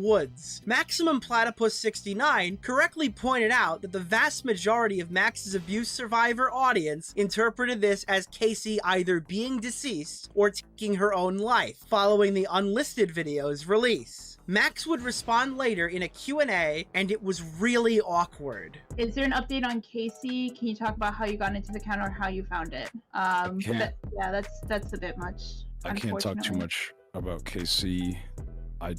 woods. Maximum Platypus 69 correctly pointed out that the vast majority of Max's abuse survivor audience interpreted this as Casey either being deceased or taking her own life following the unlisted video's release. Max would respond later in a Q&A, and it was really awkward. Is there an update on Casey? Can you talk about how you got into the account or how you found it? Yeah, that's a bit much. I can't talk too much about Casey. I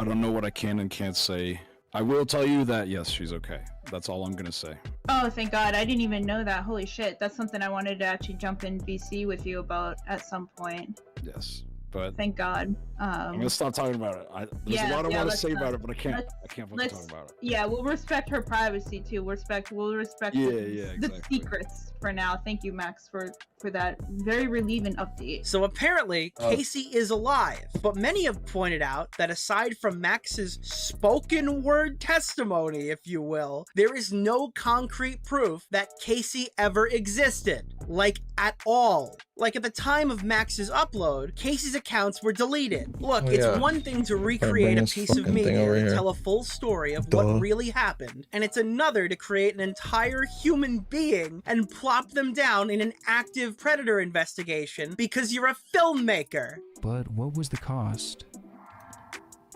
don't know what I can and can't say. I will tell you that, yes, she's okay. That's all I'm gonna say. Oh, thank God. I didn't even know that. Holy shit. That's something I wanted to actually jump in VC with you about at some point. Yes, but... Thank God. I'm gonna stop talking about it. There's a lot I want to say about it, but I can't fucking talk about it. Yeah, we'll respect her privacy too. We'll respect exactly. the secrets for now. Thank you, Max, for that very relieving update. So apparently, Casey is alive, but many have pointed out that aside from Max's spoken word testimony, if you will, there is no concrete proof that Casey ever existed. Like, at all. Like, at the time of Max's upload, Casey's accounts were deleted. Look, it's one thing to recreate a piece of media and tell a full story of what really happened, and it's another to create an entire human being and plop them down in an active predator investigation because you're a filmmaker. But what was the cost?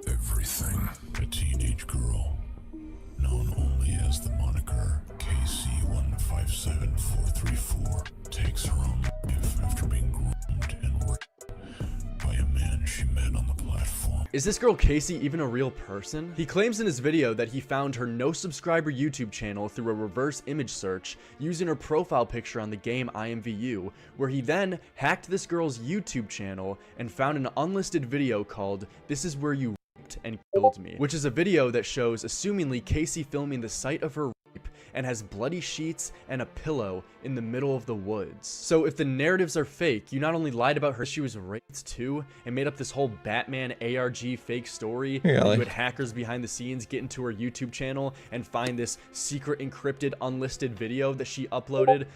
Everything. A teenage girl, known only as the moniker KC157434, takes her own life after being groomed and raped by a man she met on the platform. Is this girl Casey even a real person? He claims in his video that he found her no subscriber YouTube channel through a reverse image search using her profile picture on the game IMVU, where he then hacked this girl's YouTube channel and found an unlisted video called "This Is Where You Raped and Killed Me," which is a video that shows assumingly Casey filming the site of her rape and has bloody sheets and a pillow in the middle of the woods. So if the narratives are fake, you not only lied about her, she was raped too, and made up this whole Batman ARG fake story. You had hackers behind the scenes get into her YouTube channel and find this secret encrypted unlisted video that she uploaded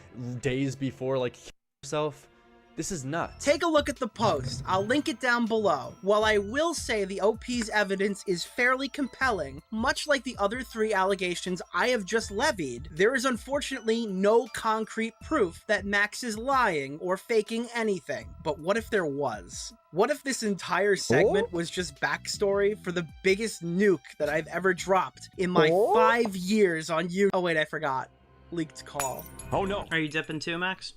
days before, like, herself. This is nuts. Take a look at the post. I'll link it down below. While I will say the OP's evidence is fairly compelling, much like the other three allegations I have just levied, there is unfortunately no concrete proof that Max is lying or faking anything. But what if there was? What if this entire segment was just backstory for the biggest nuke that I've ever dropped in my 5 years on YouTube? Oh wait, I forgot. Leaked call. Oh no. Are you dipping too, Max?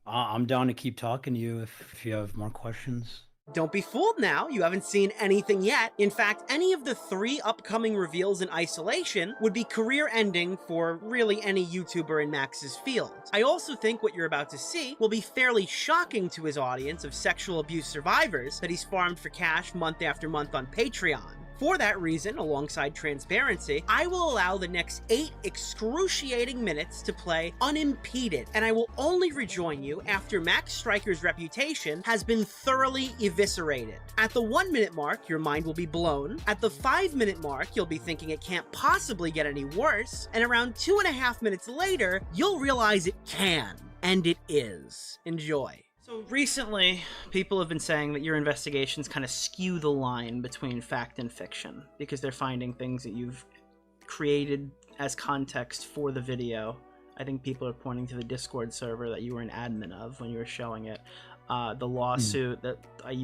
I'm down to keep talking to you if you have more questions. Don't be fooled now, you haven't seen anything yet. In fact, any of the 3 upcoming reveals in isolation would be career-ending for really any YouTuber in Max's field. I also think what you're about to see will be fairly shocking to his audience of sexual abuse survivors that he's farmed for cash month after month on Patreon. For that reason, alongside transparency, I will allow the next 8 excruciating minutes to play unimpeded, and I will only rejoin you after Max Striker's reputation has been thoroughly eviscerated. At the 1 minute mark, your mind will be blown. At the 5 minute mark, you'll be thinking it can't possibly get any worse, and around 2.5 minutes later, you'll realize it can, and it is. Enjoy. So recently, people have been saying that your investigations kind of skew the line between fact and fiction because they're finding things that you've created as context for the video. I think people are pointing to the Discord server that you were an admin of when you were showing it. The lawsuit that I...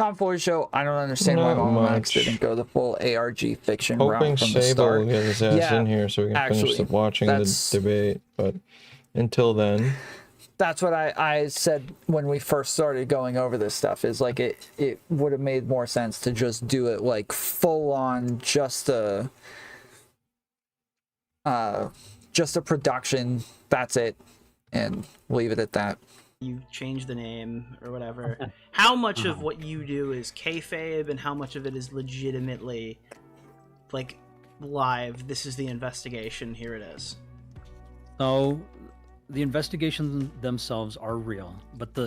Tomfooleryshow, I don't understand why Mama Max didn't go the full ARG fiction route from the start. Will get his ass in here so we can finish watching the debate, but until then... That's what I said when we first started going over this stuff, is like it would have made more sense to just do it like full on just a production, that's it, and leave it at that. You change the name or whatever. How much of what you do is kayfabe and how much of it is legitimately like live, this is the investigation, here it is? So the investigations themselves are real, but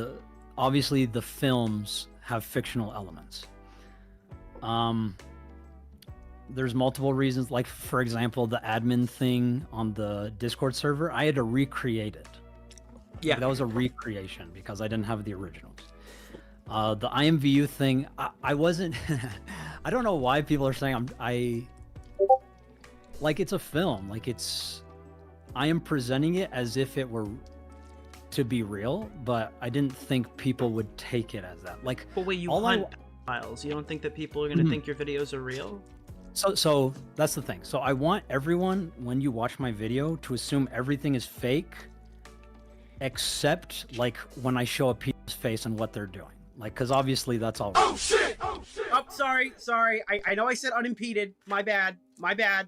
obviously the films have fictional elements. There's multiple reasons, like for example, the admin thing on the Discord server, I had to recreate it. Yeah, like, that was a recreation because I didn't have the originals. The IMVU thing, I wasn't. I don't know why people are saying like it's a film. Like I am presenting it as if it were to be real, but I didn't think people would take it as that. Like, but wait, you hunt files. You don't think that people are gonna think your videos are real? So that's the thing. So I want everyone, when you watch my video, to assume everything is fake, except like when I show a people's face and what they're doing. Like, because obviously that's all. Oh shit! Oh shit! Oh, sorry. I know I said unimpeded. My bad.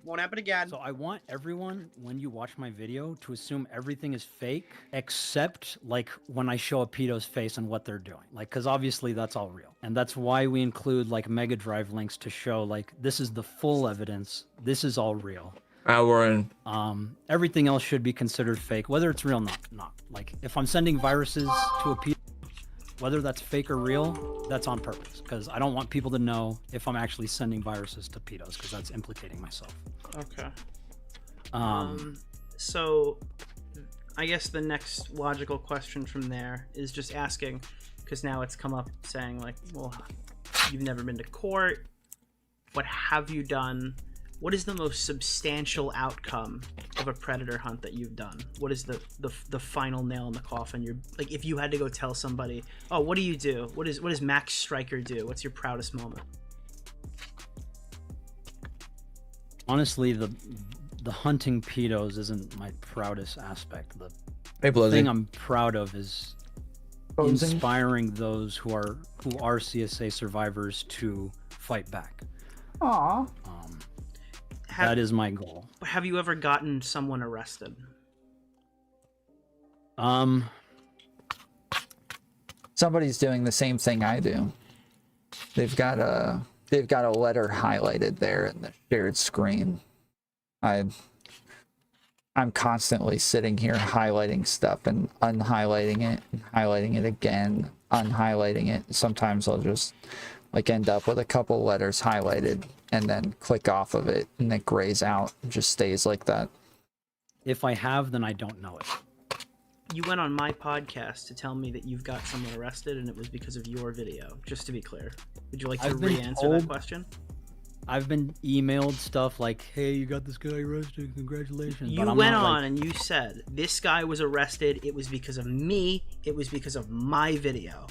Won't happen again. So I want everyone, when you watch my video, to assume everything is fake, except like when I show a pedo's face and what they're doing. Like, because obviously that's all real. And that's why we include like Mega Drive links to show like this is the full evidence. This is all real. We're in. Everything else should be considered fake, whether it's real or not. Like if I'm sending viruses to a pedo, whether that's fake or real, that's on purpose, because I don't want people to know if I'm actually sending viruses to pedos, because that's implicating myself. Okay. So I guess the next logical question from there is just asking, because now it's come up saying like, well, you've never been to court. What have you done? What is the most substantial outcome of a predator hunt that you've done? What is the final nail in the coffin? You're like, if you had to go tell somebody, oh, what do you do? What does Max Striker do? What's your proudest moment? Honestly, the hunting pedos isn't my proudest aspect. The Hey, thing I'm proud of is inspiring those who are CSA survivors to fight back. Aw. That is my goal. Have you ever gotten someone arrested? Somebody's doing the same thing I do. They've got a letter highlighted there in the shared screen. I'm constantly sitting here highlighting stuff and unhighlighting it, and highlighting it again, unhighlighting it. Sometimes I'll just like end up with a couple letters highlighted and then click off of it, and it grays out and just stays like that. If I have, then I don't know it. You went on my podcast to tell me that you've got someone arrested and it was because of your video, just to be clear. Would you like to re-answer that question? I've been emailed stuff like, hey, you got this guy arrested, congratulations. You went on and you said, this guy was arrested, it was because of me, it was because of my video.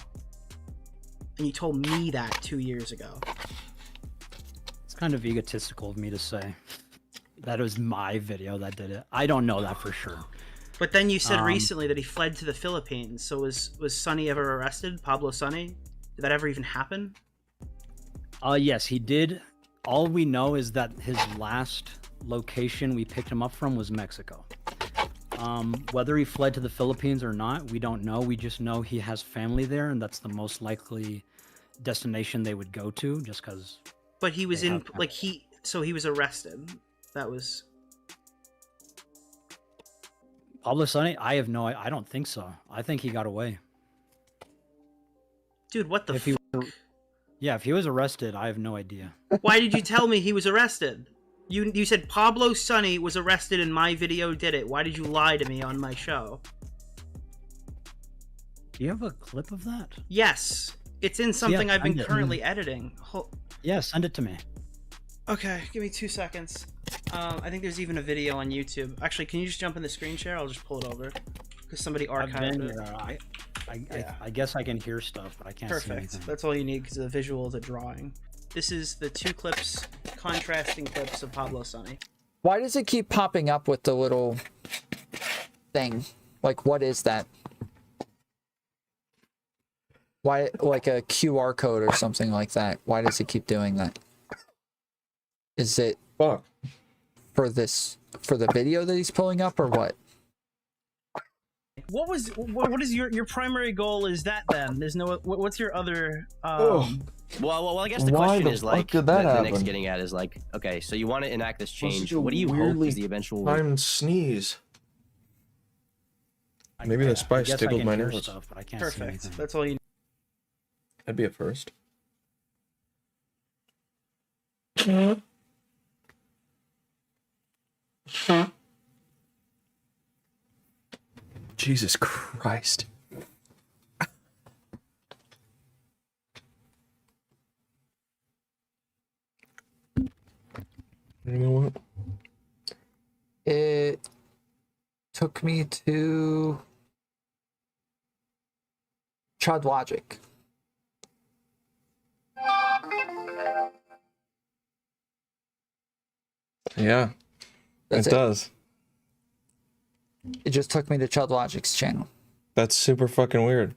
And you told me that 2 years ago. It's kind of egotistical of me to say that it was my video that did it. I don't know that for sure. But then you said recently that he fled to the Philippines. So was Sonny ever arrested? Pablo Sonny? Did that ever even happen? Yes, he did. All we know is that his last location we picked him up from was Mexico. Whether he fled to the Philippines or not, we don't know. We just know he has family there, and that's the most likely destination they would go to, just because. But he was so he was arrested. That was. Pablo Sonny? I don't think so. I think he got away. Dude, what the fuck? Yeah, if he was arrested, I have no idea. Why did you tell me he was arrested? You said Pablo Sonny was arrested and my video did it. Why did you lie to me on my show? Do you have a clip of that? Yes. It's in something I've been currently editing. Yeah, send it to me. Okay, give me 2 seconds. I think there's even a video on YouTube. Actually, can you just jump in the screen share? I'll just pull it over. Because somebody archived it. I guess I can hear stuff, but I can't see anything. Perfect. That's all you need, because the visual is a drawing. This is the 2 clips, contrasting clips of Pablo Sonny. Why does it keep popping up with the little thing? Like, what is that? Why, like a QR code or something like that? Why does it keep doing that? Is it for the video that he's pulling up, or what? What is your primary goal? Is that then? There's no. What's your other? Well, I guess the question is like the Nick's getting at is like, okay, so you want to enact this change. What do you hope is the eventual? Timed sneeze. Maybe the spice tickled my nose. Stuff, but I can't see anything. That's all you need. That'd be a first. Jesus Christ. You know what? It took me to Chud Logic. Yeah, That's it does. It just took me to Chud Logic's channel. That's super fucking weird.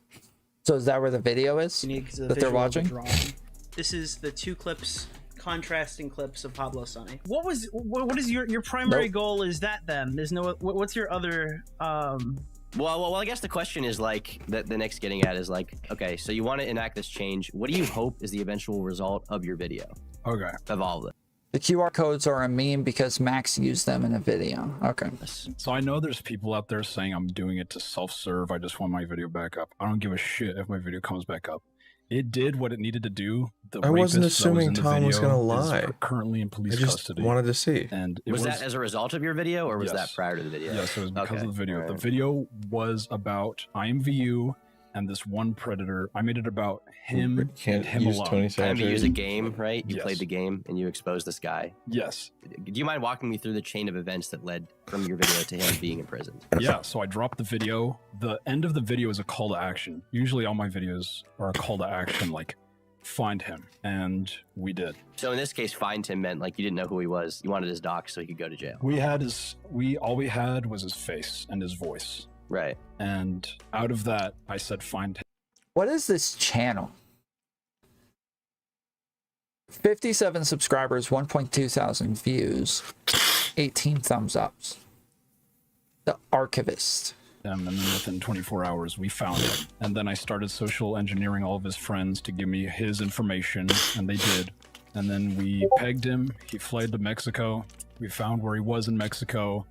So is that where the video is Unique to the that they're visual of the watching? drawing. This is the two clips, contrasting clips of Pablo Sonny. What is your primary goal? Is that then? There's no. What's your other? Well, I guess the question is like the next getting at is like, okay, so you want to enact this change. What do you hope is the eventual result of your video? Okay. Of all of it. The QR codes are a meme because Max used them in a video. Okay. So I know there's people out there saying I'm doing it to self-serve. I just want my video back up. I don't give a shit if my video comes back up. It did what it needed to do. The I wasn't rapist that was assuming in the Tom was video gonna lie. is currently in police I just custody. wanted to see. And it Was that as a result of your video, or was that prior to the video? Yes, it was because Okay. of the video. All The right. video was about IMVU and this one predator. I made it about him You can't and him use alone. Tony Time to use a Saturated. game, right? You Yes. played the game and you exposed this guy. Yes. Do you mind walking me through the chain of events that led from your video to him being imprisoned? Yeah, so I dropped the video. The end of the video is a call to action. Usually all my videos are a call to action, like find him, and we did. So in this case, find him meant like you didn't know who he was. You wanted his doc so he could go to jail. All we had was his face and his voice. Right. And out of that, I said find him. What is this channel? 57 subscribers, 1.2 thousand views, 18 thumbs ups. The Archivist. And then within 24 hours, we found him. And then I started social engineering all of his friends to give me his information, and they did. And then we pegged him. He fled to Mexico. We found where he was in Mexico.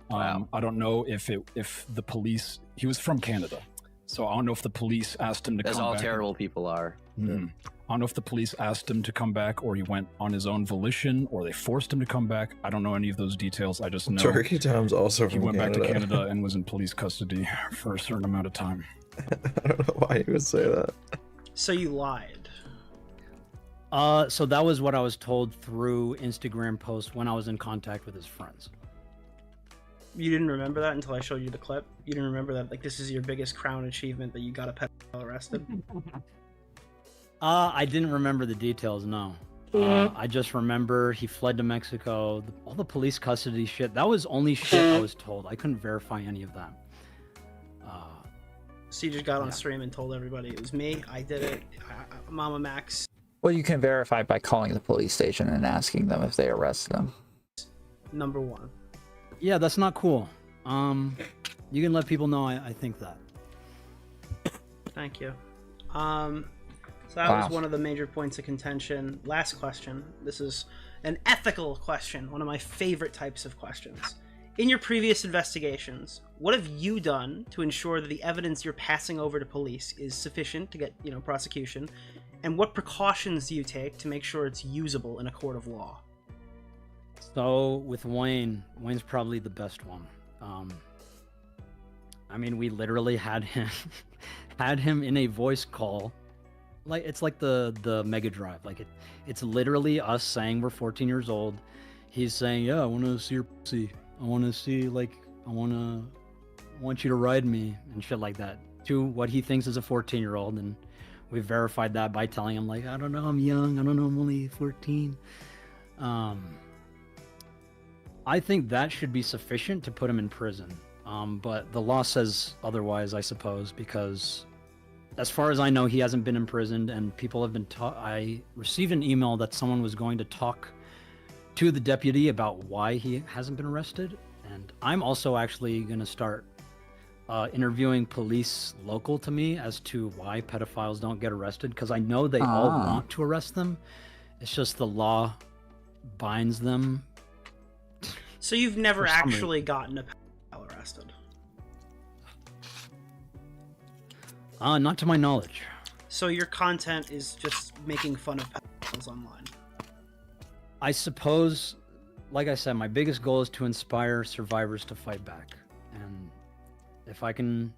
Wow. I don't know if the police. He was from Canada, so I don't know if the police asked him to As come all back. terrible people are. Mhm. I don't know if the police asked him to come back, or he went on his own volition, or they forced him to come back. I don't know any of those details. I just know Turkey Tom's also he from went Canada. back to Canada and was in police custody for a certain amount of time. I don't know why you would say that. So you lied. So that was what I was told through Instagram posts when I was in contact with his friends. You didn't remember that until I showed you the clip. You didn't remember that like this is your biggest crown achievement that you got a pedophile arrested. I didn't remember the details, no. I just remember he fled to Mexico. All the police custody shit, that was only shit I was told. I couldn't verify any of that. So you just got on stream and told everybody it was me. I did it. Mama Max. Well, you can verify by calling the police station and asking them if they arrested him. Number one. Yeah, that's not cool. You can let people know I think that. Thank you. So that was one of the major points of contention. Last question. This is an ethical question, one of my favorite types of questions. In your previous investigations, what have you done to ensure that the evidence you're passing over to police is sufficient to get, prosecution? And what precautions do you take to make sure it's usable in a court of law? So with Wayne's probably the best one. I mean, we literally had him in a voice call. Like it's like the Mega Drive. Like it's literally us saying we're 14 years old. He's saying, "Yeah, I want to see your pussy. I want to see I want you to ride me," and shit like that. To what he thinks is a 14-year-old, and we verified that by telling him I don't know, I'm young. I don't know, I'm only 14. I think that should be sufficient to put him in prison. But the law says otherwise, I suppose, because as far as I know, he hasn't been imprisoned, and people have been I received an email that someone was going to talk to the deputy about why he hasn't been arrested, and I'm also actually going to start interviewing police local to me as to why pedophiles don't get arrested, because I know they all want to arrest them. It's just the law binds them. So you've never actually gotten a pedophile arrested? Not to my knowledge. So your content is just making fun of pedophiles online? I suppose, like I said, my biggest goal is to inspire survivors to fight back. And if I can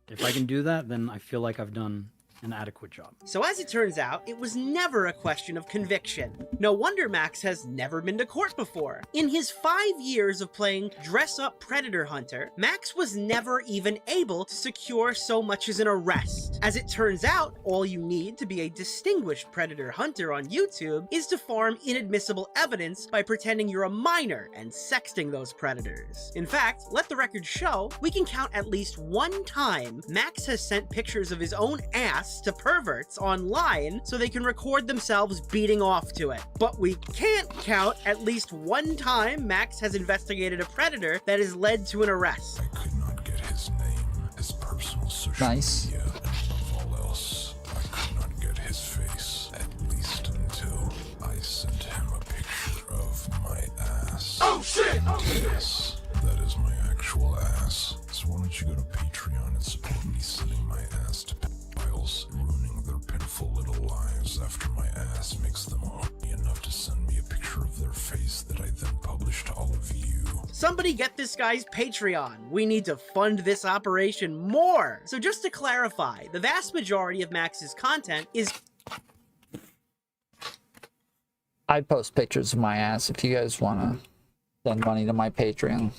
do that, then I feel like I've done an adequate job. So as it turns out, it was never a question of conviction. No wonder Max has never been to court before. In his 5 years of playing dress-up predator hunter, Max was never even able to secure so much as an arrest. As it turns out, all you need to be a distinguished predator hunter on YouTube is to farm inadmissible evidence by pretending you're a minor and sexting those predators. In fact, let the record show, we can count at least one time Max has sent pictures of his own ass to perverts online so they can record themselves beating off to it. But we can't count at least one time Max has investigated a predator that has led to an arrest. I could not get his name, his personal social media, and above all else, I could not get his face, at least until I sent him a picture of my ass. Oh shit! Yes, that is my actual ass. So why don't you go to Patreon and support me sending my ass to pedophiles, ruining their pitiful little lives after my ass makes them horny enough to send me a picture of their face that I then publish to all of you. Somebody get this guy's Patreon. We need to fund this operation more. So just to clarify, the vast majority of Max's content is... I post pictures of my ass if you guys want to send money to my Patreon.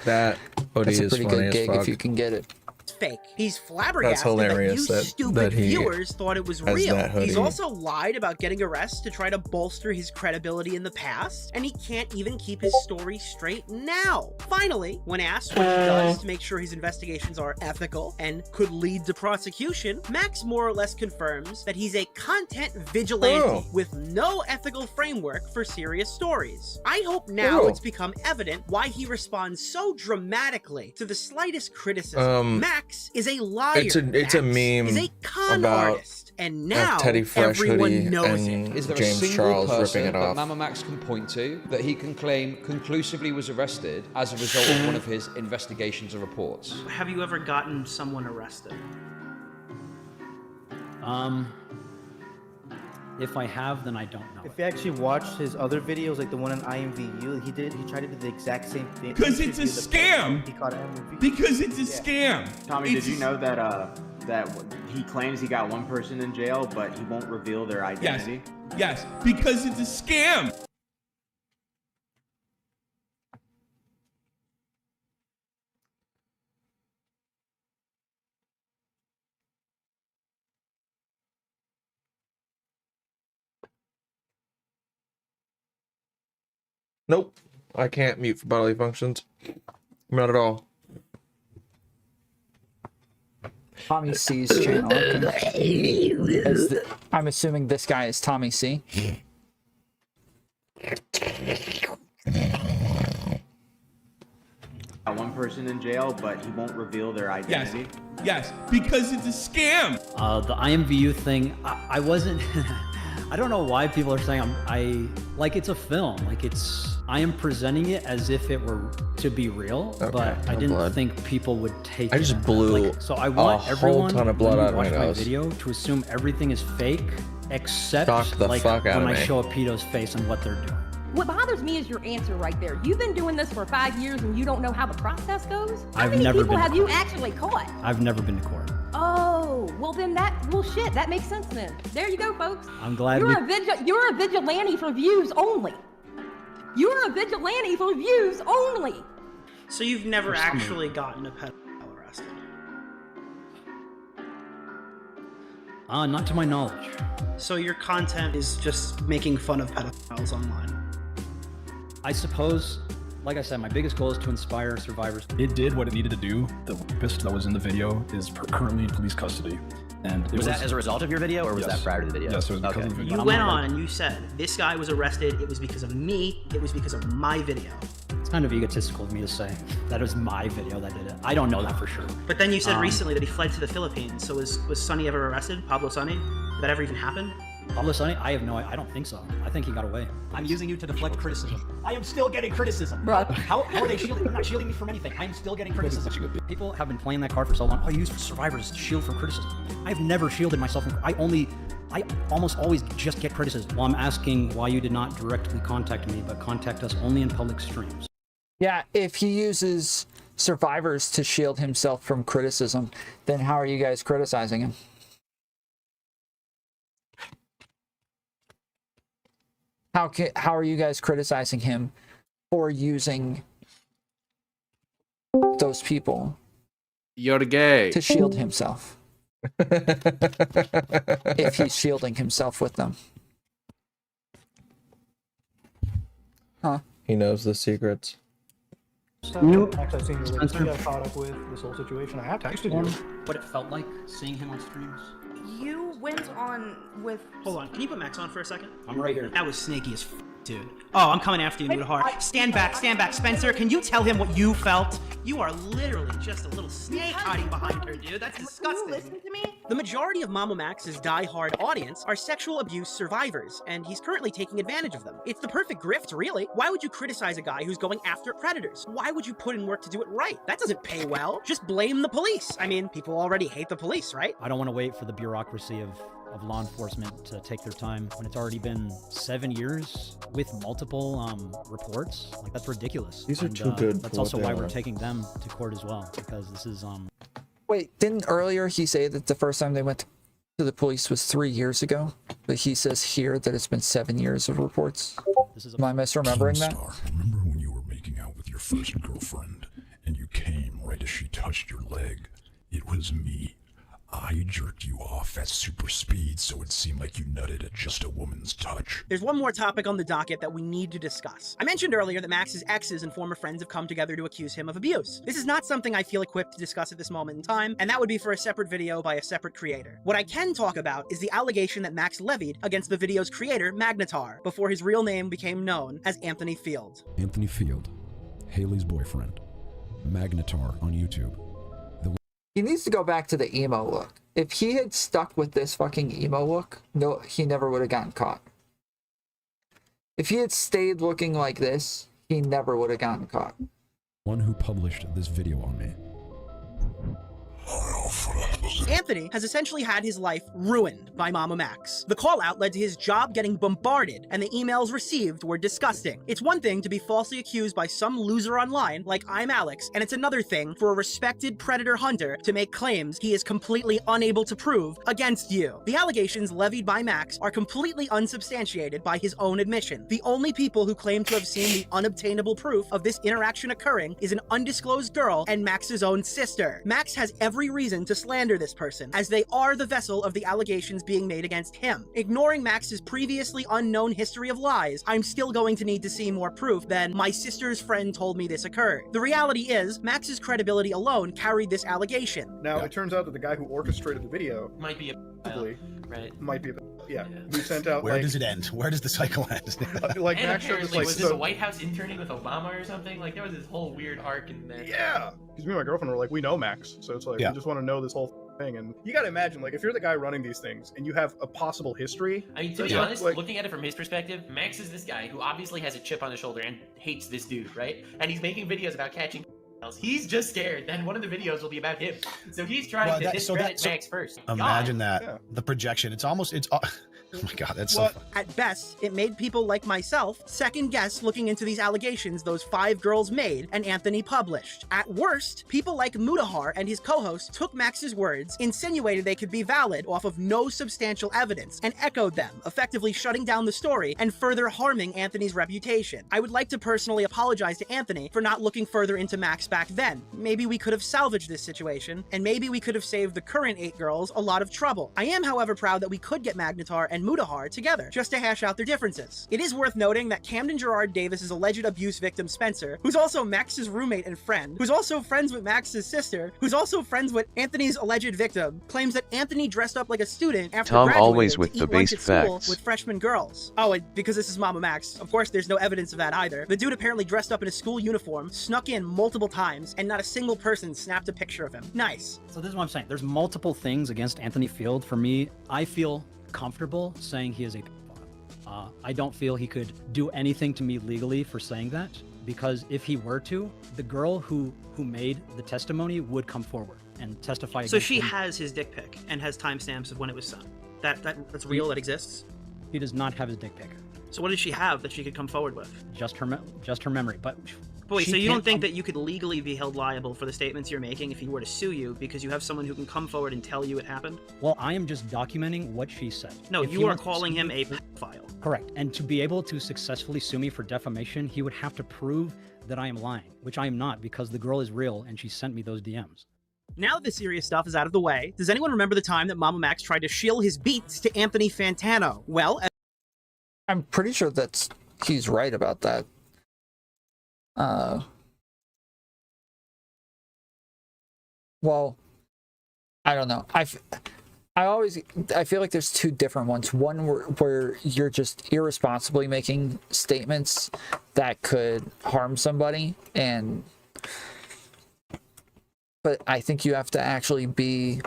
That hoodie is a pretty good gig fuck. if you can get it. Fake. He's flabbergasted hilarious that you that stupid he viewers thought it was has real. that He's hoodie. also lied about getting arrested to try to bolster his credibility in the past, and he can't even keep his story straight now. Finally, when asked what he does to make sure his investigations are ethical and could lead to prosecution, Max more or less confirms that he's a content vigilante with no ethical framework for serious stories. I hope now it's become evident why he responds so dramatically to the slightest criticism. Max is a liar. It's a Max meme is a con about artist, and now Teddy Fresh everyone hoodie knows and it. Is there James a single Charles person ripping it that off. Mama Max can point to that he can claim conclusively was arrested as a result of one of his investigations or reports? Have you ever gotten someone arrested? If I have, then I don't know. If you actually watched his other videos, like the one on IMVU, he tried to do the exact same thing. Because it's a scam. He caught MVP. Because it's a scam. Tommy, did you know that that he claims he got one person in jail, but he won't reveal their identity? Yes, because it's a scam. Nope, I can't mute for bodily functions. Not at all. Tommy C's channel. I'm assuming this guy is Tommy C. Got one person in jail, but he won't reveal their identity? Yes, because it's a scam. The IMVU thing, I wasn't... I don't know why people are saying like it's a film. Like I am presenting it as if it were to be real, but I didn't think people would take it. I just blew so I want a everyone whole ton of blood when out you of my watch my nose. video to assume everything is fake, except Shocked the like fuck out when of I me. show a pedo's face and what they're doing. What bothers me is your answer right there. You've been doing this for 5 years and you don't know how the process goes? How many never people been to have you court. actually caught? I've never been to court. Oh, well then shit, that makes sense then. There you go, folks. I'm glad you're a vigilante for views only. You're a vigilante for views only. So you've never actually gotten a pedophile arrested? Not to my knowledge. So your content is just making fun of pedophiles online? I suppose, like I said, my biggest goal is to inspire survivors. It did what it needed to do. The rapist that was in the video is currently in police custody. And it was that as a result of your video, or was that prior to the video? Yes, it was because of the video. You went on and you said, this guy was arrested, it was because of me, it was because of my video. It's kind of egotistical of me to say that it was my video that did it. I don't know that for sure. But then you said recently that he fled to the Philippines. So was Sonny ever arrested? Pablo Sonny? Did that ever even happen? Pablo Sonny? I have no idea. I don't think so. I think he got away. I'm using you to deflect criticism. I am still getting criticism. Bruh. How are they shielding? They're not shielding me from anything. I am still getting criticism. People have been playing that card for so long. Oh, you use survivors to shield from criticism. I've never shielded myself from... I almost always just get criticism. Well, I'm asking why you did not directly contact me, but contact us only in public streams. Yeah, if he uses survivors to shield himself from criticism, then how are you guys criticizing him? How are you guys criticizing him for using those people You're gay to shield himself? If he's shielding himself with them. Huh? He knows the secrets. Nope. I've seen you got caught up with this whole situation. I have texted you. What it felt like seeing him on streams. You went on with... Hold on, can you put Max on for a second? I'm right here. That was snaky as dude. Oh, I'm coming after you, Mudahar. Stand back, Spencer. Can you tell him what you felt? You are literally just a little snake hiding behind her, dude. That's disgusting. Listen to me. The majority of Mama Max's die-hard audience are sexual abuse survivors, and he's currently taking advantage of them. It's the perfect grift, really. Why would you criticize a guy who's going after predators? Why would you put in work to do it right? That doesn't pay well. Just blame the police. I mean, people already hate the police, right? I don't want to wait for the bureaucracy of law enforcement to take their time when it's already been 7 years with multiple reports. Like, that's ridiculous. These are too good. That's also why we're taking them to court as well, because this is Wait, didn't earlier he say that the first time they went to the police was 3 years ago? But he says here that it's been 7 years of reports. Am I misremembering that? Remember when you were making out with your first girlfriend and you came right as she touched your leg? It was me. I jerked you off at super speed so it seemed like you nutted at just a woman's touch. There's one more topic on the docket that we need to discuss. I mentioned earlier that Max's exes and former friends have come together to accuse him of abuse. This is not something I feel equipped to discuss at this moment in time, and that would be for a separate video by a separate creator. What I can talk about is the allegation that Max levied against the video's creator, Magnetar, before his real name became known as Anthony Field. Anthony Field, Haley's boyfriend, Magnetar on YouTube. He needs to go back to the emo look. If he had stuck with this fucking emo look, no, he never would have gotten caught. If he had stayed looking like this, he never would have gotten caught. One who published this video on me. Anthony has essentially had his life ruined by Mama Max. The call out led to his job getting bombarded, and the emails received were disgusting. It's one thing to be falsely accused by some loser online, like I'm Alex, and it's another thing for a respected predator hunter to make claims he is completely unable to prove against you. The allegations levied by Max are completely unsubstantiated by his own admission. The only people who claim to have seen the unobtainable proof of this interaction occurring is an undisclosed girl and Max's own sister. Max has every reason to slander this person, as they are the vessel of the allegations being made against him. Ignoring Max's previously unknown history of lies, I'm still going to need to see more proof than my sister's friend told me this occurred. The reality is, Max's credibility alone carried this allegation. Now, it turns out that the guy who orchestrated the video might be might be we sent out. Where does it end? Where does the cycle end? Like and Max showed apparently, this, was this a White House interning with Obama or something? Like, there was this whole weird arc in there. Yeah, because me and my girlfriend were like, we know Max, so it's like we just want to know this whole thing. And you got to imagine, like, if you're the guy running these things and you have a possible history. I mean, to be honest, looking at it from his perspective, Max is this guy who obviously has a chip on his shoulder and hates this dude, right? And he's making videos about catching. He's just scared. Then one of the videos will be about him. So he's trying to discredit Max first. Imagine that. The projection. It's oh my god, that's so fun. At best, it made people like myself second guess looking into these allegations those 5 girls made and Anthony published. At worst, people like Mudahar and his co-host took Max's words, insinuated they could be valid off of no substantial evidence, and echoed them, effectively shutting down the story and further harming Anthony's reputation. I would like to personally apologize to Anthony for not looking further into Max back then. Maybe we could have salvaged this situation, and maybe we could have saved the current 8 girls a lot of trouble. I am, however, proud that we could get Magnetar and Mudahar together, just to hash out their differences. It is worth noting that Camden Gerard Davis's alleged abuse victim Spencer, who's also Max's roommate and friend, who's also friends with Max's sister, who's also friends with Anthony's alleged victim, claims that Anthony dressed up like a student after graduating always with to the eat lunch base at school facts. with freshman girls. Oh, and because this is Mama Max, of course there's no evidence of that either. The dude apparently dressed up in a school uniform, snuck in multiple times, and not a single person snapped a picture of him. Nice. So this is what I'm saying. There's multiple things against Anthony Field. For me, I feel comfortable saying he is a pedophile. I don't feel he could do anything to me legally for saying that, because if he were to, the girl who made the testimony would come forward and testify. So against she him. has his dick pic and has timestamps of when it was sent. That's real. That exists. He does not have his dick pic. So what did she have that she could come forward with? Just her memory. But Boy, She so you don't can't think that you could legally be held liable for the statements you're making if he were to sue you because you have someone who can come forward and tell you it happened? Well, I am just documenting what she said. No, If he you are wants to calling sue him me a for- pedophile. Correct. And to be able to successfully sue me for defamation, he would have to prove that I am lying, which I am not because the girl is real and she sent me those DMs. Now that the serious stuff is out of the way, does anyone remember the time that Mama Max tried to shill his beats to Anthony Fantano? Well, I'm pretty sure he's right about that. Well, I don't know. I feel like there's two different ones. One where you're just irresponsibly making statements that could harm somebody, but I think you have to actually be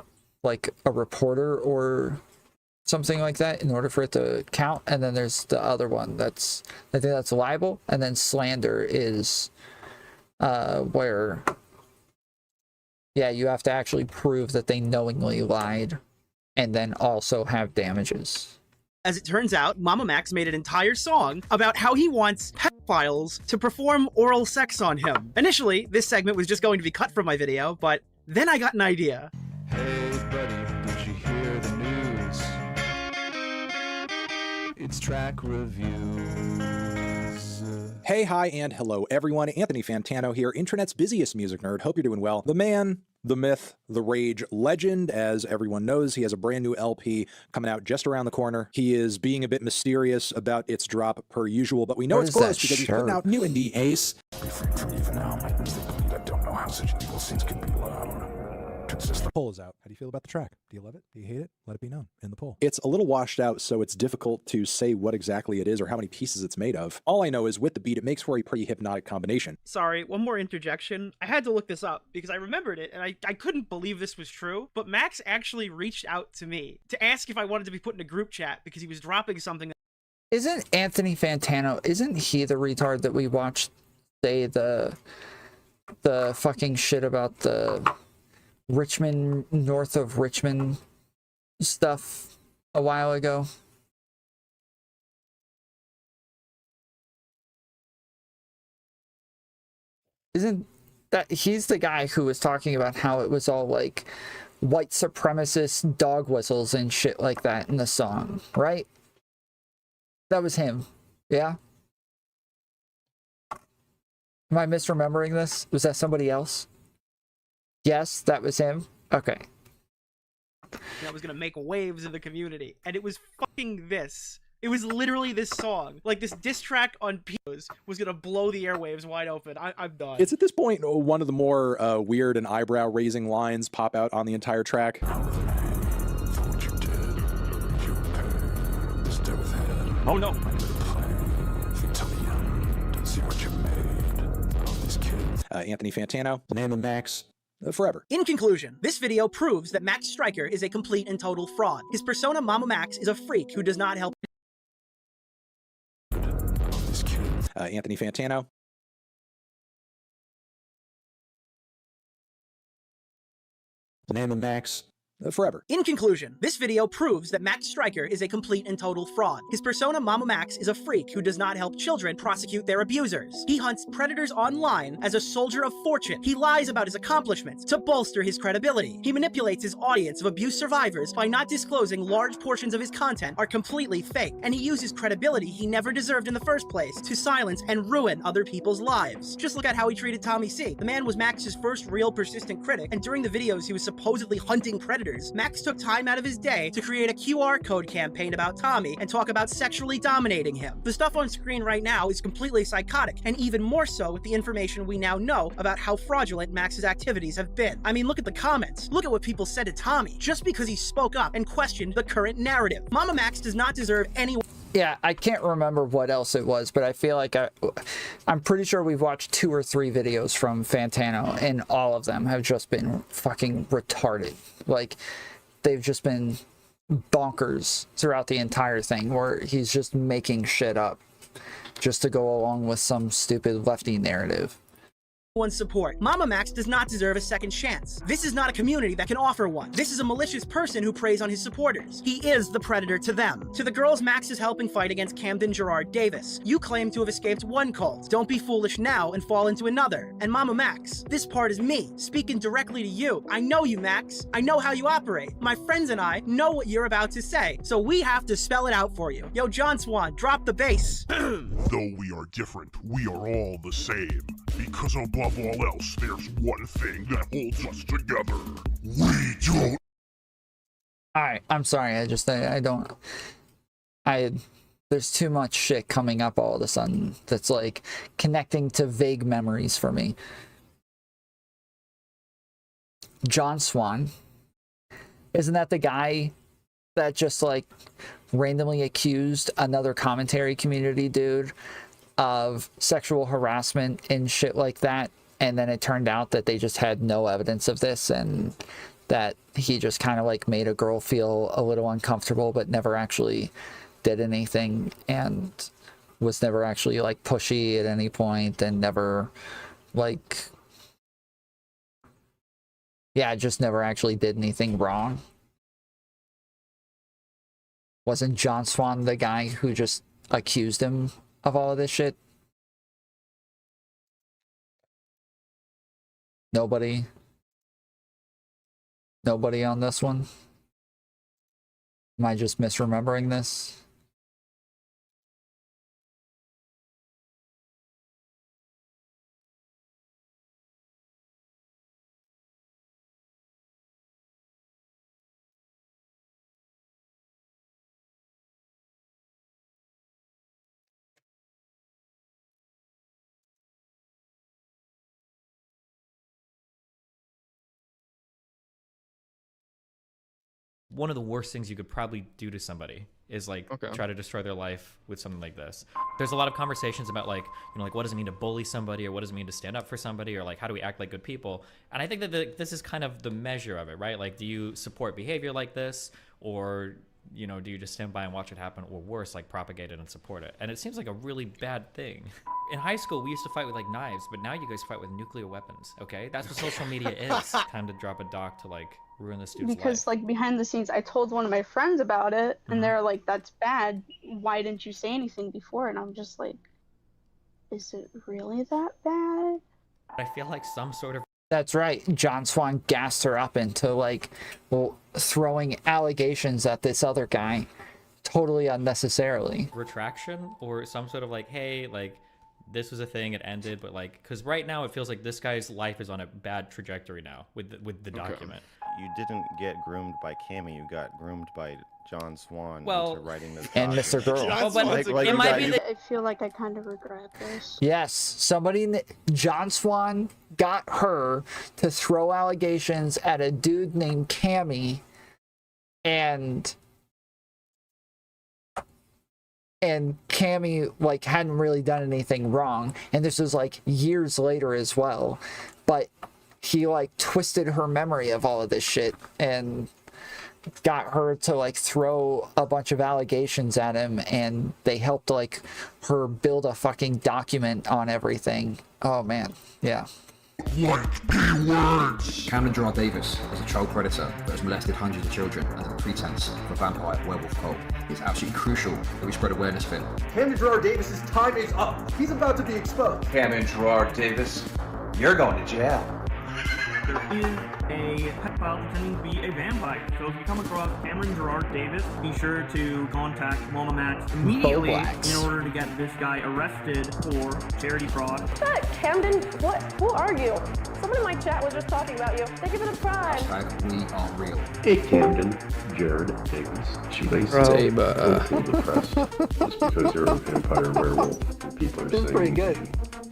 like a reporter or something like that in order for it to count. And then there's the other one I think that's libel, and then slander is where you have to actually prove that they knowingly lied and then also have damages. as it turns out, Mama Max made an entire song about how he wants pedophiles to perform oral sex on him. Initially, this segment was just going to be cut from my video, but then I got an idea. Hey buddy, did you hear the news? It's track reviews. Hey, hi, and hello, everyone. Anthony Fantano here, internet's busiest music nerd. Hope you're doing well. The man, the myth, the rage legend, as everyone knows, he has a brand new LP coming out just around the corner. He is being a bit mysterious about its drop per usual, but we know it's close because he's putting out new indie ace. Refrain from even now, my music lead. I don't know how such evil sins can be allowed. The poll is out. How do you feel about the track? Do you love it? Do you hate it? Let it be known in the poll. It's a little washed out, so it's difficult to say what exactly it is or how many pieces it's made of. All I know is with the beat, it makes for a pretty hypnotic combination. Sorry, one more interjection. I had to look this up because I remembered it and I couldn't believe this was true, but Max actually reached out to me to ask if I wanted to be put in a group chat because he was dropping something. Isn't Anthony Fantano, isn't he the retard that we watched say the fucking shit about the Richmond, north of Richmond stuff a while ago? Isn't that he's the guy who was talking about how it was all like white supremacist dog whistles and shit like that in the song, right? That was him. Yeah? Am I misremembering this? Was that somebody else? Yes, that was him. Okay. That was gonna make waves in the community, and it was fucking this. It was literally this song. Like, this diss track on Pios was gonna blow the airwaves wide open. I'm done. It's at this point one of the more weird and eyebrow-raising lines pop out on the entire track. Oh no! See what you made of these kids. Anthony Fantano, the name of Max. Forever. In conclusion, this video proves that Max Striker is a complete and total fraud. His persona Mama Max is a freak who does not help. Anthony Fantano. The name of Max. Forever. In conclusion, this video proves that Max Striker is a complete and total fraud. His persona Mama Max is a freak who does not help children prosecute their abusers. He hunts predators online as a soldier of fortune. He lies about his accomplishments to bolster his credibility. He manipulates his audience of abuse survivors by not disclosing large portions of his content are completely fake, and he uses credibility he never deserved in the first place to silence and ruin other people's lives. Just look at how he treated Tommy C. The man was Max's first real persistent critic, and during the videos he was supposedly hunting predators, Max took time out of his day to create a QR code campaign about Tommy and talk about sexually dominating him. The stuff on screen right now is completely psychotic, and even more so with the information we now know about how fraudulent Max's activities have been. I mean, look at the comments. Look at what people said to Tommy, just because he spoke up and questioned the current narrative. Mama Max does not deserve any... Yeah, I can't remember what else it was, but I feel like I'm pretty sure we've watched 2 or 3 videos from Fantano, and all of them have just been fucking retarded. Like, they've just been bonkers throughout the entire thing, where he's just making shit up just to go along with some stupid lefty narrative. One support. Mama Max does not deserve a second chance. This is not a community that can offer one. This is a malicious person who preys on his supporters. He is the predator to them. To the girls Max is helping fight against Camden Gerard Davis, you claim to have escaped one cult. Don't be foolish now and fall into another. And Mama Max, this part is me, speaking directly to you. I know you, Max. I know how you operate. My friends and I know what you're about to say, so we have to spell it out for you. Yo, John Swan, drop the bass. Though we are different, we are all the same. Because above all else, there's one thing that holds us together. We don't. Alright, I'm sorry, there's too much shit coming up all of a sudden that's like connecting to vague memories for me. John Swan, isn't that the guy that just like randomly accused another commentary community dude of sexual harassment and shit like that, and then it turned out that they just had no evidence of this, and that he just kind of like made a girl feel a little uncomfortable but never actually did anything, and was never actually like pushy at any point, and never like, yeah, just never actually did anything wrong? Wasn't John Swan the guy who just accused him of all of this shit? Nobody on this one? Am I just misremembering this? One of the worst things you could probably do to somebody is like try to destroy their life with something like this. There's a lot of conversations about like, you know, like what does it mean to bully somebody, or what does it mean to stand up for somebody, or like how do we act like good people? And I think that this is kind of the measure of it, right? Like, do you support behavior like this, or, you know, do you just stand by and watch it happen, or worse, like propagate it and support it? And it seems like a really bad thing. In high school, we used to fight with like knives, but now you guys fight with nuclear weapons, okay? That's what social media is. Time to drop a doc to like ruin this dude's Because life. like behind the scenes, I told one of my friends about it, and they're like, "That's bad. Why didn't you say anything before?" And I'm just like, "Is it really that bad?" I feel like some sort of... That's right. John Swan gassed her up into like, well, throwing allegations at this other guy totally unnecessarily. retraction, or some sort of like, hey, like this was a thing, it ended, but like, because right now it feels like this guy's life is on a bad trajectory now with the document. You didn't get groomed by Cammy, you got groomed by John Swan Well, into writing this and document. Mr. Girl. Oh, but it might be I feel like I kind of regret this. Yes, John Swan got her to throw allegations at a dude named Cammy, and Cammy like hadn't really done anything wrong, and this was like years later as well, but he like twisted her memory of all of this shit and got her to like throw a bunch of allegations at him, and they helped like her build a fucking document on everything. Oh man, yeah. Camden Gerard Davis is a child predator that has molested hundreds of children under the pretense of a vampire werewolf cult. It's absolutely crucial that we spread awareness of him. Camden Gerard Davis's time is up. He's about to be exposed. Camden Gerard Davis, you're going to jail. There is a pedophile pretending to be a vampire. So if you come across Cameron Gerard Davis, be sure to contact Mama Max immediately in order to get this guy arrested for charity fraud. Camden, who are you? Someone in my chat was just talking about you. Thank you for the prime. We are real. Hey Camden, Jared Davis. Shoelace told the press just because you're a vampire werewolf and people are saying pretty good.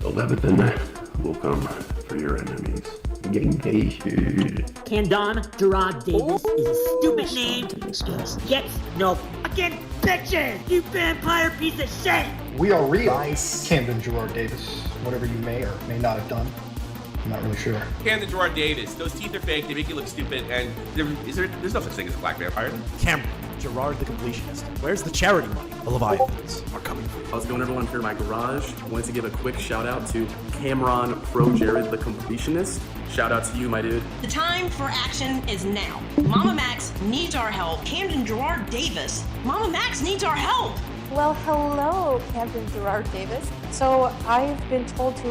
11 will come for your enemies. Getting paid. Camden Gerard Davis is a stupid name. Gets no fucking bitches, you vampire piece of shit. We are real. Camden Gerard Davis. Whatever you may or may not have done. I'm not really sure. Camden Gerard Davis. Those teeth are fake. They make you look stupid. And there's no such thing as a black vampire. Cameron Gerard the Completionist. Where's the charity money? The Leviathans are coming for you. How's it going, everyone? I'm here in my garage. Wanted to give a quick shout out to Cameron Pro Jared the Completionist. Shout out to you, my dude. The time for action is now. Mama Max needs our help. Camden Gerard Davis. Mama Max needs our help. Well, hello, Camden Gerard Davis. So I've been told to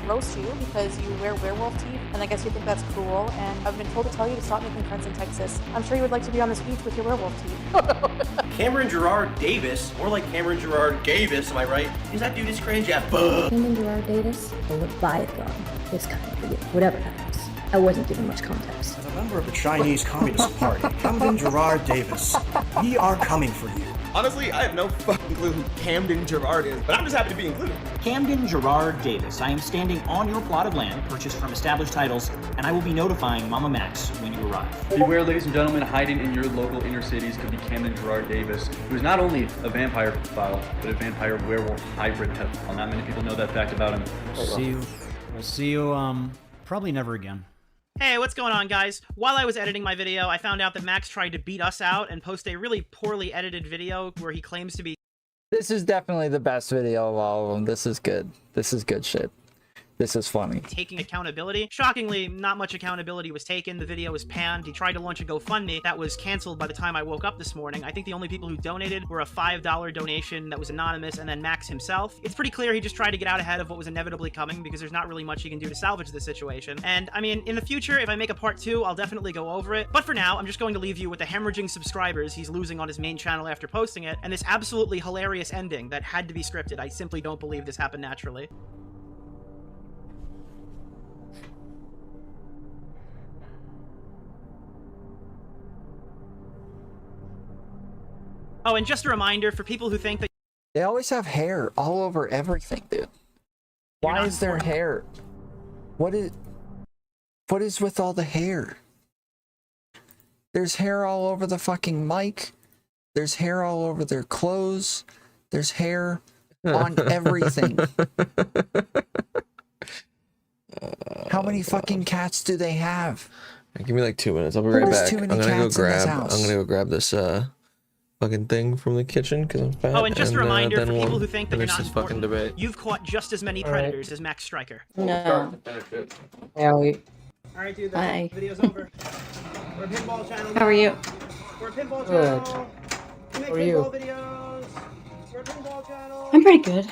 roast you because you wear werewolf teeth, and I guess you think that's cool. And I've been told to tell you to stop making friends in Texas. I'm sure you would like to be on this beach with your werewolf teeth. Cameron Gerard Davis, more like Cameron Gerard Davis, am I right? Because that dude is cringe, yeah. Cameron Gerard Davis, the Leviathan is coming for you. Whatever happens. I wasn't given much context. As a member of the Chinese Communist Party, Camden Gerard Davis, we are coming for you. Honestly, I have no fucking clue who Camden Gerard is, but I'm just happy to be included. Camden Gerard Davis. I am standing on your plot of land purchased from established titles, and I will be notifying Mama Max when you arrive. Beware, ladies and gentlemen, hiding in your local inner cities could be Camden Gerard Davis, who is not only a vampire pedophile, but a vampire werewolf hybrid pedophile. Not many people know that fact about him. We'll see you, probably never again. Hey, what's going on, guys? While I was editing my video, I found out that Max tried to beat us out and post a really poorly edited video where he claims to be... This is definitely the best video of all of them. This is good. This is good shit. This is funny. Taking accountability. Shockingly, not much accountability was taken. The video was panned. He tried to launch a GoFundMe that was canceled by the time I woke up this morning. I think the only people who donated were a $5 donation that was anonymous and then Max himself. It's pretty clear he just tried to get out ahead of what was inevitably coming because there's not really much he can do to salvage the situation. And I mean, in the future, if I make a part 2, I'll definitely go over it. But for now, I'm just going to leave you with the hemorrhaging subscribers he's losing on his main channel after posting it, and this absolutely hilarious ending that had to be scripted. I simply don't believe this happened naturally. Oh, and just a reminder for people who think that they always have hair all over everything, dude. Why is there hair? What is with all the hair? There's hair all over the fucking mic. There's hair all over their clothes. There's hair on everything. How many fucking cats do they have? Give me like 2 minutes. I'll be right back. I'm gonna go grab this fucking thing from the kitchen because I'm fat. Oh, and just a reminder for people who think that you're not this fucking important, debate. you've caught just as many predators as Max Stryker. No. Alright, dude, Bye. the video's over. We're a pinball channel. How are you? We're a pinball Good. channel. We make How are you? pinball videos. We're a pinball channel. I'm pretty good.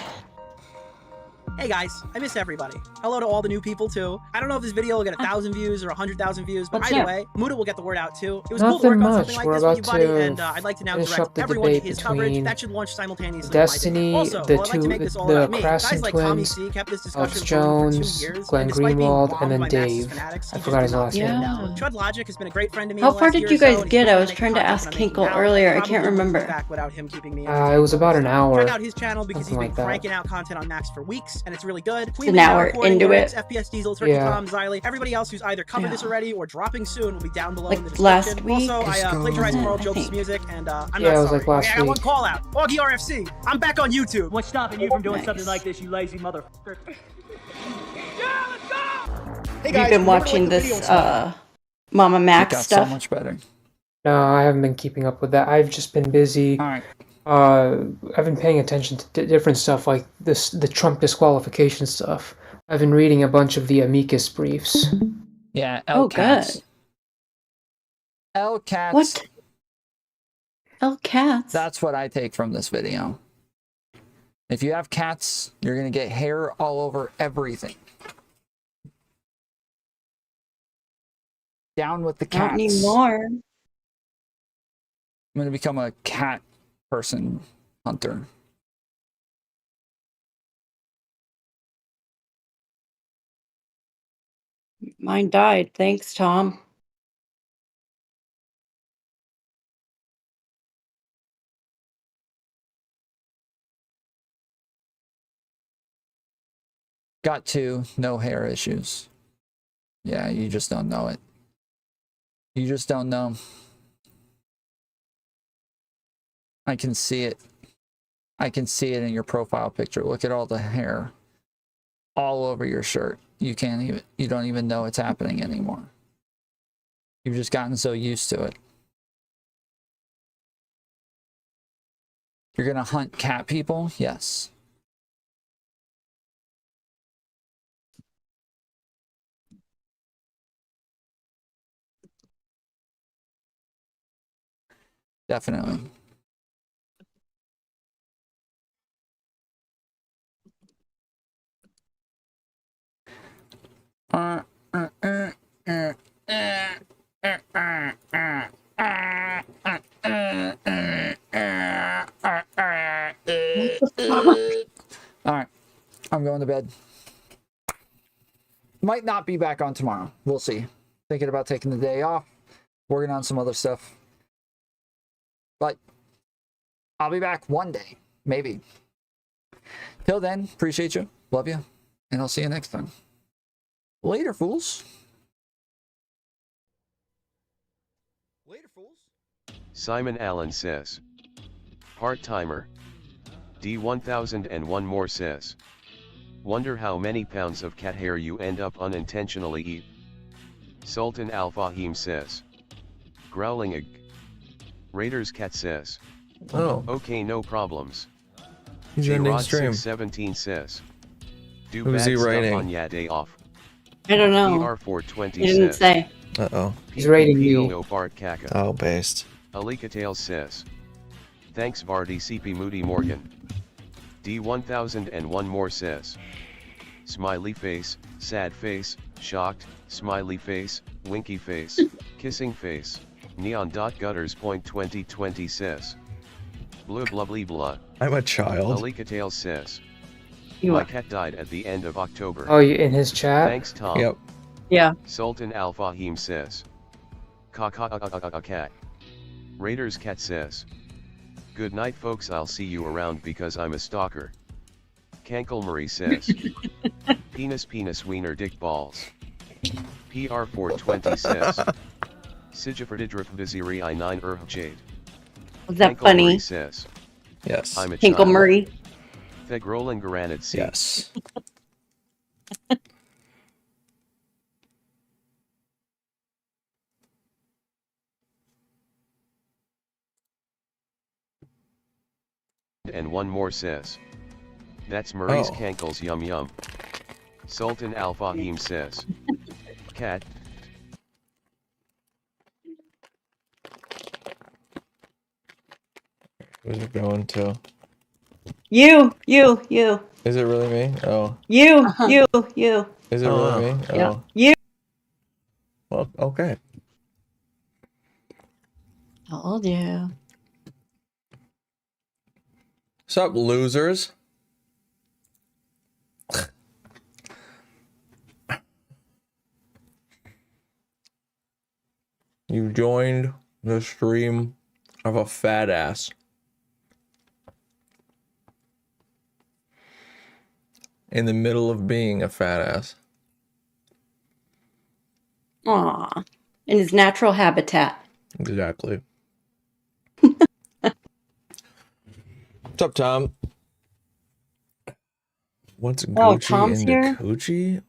Hey guys, I miss everybody. Hello to all the new people too. I don't know if this video will get 1,000 views or 100,000 views, but What's either new? way, Muda will get the word out too. It was cool to Nothing work on much. something like We're this with you, about buddy, to and I'd like to now finish direct up the everyone to debate his coverage. between That should launch simultaneously. Destiny, with my video. Also, the I'd like to two- make this all the about me. Krasn Guys like twins, Tommy C kept this Alex discussion going for 2 Jones, years, Glenn and despite being Greenwald, bombed and then by Max's Dave. fanatics, I he forgot just his did not last stand name. down. Chud Logic has been a great friend to me. How in the far last did year you or so, guys and he's get? still I was making trying to content ask that I'm making Kinkle now. earlier. I Probably can't wouldn't be remember. back without him keeping me It was about an hour. Check out his channel because he's something been like that. cranking out content on Max for weeks, and it's really good. An hour into it. FPS Diesel, Turkey Yeah. Tom, Xylee, everybody else who's either covered this already or dropping soon will be down below in the Like last description. week? Also, I plagiarized I Carl Jobs' think. music, and I'm Yeah, not it was sorry. like last I got one week. call out. Augie RFC, I'm back on YouTube. What's stopping you from doing something like this, you lazy motherfucker? Hey Have guys, you been remember, watching like, the video this stuff? Mama It Max got stuff? so much better. No, I haven't been keeping up with that. I've just been busy. Alright. I've been paying attention to different stuff like the Trump disqualification stuff. I've been reading a bunch of the amicus briefs. Yeah, Oh, L-Cats. good. L-Cats. What? Cats. That's what I take from this video. If you have cats, you're going to get hair all over everything. Down with the cats. Not anymore. I'm going to become a cat person hunter. Mine died. Thanks, Tom. Got 2, no hair issues. Yeah, you just don't know it. You just don't know. I can see it. I can see it in your profile picture. Look at all the hair all over your shirt. You don't even know it's happening anymore. You've just gotten so used to it. You're gonna hunt cat people? Yes. Definitely. Alright. I'm going to bed. Might not be back on tomorrow. We'll see. Thinking about taking the day off. Working on some other stuff. But I'll be back one day. Maybe. Till then, appreciate you. Love you. And I'll see you next time. Later, fools. Later, fools. Simon Allen says. Part-timer. D1001 more says. Wonder how many pounds of cat hair you end up unintentionally eat. Sultan Al Fahim says. Growling egg. Raiders cat says. Oh. Okay, no problems. He's ending J-Rod stream. 617 says. Do Who's bad he stuff writing? on ya day off. I don't know. PR420 He didn't says. say. Uh-oh. He's rating me. PPO Bart Kaka. Oh, based. Alika Tales says. Thanks Vardy CP Moody Morgan. D1001 more says. Smiley face, sad face, shocked, smiley face, winky face, kissing face, neon.gutters point 2020 says. Blah blah blah blah. I'm a child. Alika Tales says. You My are. cat died at the end of October. Oh, you in his chat? Thanks Tom. Yep. Yeah. Sultan Al Fahim says. Cat. Raiders cat says. Good night folks, I'll see you around because I'm a stalker. Canklemore says. Penis wiener dick balls. PR420 says. Sijaferdidrif viziri I9 jade. Was that funny? Says. Yes. I'm a Hinkle child. Murray. Theg rolling granite sea. Yes. And one more says. That's Murray's Oh. cankles yum yum. Sultan Al Fahim says. Cat. Who's it going to? You. Is it really me? Oh. You. Is it really me? Oh. Yeah. You. Well, okay. Told you. What's up, losers? You joined the stream of a fat ass. In the middle of being a fat ass. Aw. In his natural habitat. Exactly. What's up, Tom? What's Gucci Tom's into here? Coochie?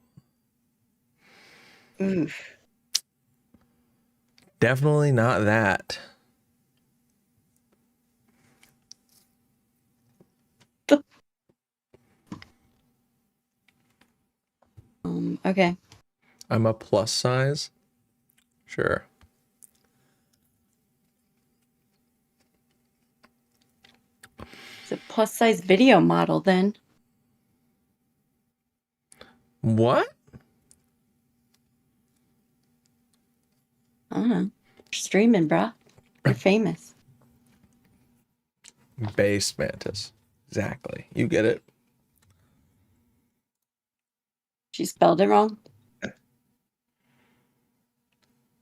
Oof. Definitely not that. Okay. I'm a plus size? Sure. It's a plus size video model then. What? I don't know. You're streaming, bruh. You're famous. Base mantis. Exactly. You get it. She spelled it wrong.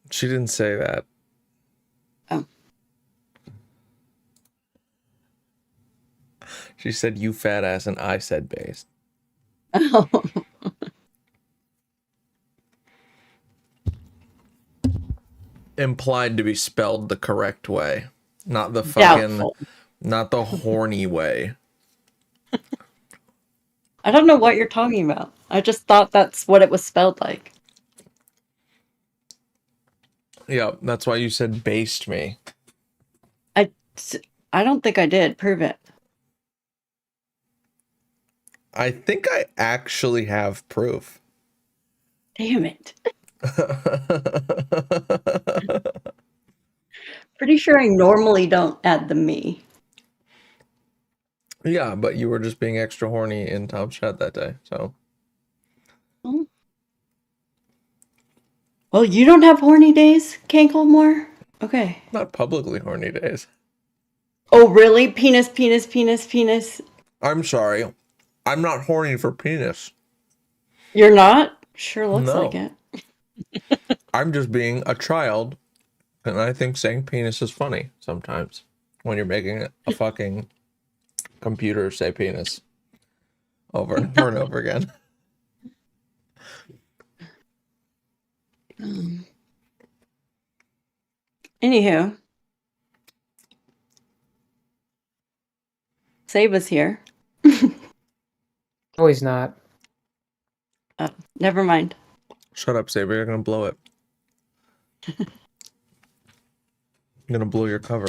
She didn't say that. Oh. She said you fat ass and I said base. Oh. Implied to be spelled the correct way. Not the fucking Doubtful. not the horny way. I don't know what you're talking about. I just thought that's what it was spelled like. Yeah, that's why you said based me. I don't think I did. Prove it. I think I actually have proof. Damn it. Pretty sure I normally don't add the me. Yeah, but you were just being extra horny in Tom's chat that day, so. Well, you don't have horny days, Canklemore? Okay. Not publicly horny days. Oh, really? Penis, penis, penis, penis. I'm sorry. I'm not horny for penis. You're not? Sure looks No. like it. I'm just being a child, and I think saying penis is funny sometimes when you're making a fucking computer say penis over and over and over again. Anywho. Saba's here. Oh, he's not. Never mind. Shut up, Saber. You're gonna blow it. I'm gonna blow your cover.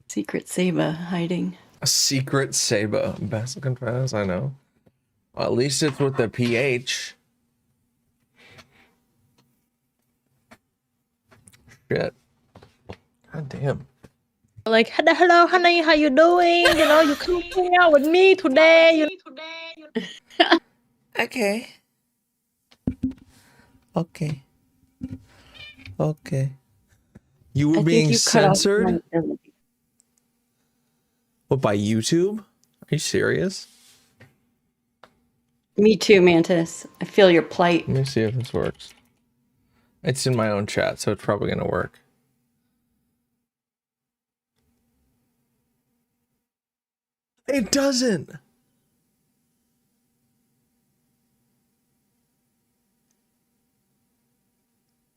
Secret Saba hiding. A secret Saba. Best confess, I know. Well, at least it's with the PH. Shit. God damn. Like, hello, honey, how you doing? You know, you come hang out with me today. Okay. Okay. Okay. You were being censored? What, by YouTube? Are you serious? Me too, Mantis. I feel your plight. Let me see if this works. It's in my own chat, so it's probably gonna work. It doesn't.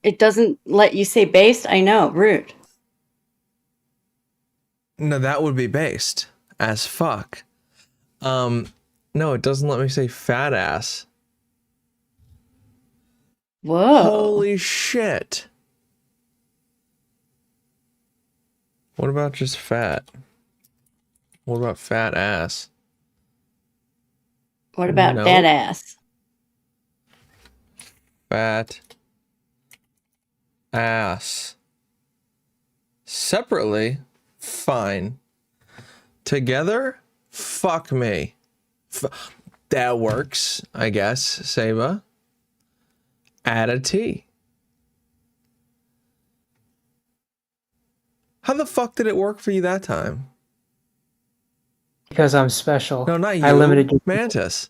It doesn't let you say based? I know, rude. No, that would be based as fuck. No, it doesn't let me say fat ass. Whoa. Holy shit. What about just fat? What about fat ass? What about dead ass? Fat ass. Separately, fine. Together, fuck me. That works, I guess, Saba. Add a T. How the fuck did it work for you that time? Because I'm special. No, not you. I limited you. Mantis.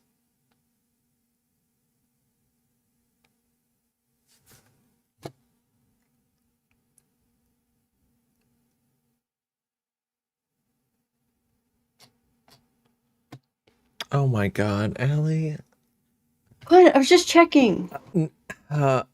Oh my god, Allie. What? I was just checking. Hold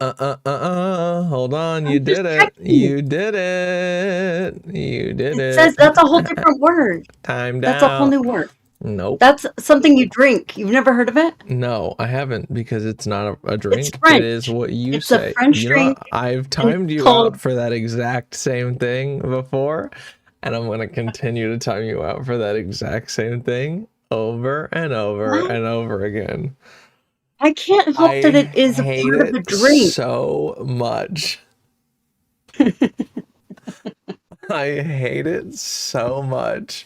on, you did it. You did it. You did it. It says that's a whole different word. Time down. That's a whole new word. Nope. That's something you drink. You've never heard of it? No, I haven't, because it's not a drink. It's French. It is what you It's say. a French You know, drink. I've timed you out for that exact same thing before, and I'm going to continue to time you out for that exact same thing over and over and over again. I can't help that it is a part of a drink. So much. I hate it so much.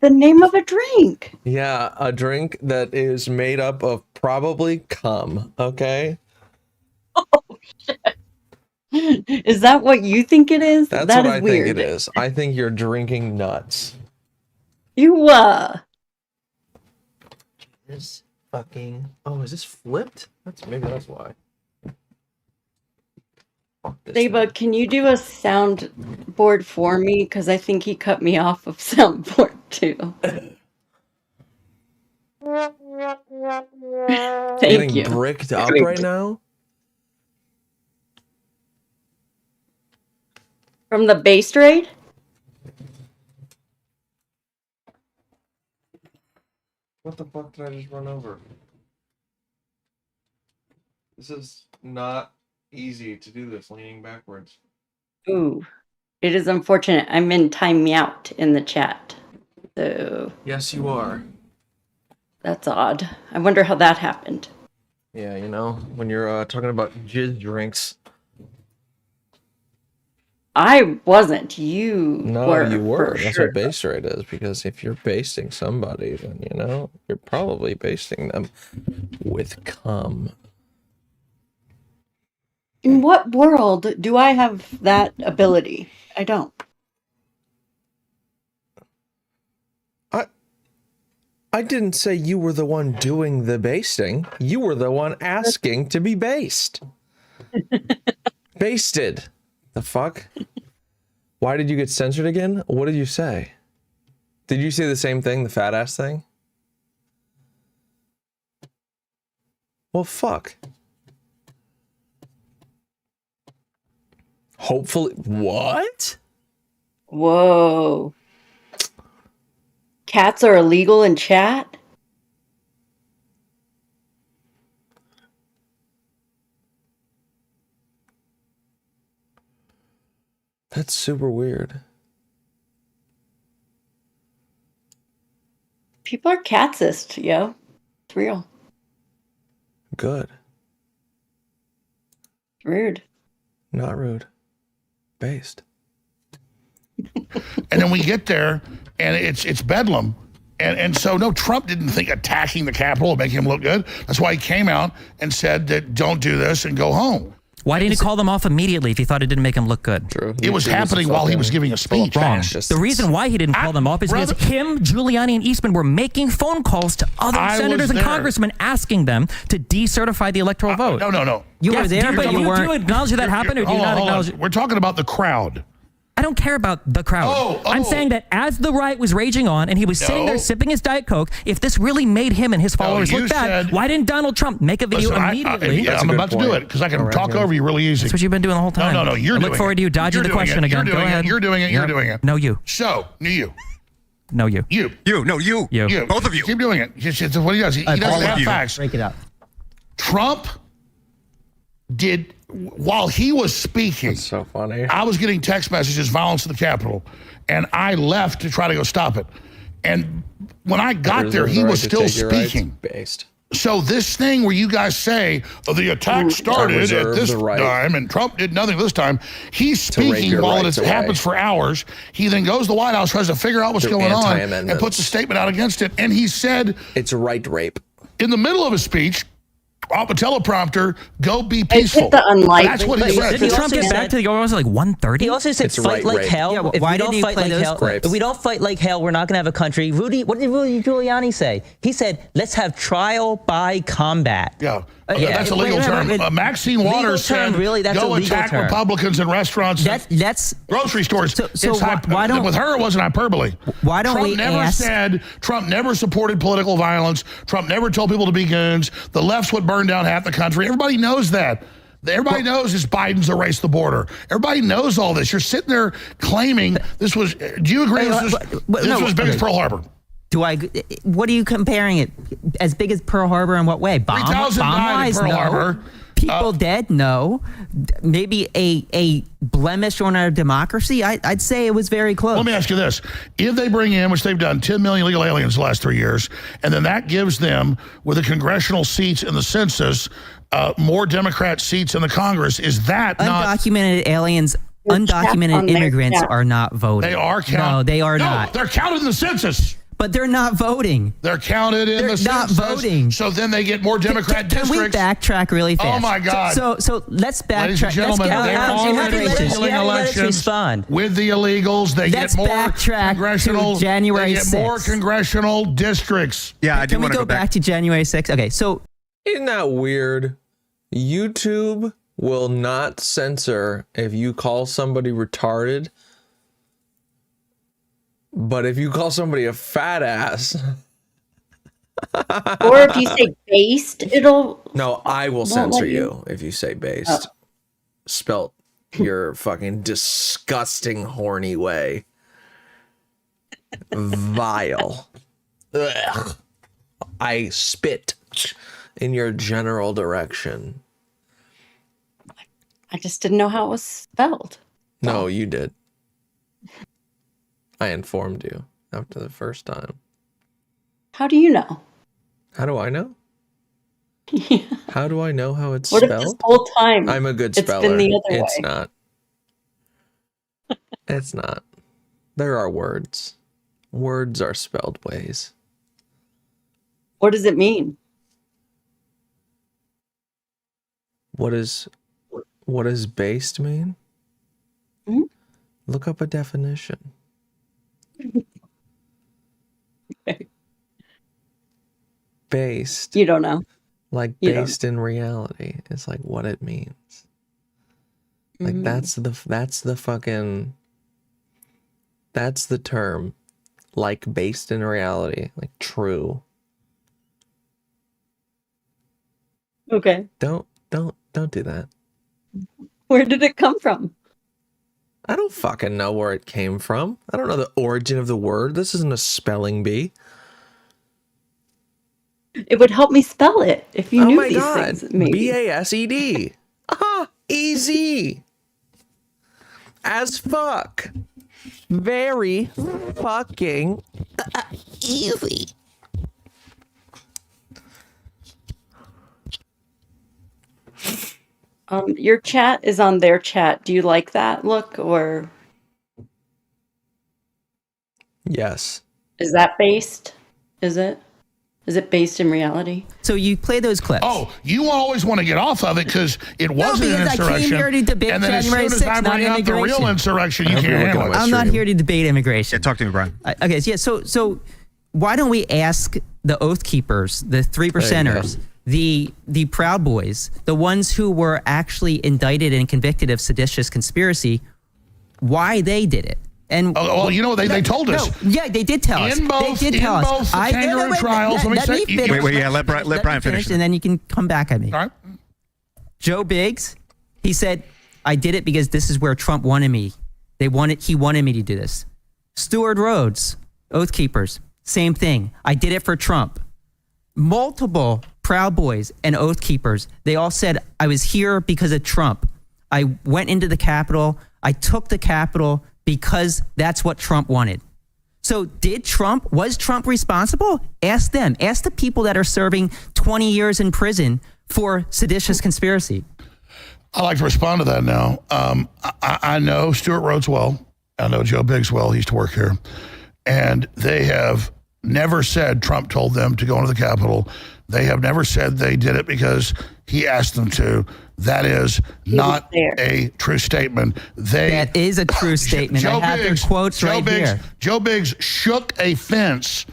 The name of a drink. Yeah, a drink that is made up of probably cum, okay? Oh, shit. Is that what you think it is? That's That what is I weird. think it is. I think you're drinking nuts. You, This fucking... Oh, is this flipped? Maybe that's why. Saba, can you do a soundboard for me? Because I think he cut me off of soundboard too. Thank Getting you. bricked up right now? From the base raid? What the fuck did I just run over? This is not easy to do this leaning backwards. Ooh. It is unfortunate. I'm in time me out in the chat. So Yes, you are. That's odd. I wonder how that happened. Yeah, you know, when you're talking about jizz drinks. I wasn't. You No, were. you were. For That's sure. what base rate is, because if you're basting somebody, then, you know, you're probably basting them with cum. In what world do I have that ability? I don't. I didn't say you were the one doing the basting. You were the one asking to be based. Basted. The fuck? Why did you get censored again? What did you say? Did you say the same thing, the fat ass thing? Well, fuck. Hopefully. What? Whoa. Cats are illegal in chat? That's super weird. People are catsist, yo. It's real. Good. Rude. Not rude. Based. And then we get there, and it's bedlam. And so, no, Trump didn't think attacking the Capitol would make him look good. That's why he came out and said that don't do this and go home. Why didn't he call them off immediately if he thought it didn't make him look good? True. It was happening while he was giving a speech. Wrong. The reason why he didn't call them off is because him, Giuliani, and Eastman were making phone calls to other senators and congressmen asking them to decertify the electoral vote. No. You were there, but you weren't. Do you acknowledge that happened, or do you not acknowledge it? We're talking about the crowd. I don't care about the crowd. I'm saying that as the riot was raging on and he was sitting there sipping his Diet Coke, if this really made him and his followers look bad, why didn't Donald Trump make a video immediately? I'm about to do it because I can talk over you really easy. That's what you've been doing the whole time. No, you're doing it. I look forward to you dodging the question again. Go ahead. You're doing it. You're doing it. No, you. So, you. No, you. You. No, you. You. Both of you. Keep doing it. It's what he does. He doesn't have facts. Break it up. Trump did, while he was speaking, that's so funny. I was getting text messages, violence in the Capitol, and I left to try to go stop it. And when I got there, he was still speaking. Based. So this thing where you guys say, the attack started at this time and Trump did nothing this time, he's speaking while it happens for hours. He then goes to the White House, tries to figure out what's going on, and puts a statement out against it. And he said, it's right rape. In the middle of his speech, off a teleprompter, go be peaceful. That's what he said. Didn't Trump get back to the was like 1:30? He also said fight like hell. Yeah, if why we didn't don't he fight play like those hell, clips? if we don't fight like hell, we're not gonna have a country. What did Rudy Giuliani say? He said, let's have trial by combat. Yeah. That's a legal term. Maxine Waters said, really, that's go a legal attack term. Republicans in restaurants, that's grocery stores. So why don't, with her, it wasn't hyperbole. Why don't Trump we never ask? said, Trump never supported political violence. Trump never told people to be goons. The left would burn down half the country. Everybody knows that. Everybody knows it's Biden's erased the border. Everybody knows all this. You're sitting there claiming this was, do you agree this was as big as Pearl Harbor? What are you comparing it? As big as Pearl Harbor in what way? 3,000 died in Pearl Harbor. People dead? No. Maybe a blemish on our democracy? I'd say it was very close. Let me ask you this. If they bring in, which they've done, 10 million illegal aliens the last 3 years, and then that gives them, with the congressional seats in the census, more Democrat seats in the Congress, is that undocumented aliens? Undocumented immigrants are not voting. They are counted. No, they are not. They're counted in the census. But they're not voting. They're counted in the census. They're not voting. So then they get more Democrat districts. Can we backtrack really fast? Oh my God. So let's backtrack. Ladies and gentlemen, they're already stealing elections with the illegals. They get more congressional. January 6th. They get more congressional districts. Yeah, I do want to go back to January 6th. Okay, so isn't that weird? YouTube will not censor if you call somebody retarded. But if you call somebody a fat ass, or if you say based, it'll. No, I will censor you if you say based. Spelt your fucking disgusting, horny way. Vile. Ugh. I spit in your general direction. I just didn't know how it was spelled. No, you did. I informed you after the first time. How do you know? How do I know? Yeah. How do I know how it's What if spelled? this whole time I'm a good it's speller. been the other It's way? not. It's not. There are words. Words are spelled ways. What does it mean? What does based mean? Hmm? Look up a definition. Okay. Based. You don't know. Like You don't. based in reality. It's like what it means. Like Mhm. that's the term. Like based in reality. Like true. Okay. Don't do that. Where did it come from? I don't fucking know where it came from. I don't know the origin of the word. This isn't a spelling bee. It would help me spell it if you Oh knew my these God. things. Maybe. BASED. Ah, easy. As fuck. Very fucking easy. Your chat is on their chat. Do you like that look, or Yes. is that based? Is it? Is it based in reality? So you play those clips. Oh, you always want to get off of it because it wasn't an because I came insurrection. here to debate And then as soon January as I 6th, not bring up the real immigration. insurrection, you can't handle it. I'm not here to debate immigration. Yeah, talk to me, Brian. Okay, so why don't we ask the Oath Keepers, the 3%ers, the Proud Boys, the ones who were actually indicted and convicted of seditious conspiracy, why they did it? And well, you know what they told us. No, yeah, they did tell us. In both they did tell us. the kangaroo trials, let me finish. Let Brian finish. And then you can come back at me. All right. Joe Biggs, he said, I did it because this is where Trump wanted me. He wanted me to do this. Stuart Rhodes, Oath Keepers, same thing. I did it for Trump. Multiple Proud Boys and Oath Keepers, they all said, I was here because of Trump. I went into the Capitol. I took the Capitol because that's what Trump wanted. So was Trump responsible? Ask them. Ask the people that are serving 20 years in prison for seditious conspiracy. I like to respond to that now. I know Stuart Rhodes well. I know Joe Biggs well. He used to work here. And they have never said Trump told them to go into the Capitol. They have never said they did it because he asked them to. That is not a true statement. That is a true statement. I have their quotes right here. Joe Biggs shook a fence.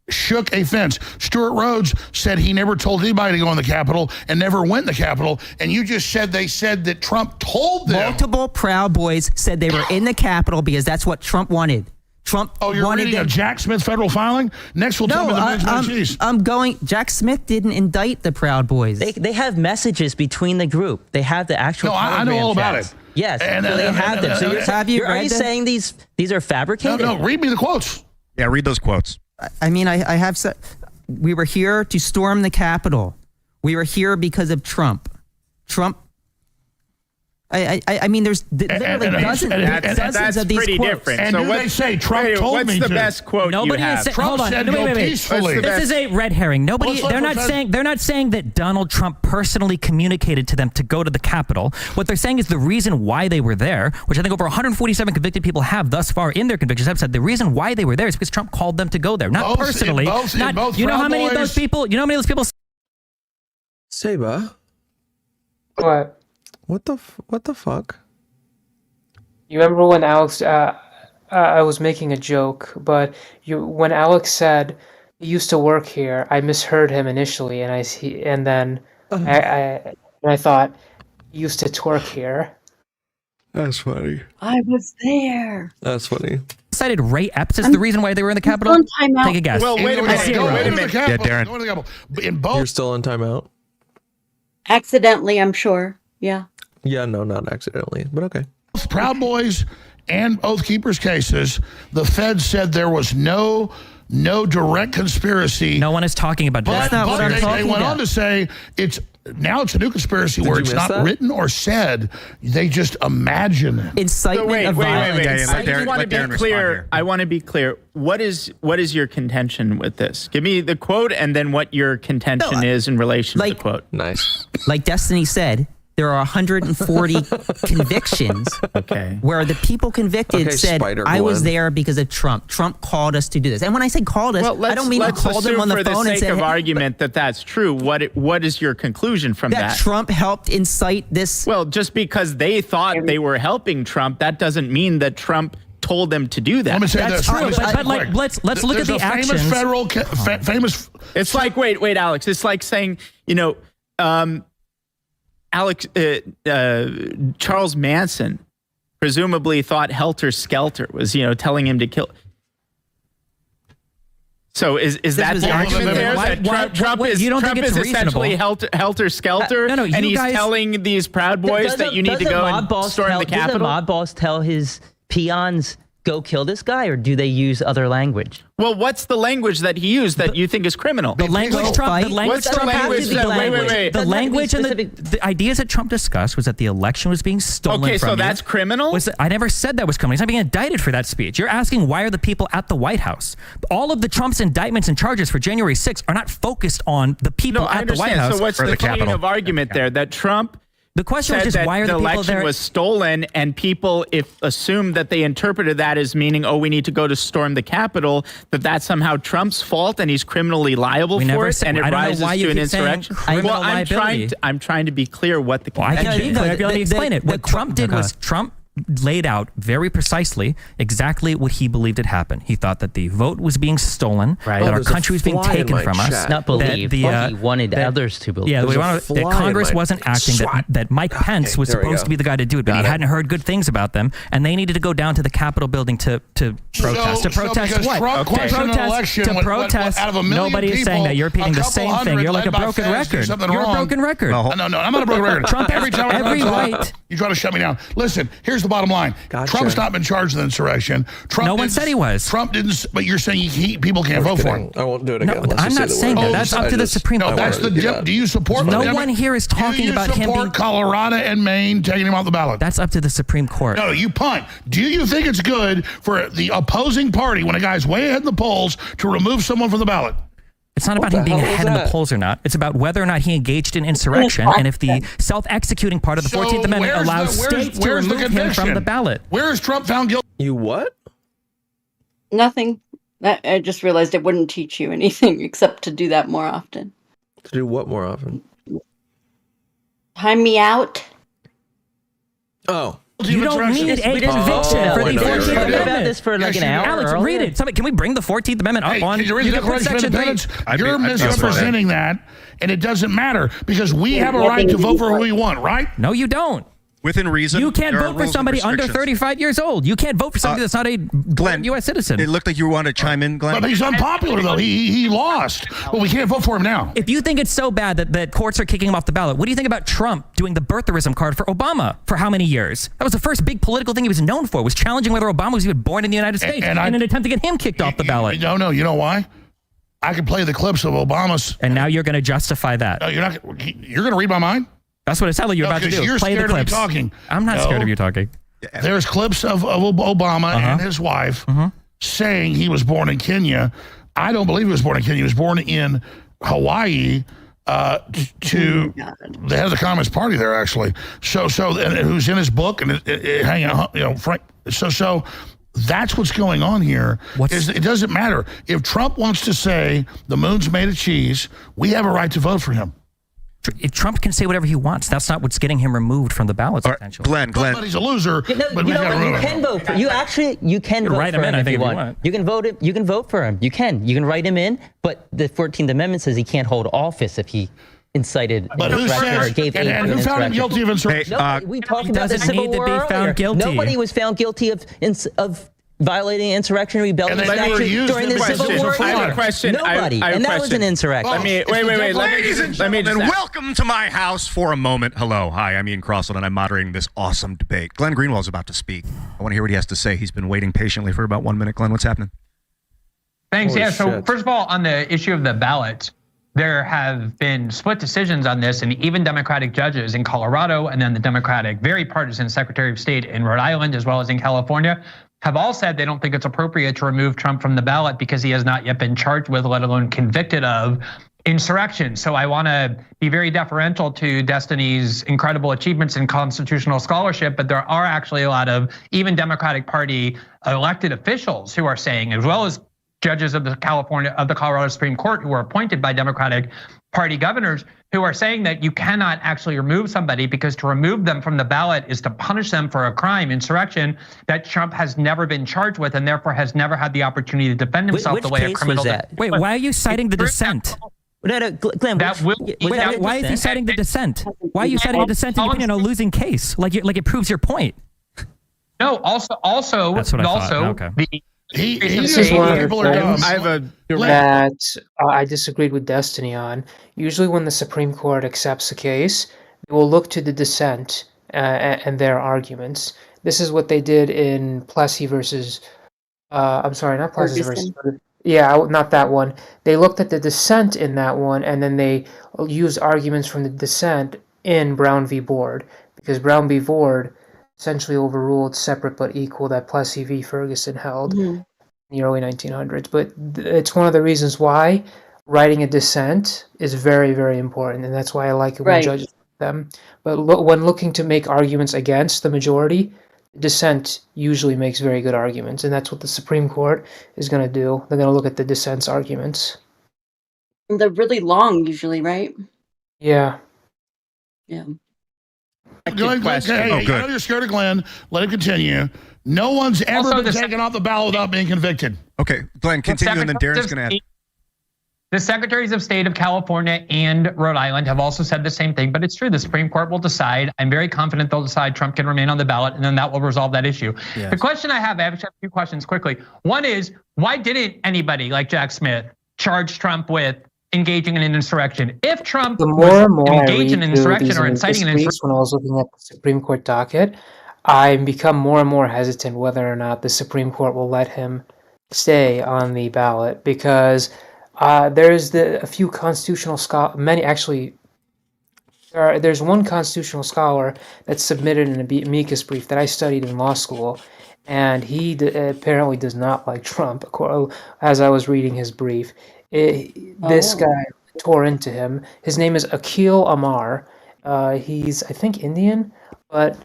Stuart Rhodes said he never told anybody to go in the Capitol and never went in the Capitol. And you just said they said that Trump told them. Multiple Proud Boys said they were in the Capitol because that's what Trump wanted. Trump you're wanted reading a Jack Smith federal filing? Next we'll tell me the cheese. I'm going. Jack Smith didn't indict the Proud Boys. They have messages between the group. They have the actual. No, I know all about it. Yes, so they have them. So are you saying these are fabricated? No, read me the quotes. Yeah, read those quotes. I mean, I have said we were here to storm the Capitol. We were here because of Trump. I mean, there's literally dozens of these pretty quotes. different. And so they say Trump told what's me the to? best quote Nobody you is have? saying. Trump Hold on. said No, go wait. peacefully. This is a red herring. They're not saying that Donald Trump personally communicated to them to go to the Capitol. What they're saying is the reason why they were there, which I think over 147 convicted people have thus far in their convictions have said the reason why they were there is because Trump called them to go there, not personally. You know how many of those people? You know how many of those people? Seba. What? What the fuck? You remember when Alex, I was making a joke, but when Alex said he used to work here, I misheard him initially, and then I thought he used to twerk here. That's funny. I was there. That's funny. Cited Ray Epps as the reason why they were in the Capitol. Take a guess. Well, wait a minute. Yeah, Darren. Go to the Capitol. In both. You're still in timeout? Accidentally, I'm sure. Yeah. Yeah, no, not accidentally, but okay. Proud Boys and Oath Keepers cases, the Fed said there was no direct conspiracy. No one is talking about that. But they went on to say it's now it's a new conspiracy where it's not written or said. They just imagine it. Incitement of violence. I want to be clear. I want to be clear. What is your contention with this? Give me the quote and then what your contention is in relation to the quote. Nice. Like Destiny said, there are 140 convictions where the people convicted said, I was there because of Trump. Trump called us to do this. And when I say called us, I don't mean to call them on the phone and say, for the sake of argument that that's true, what is your conclusion from that? That Trump helped incite this? Well, just because they thought they were helping Trump, that doesn't mean that Trump told them to do that. Let me say that's this. true. But like, let's look at the actions. Famous. It's like, wait, Alex. It's like saying, Charles Manson presumably thought Helter Skelter was, telling him to kill. So is that the argument there? That Trump is essentially Helter Skelter, and he's telling these Proud Boys that you need to go and storm the Capitol? Does the mob boss tell his peons, go kill this guy, or do they use other language? Well, what's the language that he used that you think is criminal? The language Trump. The language and the ideas that Trump discussed was that the election was being stolen from you. Okay, so that's criminal? I never said that was criminal. He's not being indicted for that speech. You're asking why are the people at the White House? All of the Trump's indictments and charges for January 6th are not focused on the people at the White House. So what's the chain of argument there? That Trump The question was just why are the people election there? Was stolen, and people assumed that they interpreted that as meaning, we need to go to storm the Capitol, that's somehow Trump's fault and he's criminally liable for it, and it rises to an insurrection. Well, I'm trying to be clear what the convention is. Let me explain it. What Trump did was Trump laid out very precisely exactly what he believed had happened. He thought that the vote was being stolen, that our country was being taken from us. Not believe. He wanted others to believe. Yeah, that Congress wasn't acting, that Mike Pence was supposed to be the guy to do it, but he hadn't heard good things about them, and they needed to go down to the Capitol building to protest. To protest what? To protest. Nobody is saying that. You're repeating the same thing. You're like a broken record. You're a broken record. No, I'm not a broken record. Trump every time every right. You try to shut me down. Listen, here's the bottom line. Trump's not been charged with insurrection. No one said he was. Trump didn't, but you're saying people can't vote for him. I won't do it again. No, I'm not saying that. That's up to the Supreme Court. No, that's the do you support No one here is talking about him being... Do you support Colorado and Maine taking him off the ballot? That's up to the Supreme Court. No, you punt. Do you think it's good for the opposing party, when a guy's way ahead in the polls, to remove someone from the ballot? It's not about him being ahead in the polls or not. It's about whether or not he engaged in insurrection, and if the self-executing part of the 14th Amendment allows states to remove him from the ballot. Where is Trump found guilty? You what? Nothing. I just realized it wouldn't teach you anything except to do that more often. To do what more often? Time me out. Oh. You don't need a conviction for the 14th Amendment. About this for like an hour. Alex, read it. Can we bring the 14th Amendment up on? Can you read the Declaration of Independence? You're misrepresenting that, and it doesn't matter because we have a right to vote for who we want, right? No, you don't. Within reason. You can't vote for somebody under 35 years old. You can't vote for somebody that's not a Glenn, U.S. citizen. It looked like you wanted to chime in, Glenn. But he's unpopular, though. He lost. But we can't vote for him now. If you think it's so bad that courts are kicking him off the ballot, what do you think about Trump doing the birtherism card for Obama for how many years? That was the first big political thing he was known for, was challenging whether Obama was even born in the United States in an attempt to get him kicked off the ballot. No, you know why? I can play the clips of Obama's. And now you're going to justify that. No, you're not. You're going to read my mind? That's what it sounded like you're about to do. You're Play scared the clips. of me talking. I'm not scared of you talking. There's clips of Obama and his wife saying he was born in Kenya. I don't believe he was born in Kenya. He was born in Hawaii to the head of the Communist Party there, actually. So and who's in his book and hanging out, Frank. So that's what's going on here. It doesn't matter. If Trump wants to say the moon's made of cheese, we have a right to vote for him. If Trump can say whatever he wants, that's not what's getting him removed from the ballots, potentially. Glenn. But he's a loser. But you can vote for. You can vote for him if you want. You can vote it. You can vote for him. You can write him in. But the 14th Amendment says he can't hold office if he incited insurrection or gave aid and who found him guilty of insurrection? We talked about the Civil War earlier. Nobody was found guilty of violating insurrection rebellion statute during the Civil War. I have a question. Nobody. And that was an insurrection. Wait. Ladies and gentlemen, welcome to my house for a moment. Hello. Hi, I'm Ian Crossland, and I'm moderating this awesome debate. Glenn Greenwald's about to speak. I want to hear what he has to say. He's been waiting patiently for about 1 minute. Glenn, what's happening? Thanks. So first of all, on the issue of the ballot, there have been split decisions on this, and even Democratic judges in Colorado, and then the Democratic, very partisan Secretary of State in Rhode Island, as well as in California, have all said they don't think it's appropriate to remove Trump from the ballot because he has not yet been charged with, let alone convicted of, insurrection. So I want to be very deferential to Destiny's incredible achievements in constitutional scholarship, but there are actually a lot of even Democratic Party elected officials who are saying, as well as judges of the Colorado Supreme Court who are appointed by Democratic Party governors, who are saying that you cannot actually remove somebody because to remove them from the ballot is to punish them for a crime, insurrection, that Trump has never been charged with and therefore has never had the opportunity to defend himself the way a criminal did. Wait, why are you citing the dissent? No, Glenn. Why is he citing the dissent? Why are you citing a dissent in your opinion, a losing case? Like it proves your point. No, also, that's what I thought. Okay. This is one of the things that I disagreed with Destiny on. Usually when the Supreme Court accepts a case, they will look to the dissent and their arguments. This is what they did in Plessy versus, I'm sorry, not Plessy versus, yeah, not that one. They looked at the dissent in that one, and then they used arguments from the dissent in Brown v. Board, because Brown v. Board essentially overruled separate but equal that Plessy v. Ferguson held in the early 1900s. But it's one of the reasons why writing a dissent is very, very important, and that's why I like it when judges do them. But when looking to make arguments against the majority, dissent usually makes very good arguments, and that's what the Supreme Court is going to do. They're going to look at the dissent's arguments. They're really long usually, right? Yeah. Yeah. Glenn, hey, I know you're scared of Glenn. Let him continue. No one's ever been taken off the ballot without being convicted. Okay, Glenn, continue, and then Darren's going to add. The Secretaries of State of California and Rhode Island have also said the same thing, but it's true. The Supreme Court will decide. I'm very confident they'll decide Trump can remain on the ballot, and then that will resolve that issue. Yes. The question I have a few questions quickly. One is, why didn't anybody like Jack Smith charge Trump with engaging in an insurrection? If Trump was engaged in an insurrection or inciting an insurrection. When I was looking at the Supreme Court docket, I become more and more hesitant whether or not the Supreme Court will let him stay on the ballot, because there's a few constitutional scholars, there's one constitutional scholar that submitted an amicus brief that I studied in law school, and he apparently does not like Trump, as I was reading his brief. This guy tore into him. His name is Akhil Amar. He's, I think, Indian, but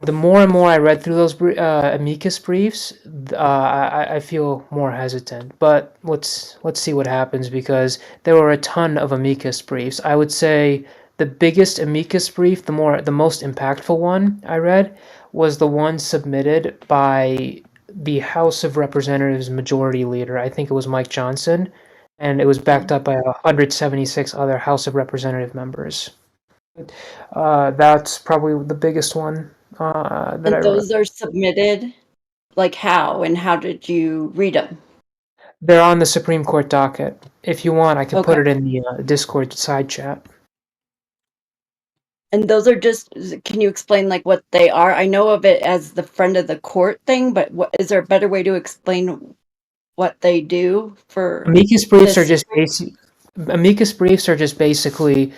the more and more I read through those amicus briefs, I feel more hesitant. But let's see what happens, because there were a ton of amicus briefs. I would say the biggest amicus brief, the most impactful one I read, was the one submitted by the House of Representatives Majority Leader. I think it was Mike Johnson, and it was backed up by 176 other House of Representative members. That's probably the biggest one. And those are submitted, like how? And how did you read them? They're on the Supreme Court docket. If you want, I can put it in the Discord side chat. And those are just, can you explain like what they are? I know of it as the friend of the court thing, but is there a better way to explain what they do for amicus briefs? Amicus briefs are just basically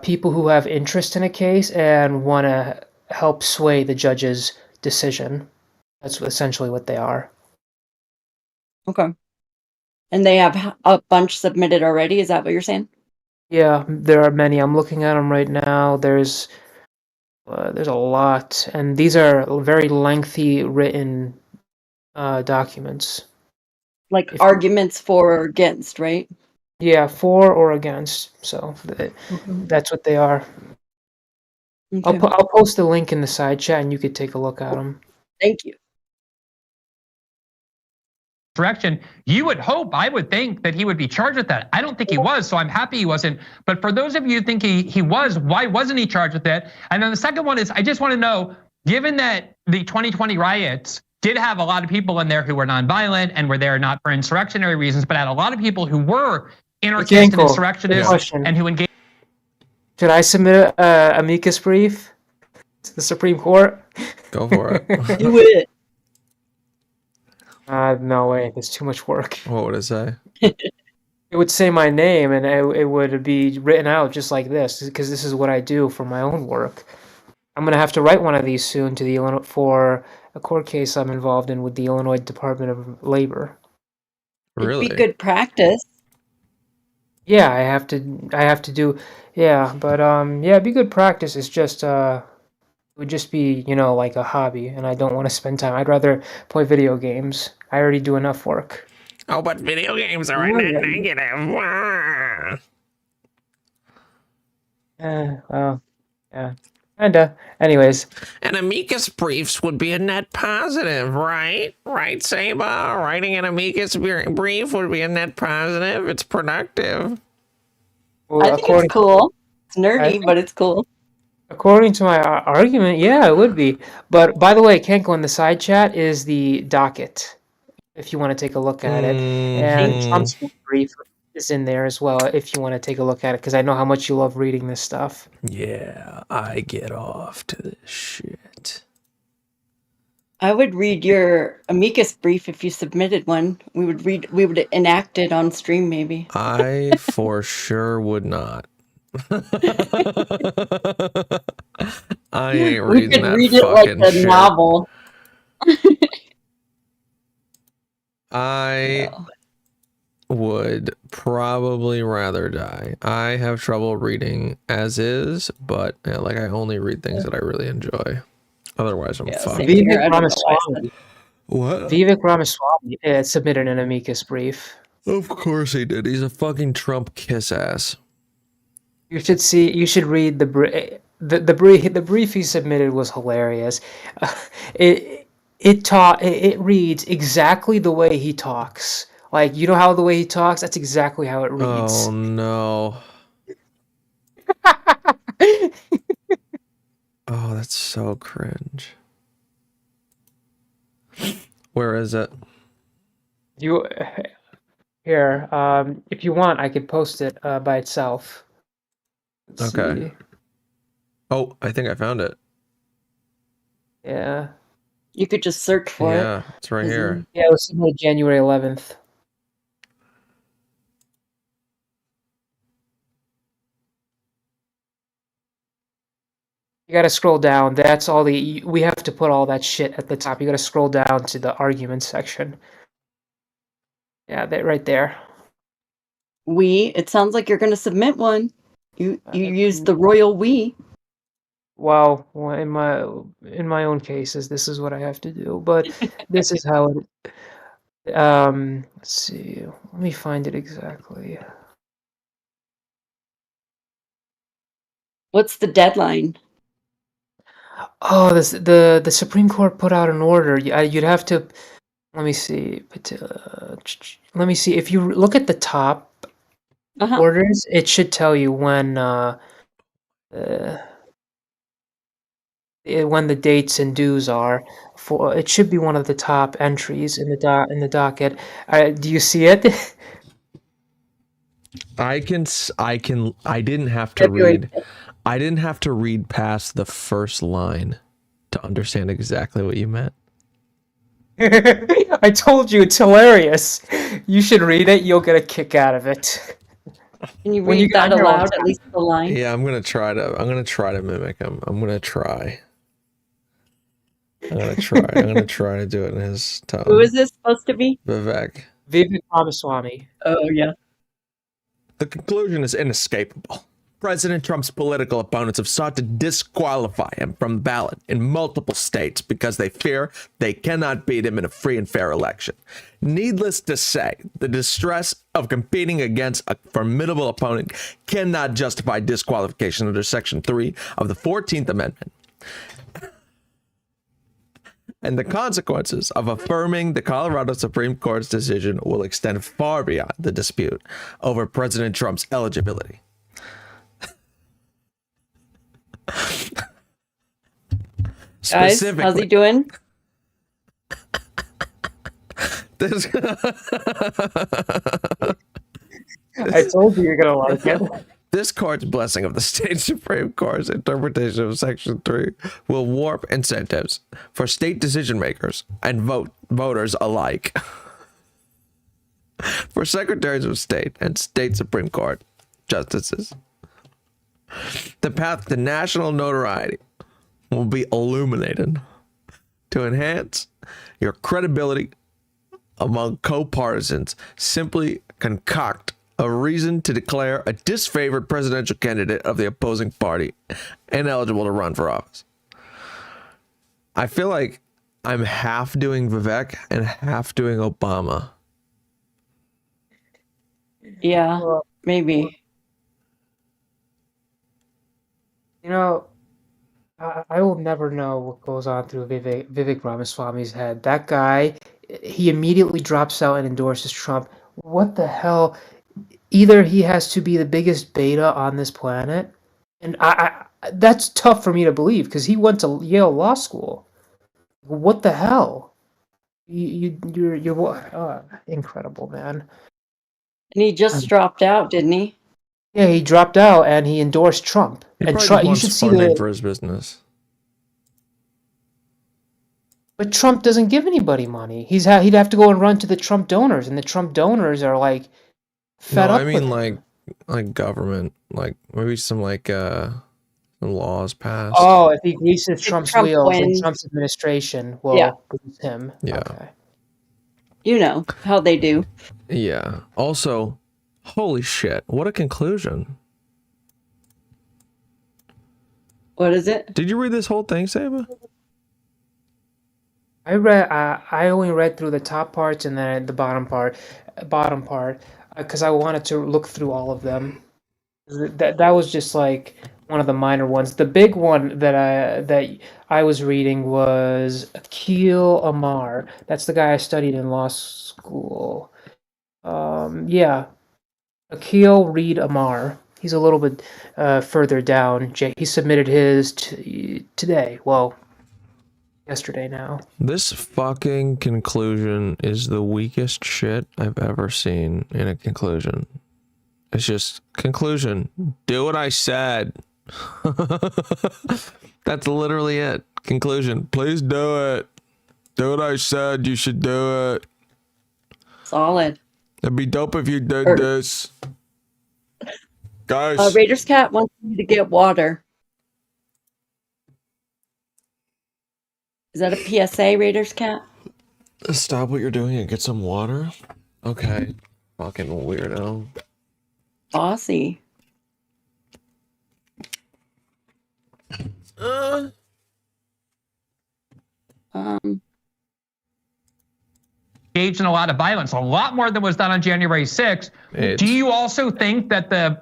people who have interest in a case and want to help sway the judge's decision. That's essentially what they are. Okay. And they have a bunch submitted already? Is that what you're saying? Yeah, there are many. I'm looking at them right now. There's a lot, and these are very lengthy written documents. Like arguments for or against, right? Yeah, for or against. So that's what they are. Okay. I'll post the link in the side chat, and you could take a look at them. Thank you. Direction, you would hope, I would think, that he would be charged with that. I don't think he was, so I'm happy he wasn't. But for those of you who think he was, why wasn't he charged with it? And then the second one is, I just want to know, given that the 2020 riots did have a lot of people in there who were nonviolent and were there not for insurrectionary reasons, but had a lot of people who were anarchists and insurrectionists and who engaged. Should I submit a amicus brief to the Supreme Court? Go for it. Do it. no way. There's too much work. What would it say? It would say my name, and it would be written out just like this, because this is what I do for my own work. I'm gonna have to write one of these soon to the Illinois for a court case I'm involved in with the Illinois Department of Labor. Really? It'd be good practice. Yeah, I have to do. Yeah, but yeah, it'd be good practice. It's just it would just be like a hobby, and I don't want to spend time. I'd rather play video games. I already do enough work. Oh, but video games are a net negative. Well, yeah, kinda. Anyways, And amicus briefs would be a net positive, right? Right, Saba? Writing an amicus brief would be a net positive. It's productive. well, I think it's cool. It's nerdy, but it's cool. According to my argument, yeah, it would be. But by the way, Kenko, in the side chat is the docket, if you want to take a look at it. And Trump's brief is in there as well, if you want to take a look at it, because I know how much you love reading this stuff. Yeah, I get off to this shit. I would read your amicus brief if you submitted one. We would enact it on stream, maybe. I for sure would not. I ain't We reading could that read it like fucking a shit. novel. I would probably rather die. I have trouble reading as is, but I only read things that I really enjoy. Otherwise, I'm fucked. Vivek Ramaswamy. What? Vivek Ramaswamy submitted an amicus brief. Of course he did. He's a fucking Trump kiss ass. You should read the brief he submitted was hilarious. It reads exactly the way he talks. Like, how the way he talks, that's exactly how it reads. Oh no. Oh, that's so cringe. Where is it? Here, if you want, I could post it by itself. Let's Okay. see. Oh, I think I found it. Yeah. You could just search for it. Yeah, it's right here. Yeah, it was submitted January 11th. You gotta scroll down. That's all we have to put all that shit at the top. You gotta scroll down to the argument section. Yeah, that right there. It sounds like you're going to submit one. You used the royal we. Well, in my own cases, this is what I have to do. But this is how it. Let's see. Let me find it exactly. What's the deadline? Oh, the Supreme Court put out an order. You'd have to. Let me see. Let me see. If you look at the top orders, it should tell you when the dates and dues are. It should be one of the top entries in the docket. Do you see it? I didn't have to read. I didn't have to read past the first line to understand exactly what you meant. I told you, it's hilarious. You should read it. You'll get a kick out of it. Can you read that aloud, at least the line? Yeah, I'm gonna try to mimic him. I'm gonna try to do it in his tone. Who is this supposed to be? Vivek Ramaswamy. Oh, yeah. The conclusion is inescapable. President Trump's political opponents have sought to disqualify him from the ballot in multiple states because they fear they cannot beat him in a free and fair election. Needless to say, the distress of competing against a formidable opponent cannot justify disqualification under Section 3 of the 14th Amendment. And the consequences of affirming the Colorado Supreme Court's decision will extend far beyond the dispute over President Trump's eligibility. Guys, how's he doing? I told you you're gonna like it. This court's blessing of the state Supreme Court's interpretation of Section 3 will warp incentives for state decision makers and voters alike. For secretaries of state and state Supreme Court justices, the path to national notoriety will be illuminated to enhance your credibility among co-partisans. Simply concoct a reason to declare a disfavored presidential candidate of the opposing party ineligible to run for office. I feel like I'm half doing Vivek and half doing Obama. Yeah, maybe. You know, I will never know what goes on through Vivek Ramaswamy's head. That guy, he immediately drops out and endorses Trump. What the hell? Either he has to be the biggest beta on this planet, and I that's tough for me to believe because he went to Yale Law School. What the hell? You're incredible, man. And he just dropped out, didn't he? Yeah, he dropped out and he endorsed Trump. He And probably you wants should see funding for his business. But Trump doesn't give anybody money. He'd have to go and run to the Trump donors, and the Trump donors are like fed No, up. I mean with like government, like maybe some some laws passed. Oh, if he greases Trump's Trump wheels and wins. Trump's administration will Yeah. grease him. Yeah. Okay. You know how they do. Yeah. Also, holy shit, what a conclusion. What is it? Did you read this whole thing, Saba? I only read through the top parts and then the bottom part, because I wanted to look through all of them. That was just like one of the minor ones. The big one that I was reading was Akil Amar. That's the guy I studied in law school. Yeah, Akil Reed Amar. He's a little bit further down. He submitted his today. Well, yesterday now. This fucking conclusion is the weakest shit I've ever seen in a conclusion. It's just conclusion. Do what I said. That's literally it. Conclusion. Please do it. Do what I said. You should do it. Solid. It'd be dope if you did this. Guys. Raiders Cat wants you to get water. Is that a PSA, Raiders Cat? Stop what you're doing and get some water? Okay. Fucking weirdo. Aussie. Engaged in a lot of violence, a lot more than was done on January 6th. Do you also think that the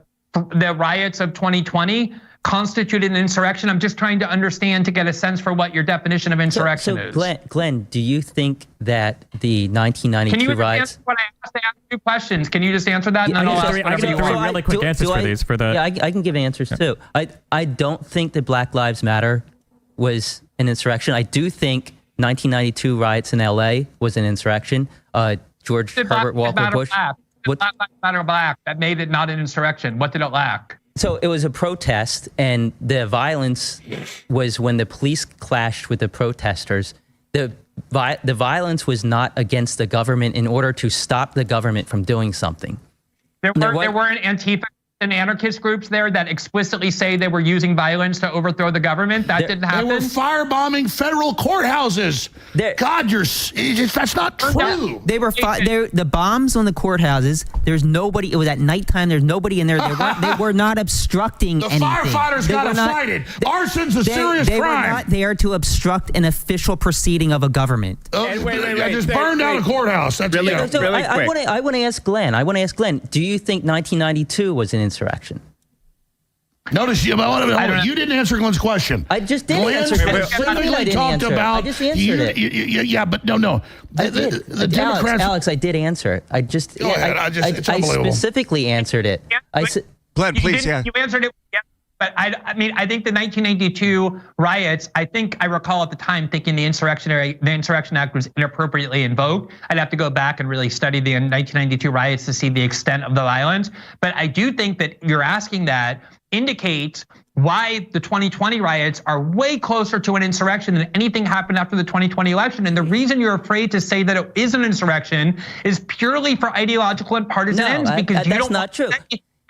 riots of 2020 constituted an insurrection? I'm just trying to understand to get a sense for what your definition of insurrection is. Glenn, do you think that the 1992 Can you riots? answer what I asked? I asked 2 questions. Can you just answer that? And then I'll ask whatever you want. really quick answers for these. Yeah, I can give answers too. I don't think that Black Lives Matter was an insurrection. I do think 1992 riots in LA was an insurrection. George Herbert Walker Bush. What Black Lives Matter black that made it not an insurrection? What did it lack? So it was a protest, and the violence was when the police clashed with the protesters. The violence was not against the government in order to stop the government from doing something. There weren't Antifa and anarchist groups there that explicitly say they were using violence to overthrow the government. That didn't happen. They were firebombing federal courthouses. God, that's not true. They were the bombs on the courthouses. There's nobody. It was at nighttime. There's nobody in there. They were not obstructing anything. Firefighters got to fight it. Arson's a serious crime. They were not there to obstruct an official proceeding of a government. I just burned down a courthouse. That's really I quick. want to ask Glenn. Do you think 1992 was an insurrection? Notice you didn't answer Glenn's question. I just did answer it. Talked about. I just answered it. Yeah, but no. The Democrats. Alex, I did answer it. I just. Go ahead. I specifically answered it. Glenn, please, You answered it. But I mean, I think the 1992 riots, I think I recall at the time thinking the Insurrection Act was inappropriately invoked. I'd have to go back and really study the 1992 riots to see the extent of the violence. But I do think that you're asking that indicates why the 2020 riots are way closer to an insurrection than anything happened after the 2020 election. And the reason you're afraid to say that it is an insurrection is purely for ideological and partisan ends, because you don't not true.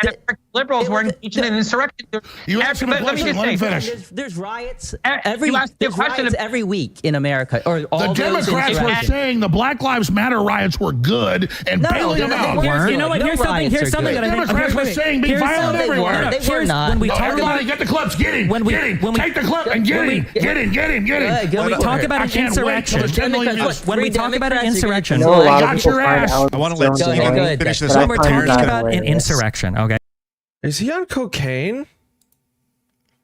And if liberals were engaged in an insurrection, you asked him a question. Let me finish. There's riots every week in America. Or all the Democrats were saying the Black Lives Matter riots were good and bailing them out. You know what? Here's something that I think Democrats were saying be violent everywhere. They were not. When we talk everybody get the clips. Get him. Take the clip and get him. When we talk about an insurrection, when we talk about an insurrection, I got your ass. I want to let Steven finish this when up. we're talking about an insurrection, okay? Is he on cocaine?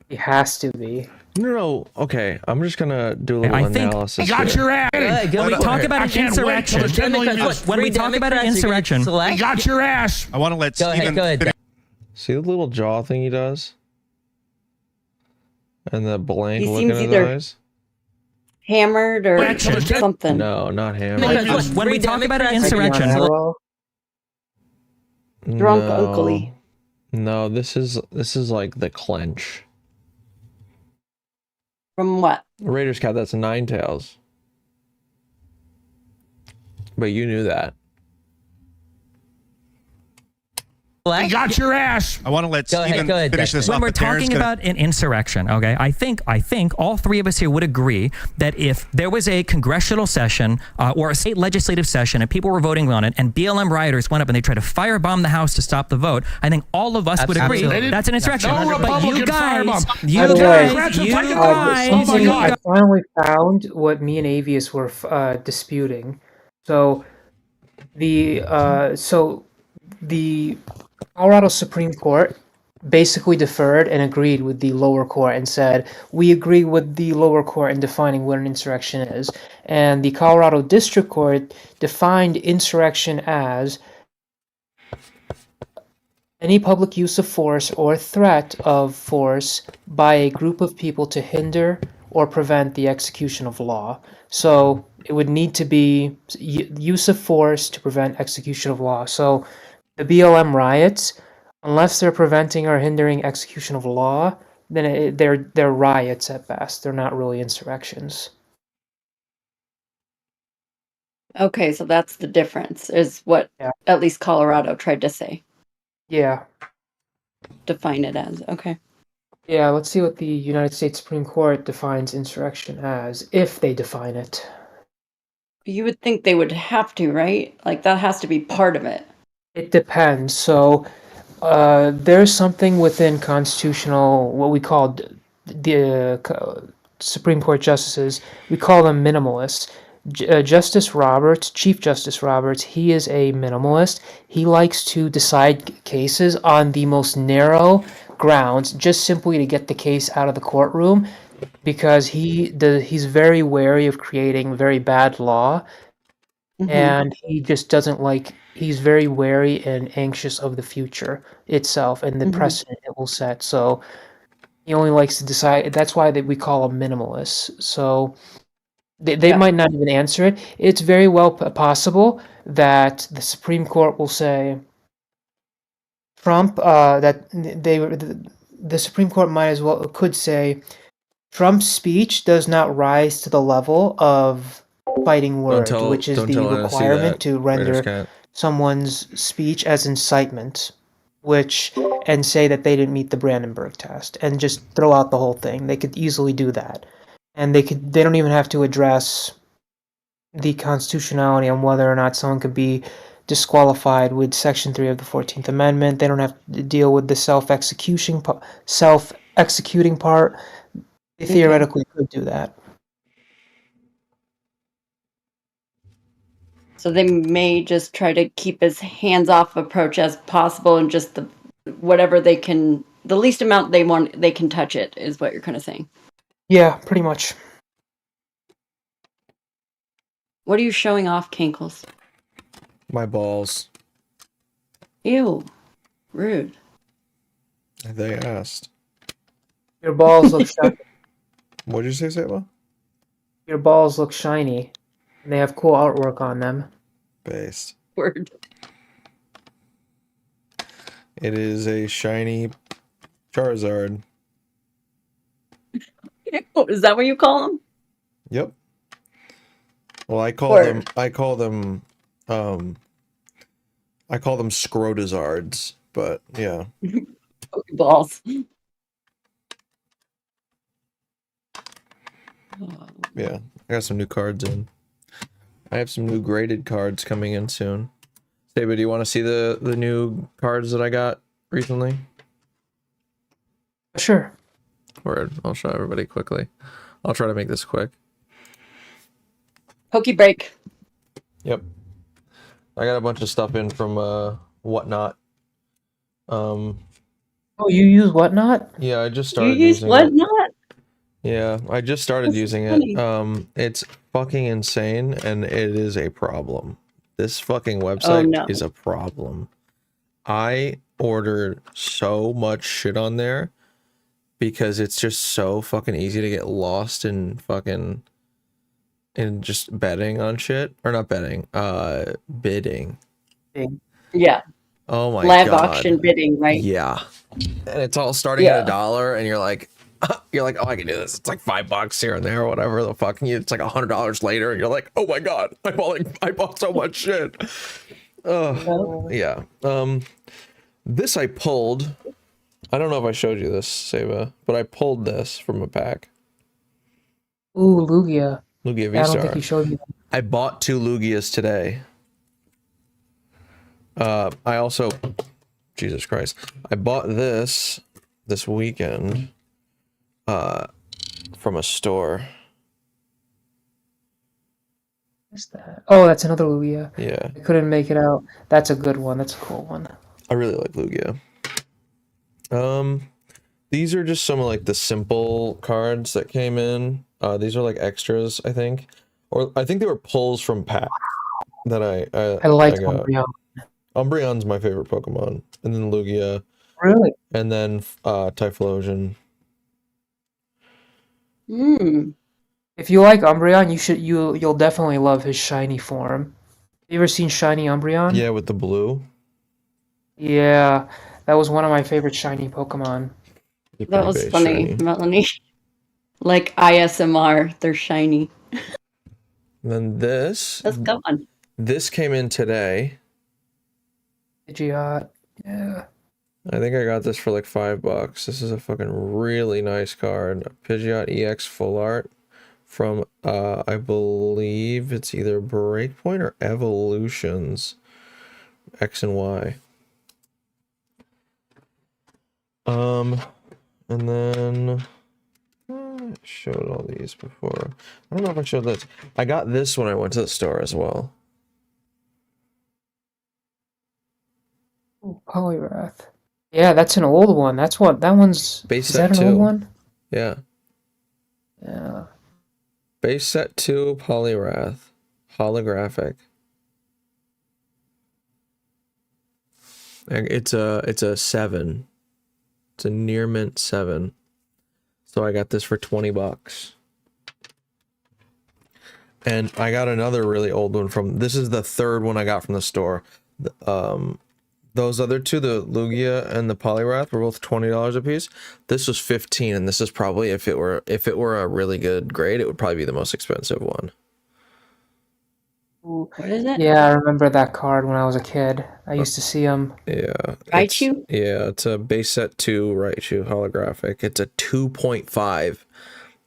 He has to be. No. Okay, I'm just gonna do a little analysis. I got your ass. When we talk about an insurrection, when we talk about an insurrection, I got your ass. I want to let Steven finish. See the little jaw thing he does? And the blank He look seems in his either eyes? hammered or something. No, not hammered. when we talk about an insurrection, Drunk uncly. No, this is like the clench. From what? Raiders Cat, that's Nine Tails. But you knew that. I got your ass. I want to let Steven finish this up. When we're talking about an insurrection, okay, I think all three of us here would agree that if there was a congressional session or a state legislative session and people were voting on it and BLM rioters went up and they tried to firebomb the House to stop the vote, I think all of us would agree that's an insurrection. No but you Republican guys, I finally found what me and Avius were disputing. So the Colorado Supreme Court basically deferred and agreed with the lower court and said, we agree with the lower court in defining what an insurrection is. And the Colorado District Court defined insurrection as any public use of force or threat of force by a group of people to hinder or prevent the execution of law. So it would need to be use of force to prevent execution of law. So the BLM riots, unless they're preventing or hindering execution of law, then they're riots at best. They're not really insurrections. Okay, so that's the difference, is what at least Colorado tried to say. Yeah. Define it as. Okay. Yeah, let's see what the United States Supreme Court defines insurrection as, if they define it. You would think they would have to, right? Like, that has to be part of it. It depends. So there's something within constitutional, what we call the Supreme Court justices, we call them minimalists. Justice Roberts, Chief Justice Roberts, he is a minimalist. He likes to decide cases on the most narrow grounds, just simply to get the case out of the courtroom, because he's very wary of creating very bad law. And he just doesn't like, he's very wary and anxious of the future itself and the precedent it will set. So he only likes to decide. That's why we call them minimalists. So they might not even answer it. It's very well possible that the Supreme Court will say Trump, that the Supreme Court could say Trump's speech does not rise to the level of fighting words, which is the requirement to render someone's speech as incitement, and say that they didn't meet the Brandenburg test, and just throw out the whole thing. They could easily do that, and they don't even have to address the constitutionality on whether or not someone could be disqualified with Section 3 of the 14th Amendment. They don't have to deal with the self-executing part. They theoretically could do that. So they may just try to keep as hands-off approach as possible, and just whatever they can, the least amount they want, they can touch it, is what you're kind of saying. Yeah, pretty much. What are you showing off, Cankles? My balls. Ew. Rude. They asked. Your balls look shiny. What did you say, Saba? Your balls look shiny. And they have cool artwork on them. Based. Word. It is a shiny Charizard. Is that what you call them? Yep. Well, I call them Scrotizards, but yeah. Balls. Yeah, I got some new cards in. I have some new graded cards coming in soon. David, do you want to see the new cards that I got recently? Sure. Word. I'll show everybody quickly. I'll try to make this quick. Pokey break. Yep. I got a bunch of stuff in from Whatnot. Oh, you use Whatnot? Yeah, I just You started use using it. Whatnot? Yeah, I just started That's using funny. it. It's fucking insane, and it is a problem. This fucking website is a problem. I ordered so much shit on there because it's just so fucking easy to get lost in fucking and just betting on shit, or not betting, bidding. Yeah. Oh my Live god. auction bidding, right? Yeah. And it's all starting at $1, and you're like, oh, I can do this. It's like $5 here and there, or whatever the fuck. And it's like $100 later, and you're like, oh my god, I bought so much shit. Yeah. This I pulled. I don't know if I showed you this, Saba, but I pulled this from a pack. Ooh, Lugia. Lugia V-Star. I don't think you showed me that. I bought 2 Lugias today. I also, Jesus Christ, I bought this weekend from a store. What's that? Oh, that's another Lugia. Yeah. I couldn't make it out. That's a good one. That's a cool one. I really like Lugia. These are just some of like the simple cards that came in. These are like extras, I think, or I think they were pulls from pack that I like got. Umbreon. Umbreon's my favorite Pokemon, and then Lugia. Really? And then Typhlosion. If you like Umbreon, you'll definitely love his shiny form. You ever seen shiny Umbreon? Yeah, with the blue. Yeah, that was one of my favorite shiny Pokemon. That was funny, shiny. Melanie. Like ISMR, they're shiny. And then this. That's gone. This came in today. Pidgeot. Yeah. I think I got this for like $5. This is a fucking really nice card. Pidgeot EX Full Art from I believe it's either Breakpoint or Evolutions X and Y. And then I showed all these before. I don't know if I showed this. I got this when I went to the store as well. Ooh, Poliwrath. Yeah, that's an old one. That one's base is set that an 2. old one? Yeah. Yeah. Base set 2 Poliwrath. Holographic. And it's a 7. It's a near mint 7. So I got this for $20. And I got another really old one from, this is the third one I got from the store. Those other two, the Lugia and the Poliwrath, were both $20 a piece. This was $15, and this is probably, if it were a really good grade, it would probably be the most expensive one. What is it? Yeah, I remember that card when I was a kid. I used to see them. Yeah. Raichu? Yeah, it's a base set 2 Raichu holographic. It's a 2.5.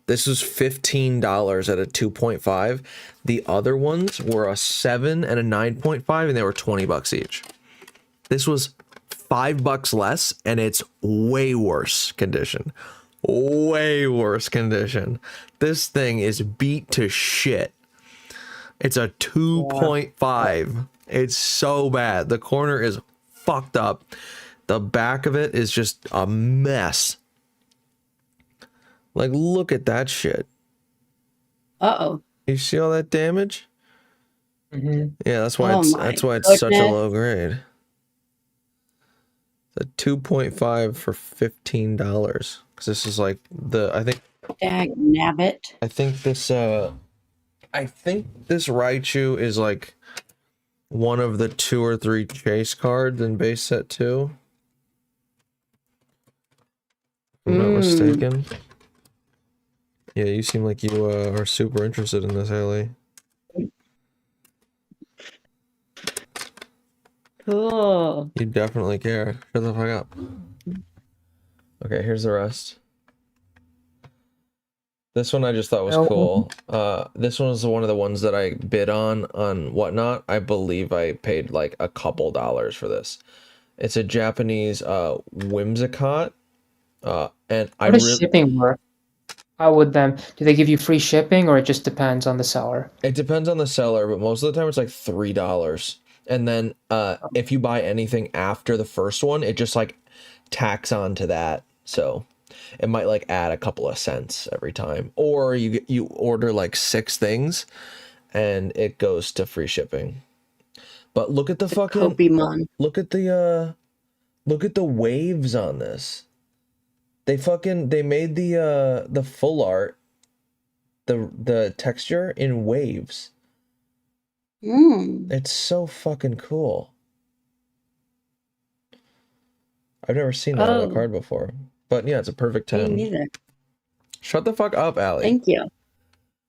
This was $15 at a 2.5. The other ones were a 7 and a 9.5, and they were $20 each. This was $5 less, and it's way worse condition. Way worse condition. This thing is beat to shit. It's a 2.5. It's so bad. The corner is fucked up. The back of it is just a mess. Like, look at that shit. Uh-oh. You see all that damage? Mm-hmm. Yeah, that's why it's such a low grade. It's a 2.5 for $15. because this is like I think. Dag nabbit. I think this Raichu is like one of the 2 or 3 chase cards in base set 2. If I'm not mistaken. Yeah, you seem like you are super interested in this, Haley. Cool. You definitely care. Shut the fuck up. Okay, here's the rest. This one I just thought was cool. This one was one of the ones that I bid on Whatnot. I believe I paid like a couple dollars for this. It's a Japanese Whimsicott. And How does shipping work? How would do they give you free shipping, or it just depends on the seller? It depends on the seller, but most of the time it's like $3. And then if you buy anything after the first one, it just like tacks on to that. So it might like add a couple of cents every time. Or you order like 6 things and it goes to free shipping. But look at the fucking Pokemon. Look at the waves on this. They made the full art, the texture in waves. It's so fucking cool. I've never seen that on a card before. But yeah, it's a perfect 10. Me neither. Shut the fuck up, Allie. Thank you.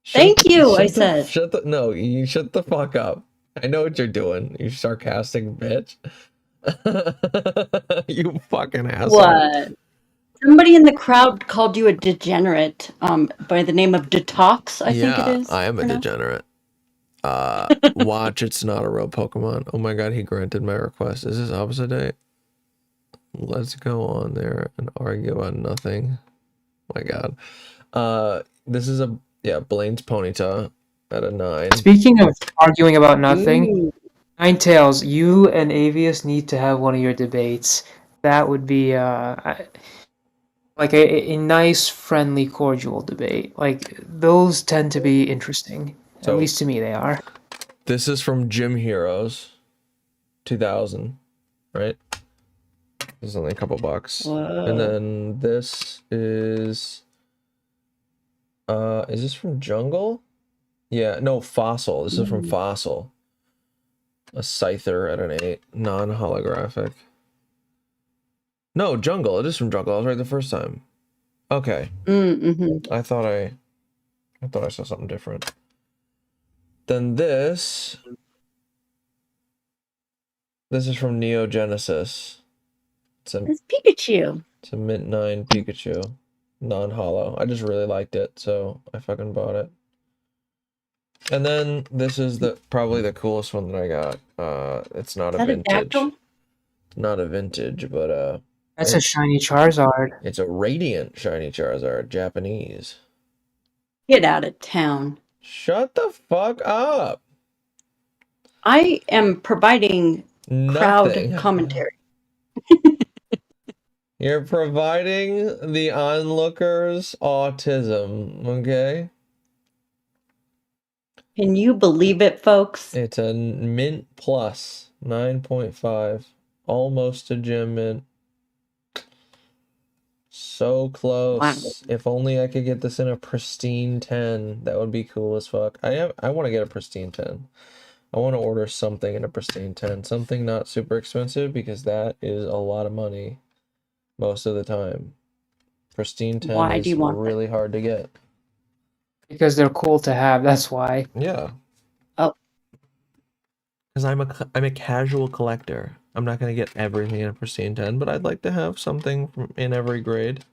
Thank you, I said. You shut the fuck up. I know what you're doing, you sarcastic bitch. You fucking asshole. What? Somebody in the crowd called you a degenerate by the name of Detox, I think it is. I am a degenerate. Watch, it's not a real Pokemon. Oh my god, he granted my request. Is this opposite day? Let's go on there and argue about nothing. My god. This is Blaine's Ponyta at a 9. Speaking of arguing about nothing, Ninetales, you and Avius need to have one of your debates. That would be like a nice, friendly, cordial debate. Like, those tend to be interesting. At least to me, they are. This is from Gym Heroes 2000, right? This is only a couple bucks. Whoa. And then this is this from Jungle? Yeah, no, Fossil. This is from Fossil. A Scyther at an 8, non-holographic. No, Jungle. It is from Jungle. I was right the first time. Okay. I thought I saw something different. Then this is from Neo Genesis. It's Pikachu. It's a Mint 9 Pikachu. Non-holo. I just really liked it, so I fucking bought it. And then this is probably the coolest one that I got. It's not a vintage. Not a vintage, but that's a shiny Charizard. It's a radiant shiny Charizard, Japanese. Get out of town. Shut the fuck up. I am providing crowd commentary. You're providing the onlookers autism, okay? Can you believe it, folks? It's a Mint Plus, 9.5. Almost a gym mint. So close. Wow. If only I could get this in a pristine 10. That would be cool as fuck. I want to get a pristine 10. I want to order something in a pristine 10. Something not super expensive, because that is a lot of money most of the time. Pristine 10 Why is do you want really hard to get. Because they're cool to have, that's why. Yeah. Oh. Because I'm a casual collector. I'm not going to get everything in a pristine 10, but I'd like to have something in every grade.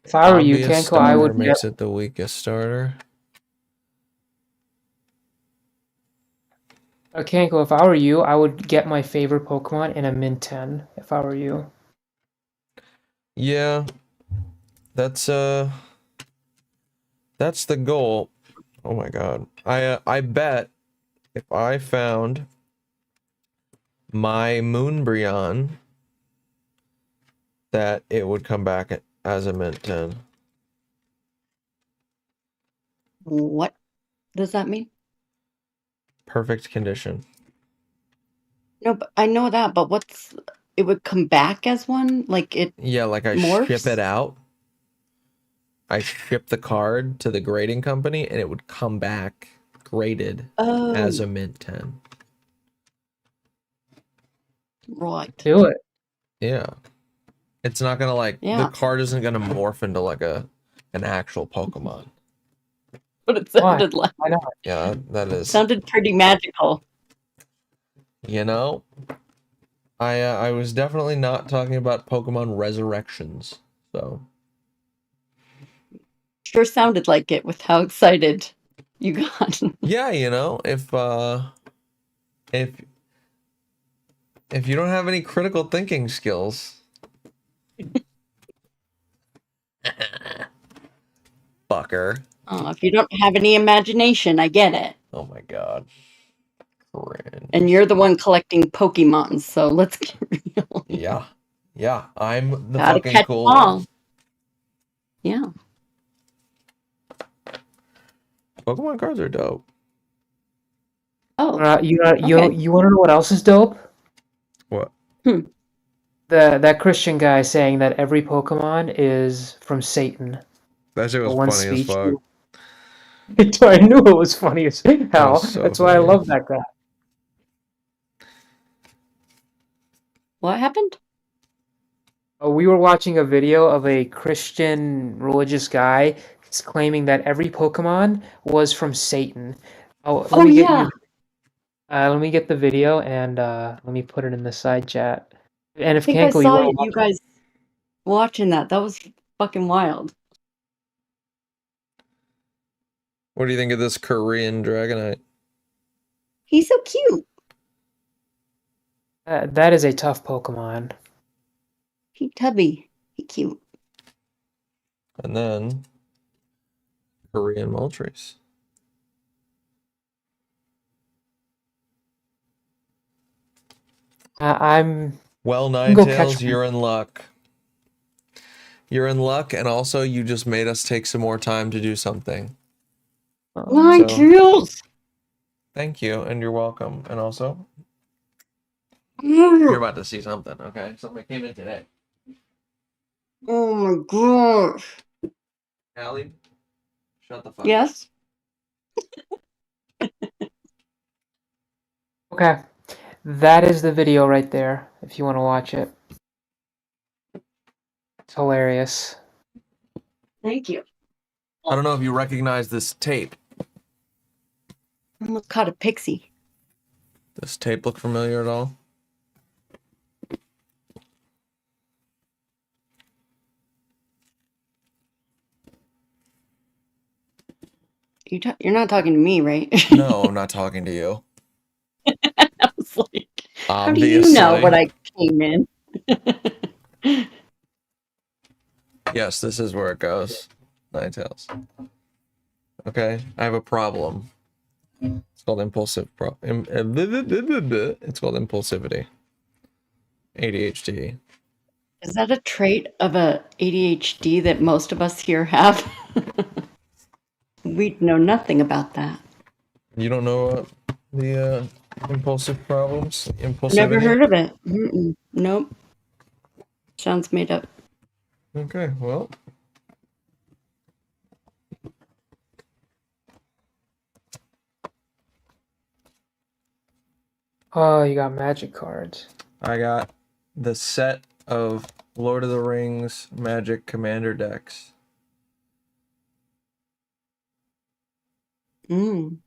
If I were you, Kanko, I would makes it the weakest starter. Kanko, if I were you, I would get my favorite Pokemon in a Mint 10, if I were you. Yeah. That's the goal. Oh my god. I bet if I found my Moonbryon that it would come back as a Mint 10. What does that mean? Perfect condition. No, but I know that, but what's it would come back as one? Like it Yeah, like I morphs? ship it out. I ship the card to the grading company and it would come back graded as a mint 10. Right. Do it. Yeah. It's not gonna like Yeah. the card isn't gonna morph into like an actual Pokemon. But it sounded like I know. Yeah, that is. sounded pretty magical. You know, I was definitely not talking about Pokemon Resurrections. So Sure sounded like it with how excited you got. yeah, you know, if you don't have any critical thinking skills, fucker. Oh, if you don't have any imagination, I get it. Oh my god. Cringe. And you're the one collecting Pokemon, so let's get real. Yeah. Yeah, I'm the Gotta fucking catch cool them all. one. Yeah. Pokemon cards are dope. Oh. You okay. you want to know what else is dope? What? That Christian guy saying that every Pokemon is from Satan. That shit was The one funny as speech. fuck. I knew it was funny as hell. was so That's why I funny. love that guy. What happened? We were watching a video of a Christian religious guy claiming that every Pokemon was from Satan. Let me get yeah. let me get the video and let me put it in the side chat. And I if think I Cankle, saw you guys watching that. That was fucking wild. What do you think of this Korean Dragonite? He's so cute. that is a tough Pokemon. He tubby. He cute. And then Korean Moltres. I'm Well, go catch Ninetales, you're in luck. You're in luck, and also you just made us take some more time to do something. Ninetales. Thank you, and you're welcome. And also, you're about to see something, okay? Something came in today. Oh my gosh. Allie, shut the fuck up. Yes? Okay. That is the video right there, if you want to watch it. It's hilarious. Thank you. I don't know if you recognize this tape. I almost caught a pixie. Does tape look familiar at all? You're not talking to me, right? No, I'm not talking to you. I was like, how do you know what I came in? Yes, this is where it goes. Ninetales. Okay, I have a problem. It's called it's called impulsivity. ADHD. Is that a trait of a ADHD that most of us here have? We know nothing about that. You don't know the impulsive problems? Impulsivity? Never heard of it. Mm-mm. Nope. Sounds made up. Okay, well. Oh, you got magic cards. I got the set of Lord of the Rings Magic Commander decks. I'm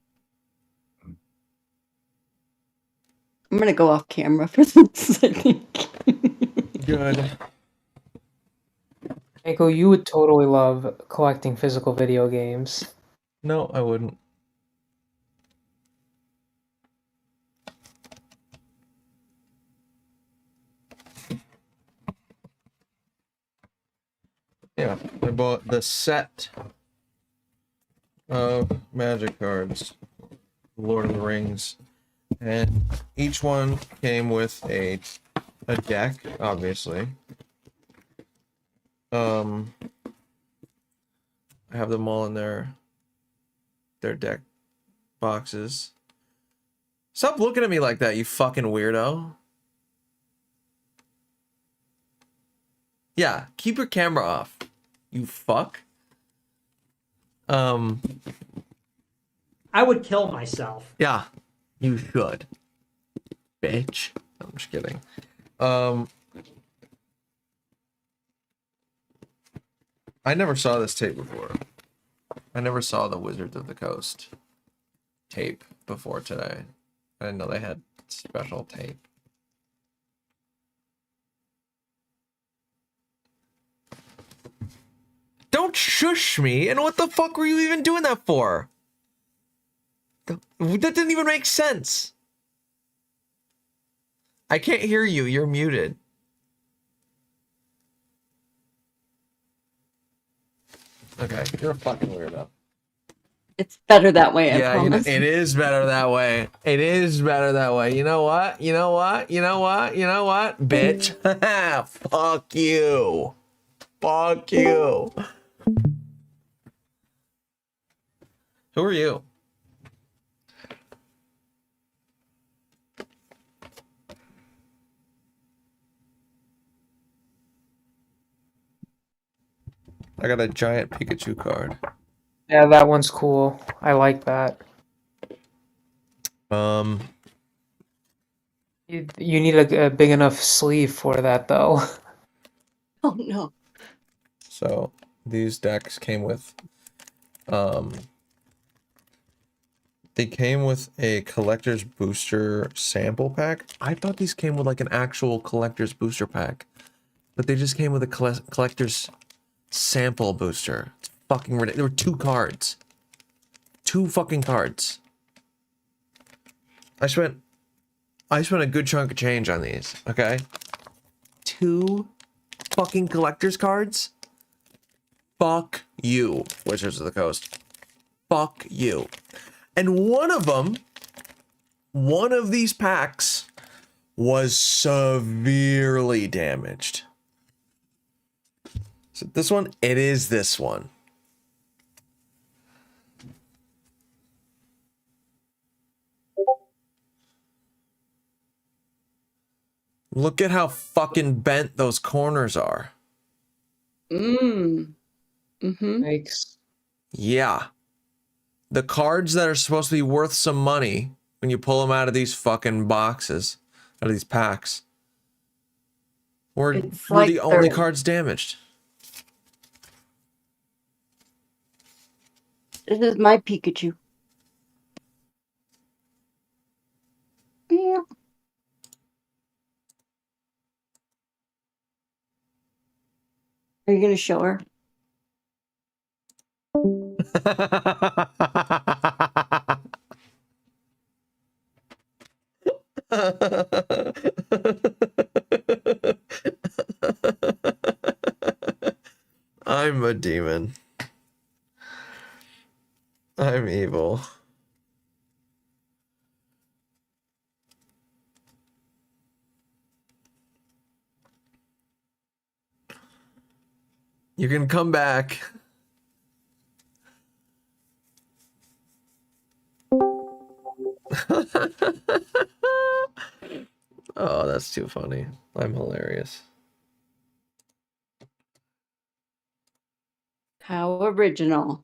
gonna go off camera for this, I think. Good. Echo, you would totally love collecting physical video games. No, I wouldn't. Yeah, I bought the set of magic cards, Lord of the Rings, and each one came with a deck, obviously. I have them all in their deck boxes. Stop looking at me like that, you fucking weirdo. Yeah, keep your camera off. You fuck. I would kill myself. Yeah, you should. Bitch. I'm just kidding. I never saw this tape before. I never saw the Wizards of the Coast tape before today. I didn't know they had special tape. Don't shush me! And what the fuck were you even doing that for? That didn't even make sense. I can't hear you. You're muted. Okay, you're a fucking weirdo. It's better that way, I Yeah, promise. it is better that way. It is better that way. You know what? You know what? You know what? You know what? Bitch. Fuck you. Fuck you. Who are you? I got a giant Pikachu card. Yeah, that one's cool. I like that. You need a big enough sleeve for that, though. Oh no. So these decks came with they came with a collector's booster sample pack. I thought these came with like an actual collector's booster pack, but they just came with a collector's sample booster. It's fucking ridiculous. There were 2 cards. 2 fucking cards. I spent a good chunk of change on these, okay? 2 fucking collector's cards? Fuck you, Wizards of the Coast. Fuck you. And one of these packs was severely damaged. So this one, it is this one. Look at how fucking bent those corners are. Thanks. Yeah. The cards that are supposed to be worth some money when you pull them out of these fucking boxes, out of these packs, were like the only they're- cards damaged. This is my Pikachu. Yeah. Are you gonna show her? I'm a demon. I'm evil. You can come back. Oh, that's too funny. I'm hilarious. How original.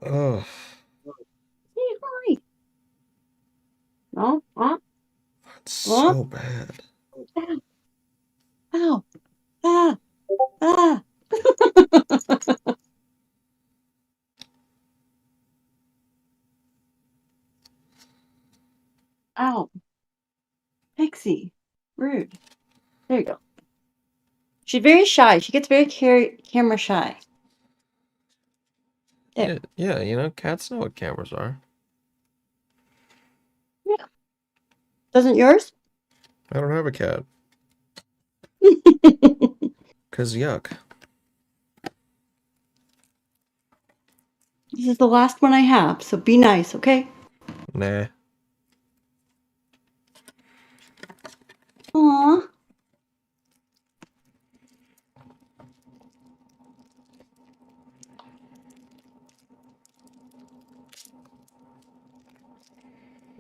Oh. Hey, hi. No? Huh? That's so bad. Ow. Ah. Ah. Ow. Pixie. Rude. There you go. She's very shy. She gets very camera shy. Yeah, yeah, you know, cats know what cameras are. Yeah. Doesn't yours? I don't have a cat. Cause yuck. This is the last one I have, so be nice, okay? Nah. Aw.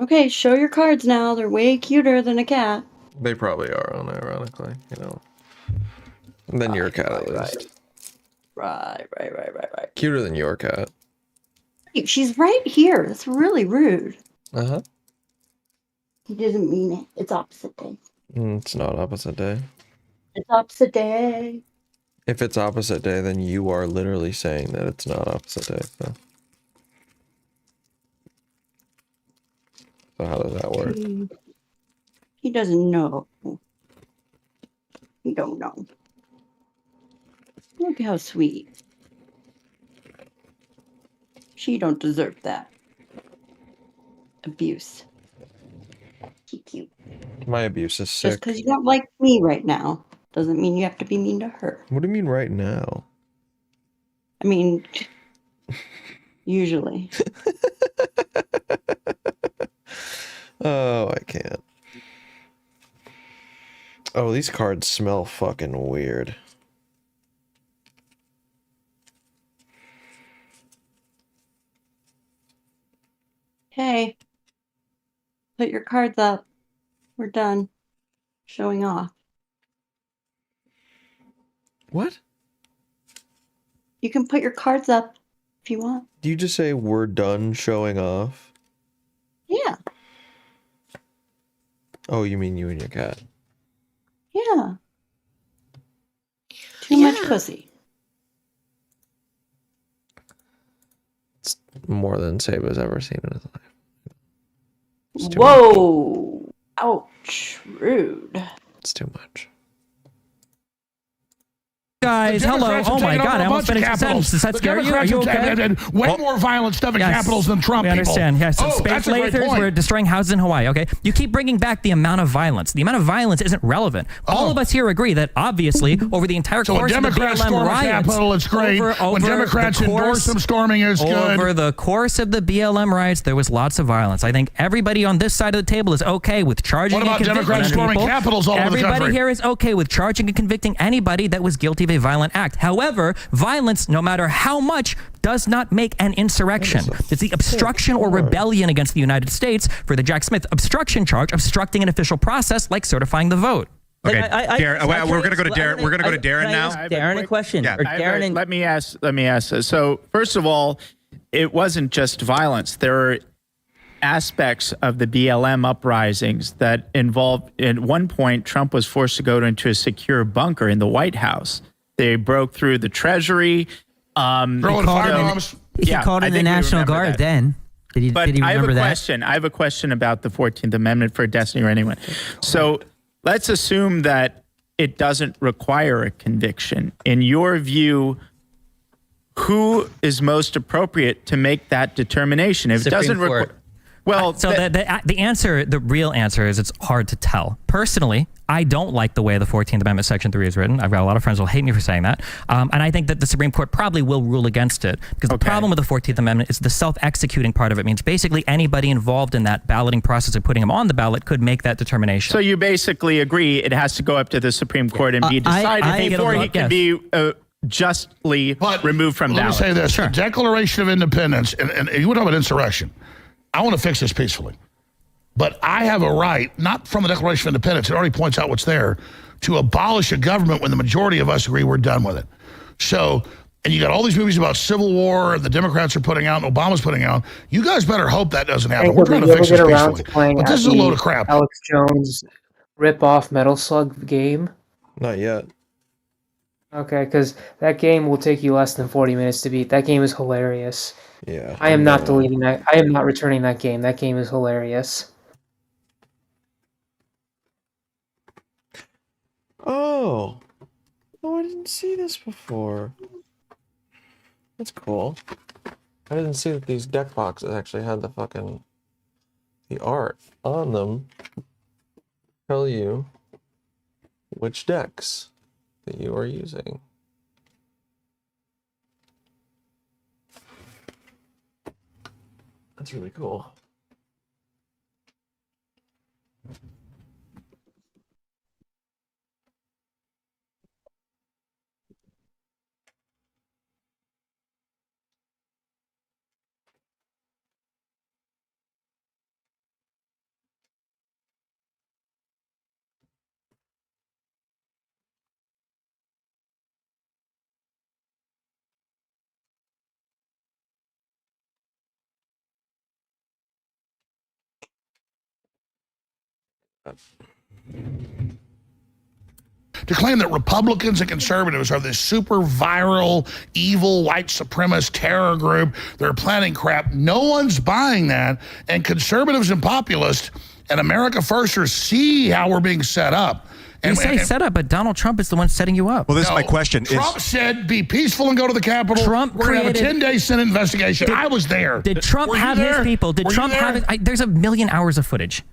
Okay, show your cards now. They're way cuter than a cat. They probably are, unironically, you know. And then your cat, at least. Right. Cuter than your cat. She's right here. That's really rude. Uh-huh. He doesn't mean it. It's opposite day. It's not opposite day. It's opposite day. If it's opposite day, then you are literally saying that it's not opposite day. So how does that work? He doesn't know. He don't know. Look how sweet. She don't deserve that. Abuse. Cute. My abuse is Just sick. because you don't like me right now doesn't mean you have to be mean to her. What do you mean right now? I mean, usually. Oh, I can't. Oh, these cards smell fucking weird. Okay. Put your cards up. We're done showing off. What? You can put your cards up if you want. Do you just say we're done showing off? Yeah. Oh, you mean you and your cat? Yeah. Too much pussy. It's more than Saba's ever seen in his life. Whoa. Ouch. Rude. It's too much. Guys, hello. Oh my God, I almost finished the sentence. Does that scare you? Are you okay? And way more violent stuff in capitals than Trump We understand. people. Yes, Oh, space that's a great lasers. point. We're destroying houses in Hawaii. Okay, you keep bringing back the amount of violence. The amount of violence isn't relevant. All of us here agree that obviously over the entire So course when of the Democrats BLM storm a riots, Capitol, it's great. When Democrats endorse them storming is good. Over the course of the BLM riots, there was lots of violence. I think everybody on this side of the table is okay with charging What about and convicting Democrats storming people. capitals all over the Everybody country? here is okay with charging and convicting anybody that was guilty of a violent act. However, violence, no matter how much, does not make an insurrection. It's the obstruction or rebellion against the United States for the Jack Smith obstruction charge, obstructing an official process like certifying the vote. Okay, Darren, we're gonna go to Darren. We're gonna go to Darren now. Darren, a question. Yeah. Or Darren, let me ask. So first of all, it wasn't just violence. There are aspects of the BLM uprisings that involved. At one point, Trump was forced to go into a secure bunker in the White House. They broke through the Treasury. He called in the National Guard that. then. Did he I have remember a that? question. I have a question about the 14th Amendment for Destiny or anyone. So let's assume that it doesn't require a conviction. In your view, who is most appropriate to make that determination? If it doesn't require... Well, so the answer, the real answer is it's hard to tell. Personally, I don't like the way the 14th Amendment Section 3 is written. I've got a lot of friends who will hate me for saying that. And I think that the Supreme Court probably will rule against it because the problem with the 14th Amendment is the self-executing part of it means basically anybody involved in that balloting process and putting him on the ballot could make that determination. So you basically agree it has to go up to the Supreme Court and be decided before he can be justly removed from Let ballot. me say this. The Declaration of Independence, and you would have an insurrection. I want to fix this peacefully. But I have a right, not from the Declaration of Independence, it already points out what's there, to abolish a government when the majority of us agree we're done with it. So, and you got all these movies about Civil War the Democrats are putting out and Obama's putting out. You guys better hope that doesn't happen. We're trying to fix this peacefully. But this is a load of crap. Alex Jones rip-off Metal Slug game? Not yet. Okay, because that game will take you less than 40 minutes to beat. That game is hilarious. Yeah. I am not deleting that. I am not returning that game. That game is hilarious. Oh, I didn't see this before. That's cool. I didn't see that these deck boxes actually had the art on them. Tell you which decks that you are using. That's really cool. To claim that Republicans and conservatives are this super viral, evil, white supremacist terror group, they're planning crap. No one's buying that. And conservatives and populists and America Firsters see how we're being set up. You say set up, but Donald Trump is the one setting you up. Well, this is my question. Trump said, be peaceful and go to the Capitol. We're going to have a 10-day Senate investigation. I was there. Did Trump have his people? Did Trump have it? There's a million hours of footage.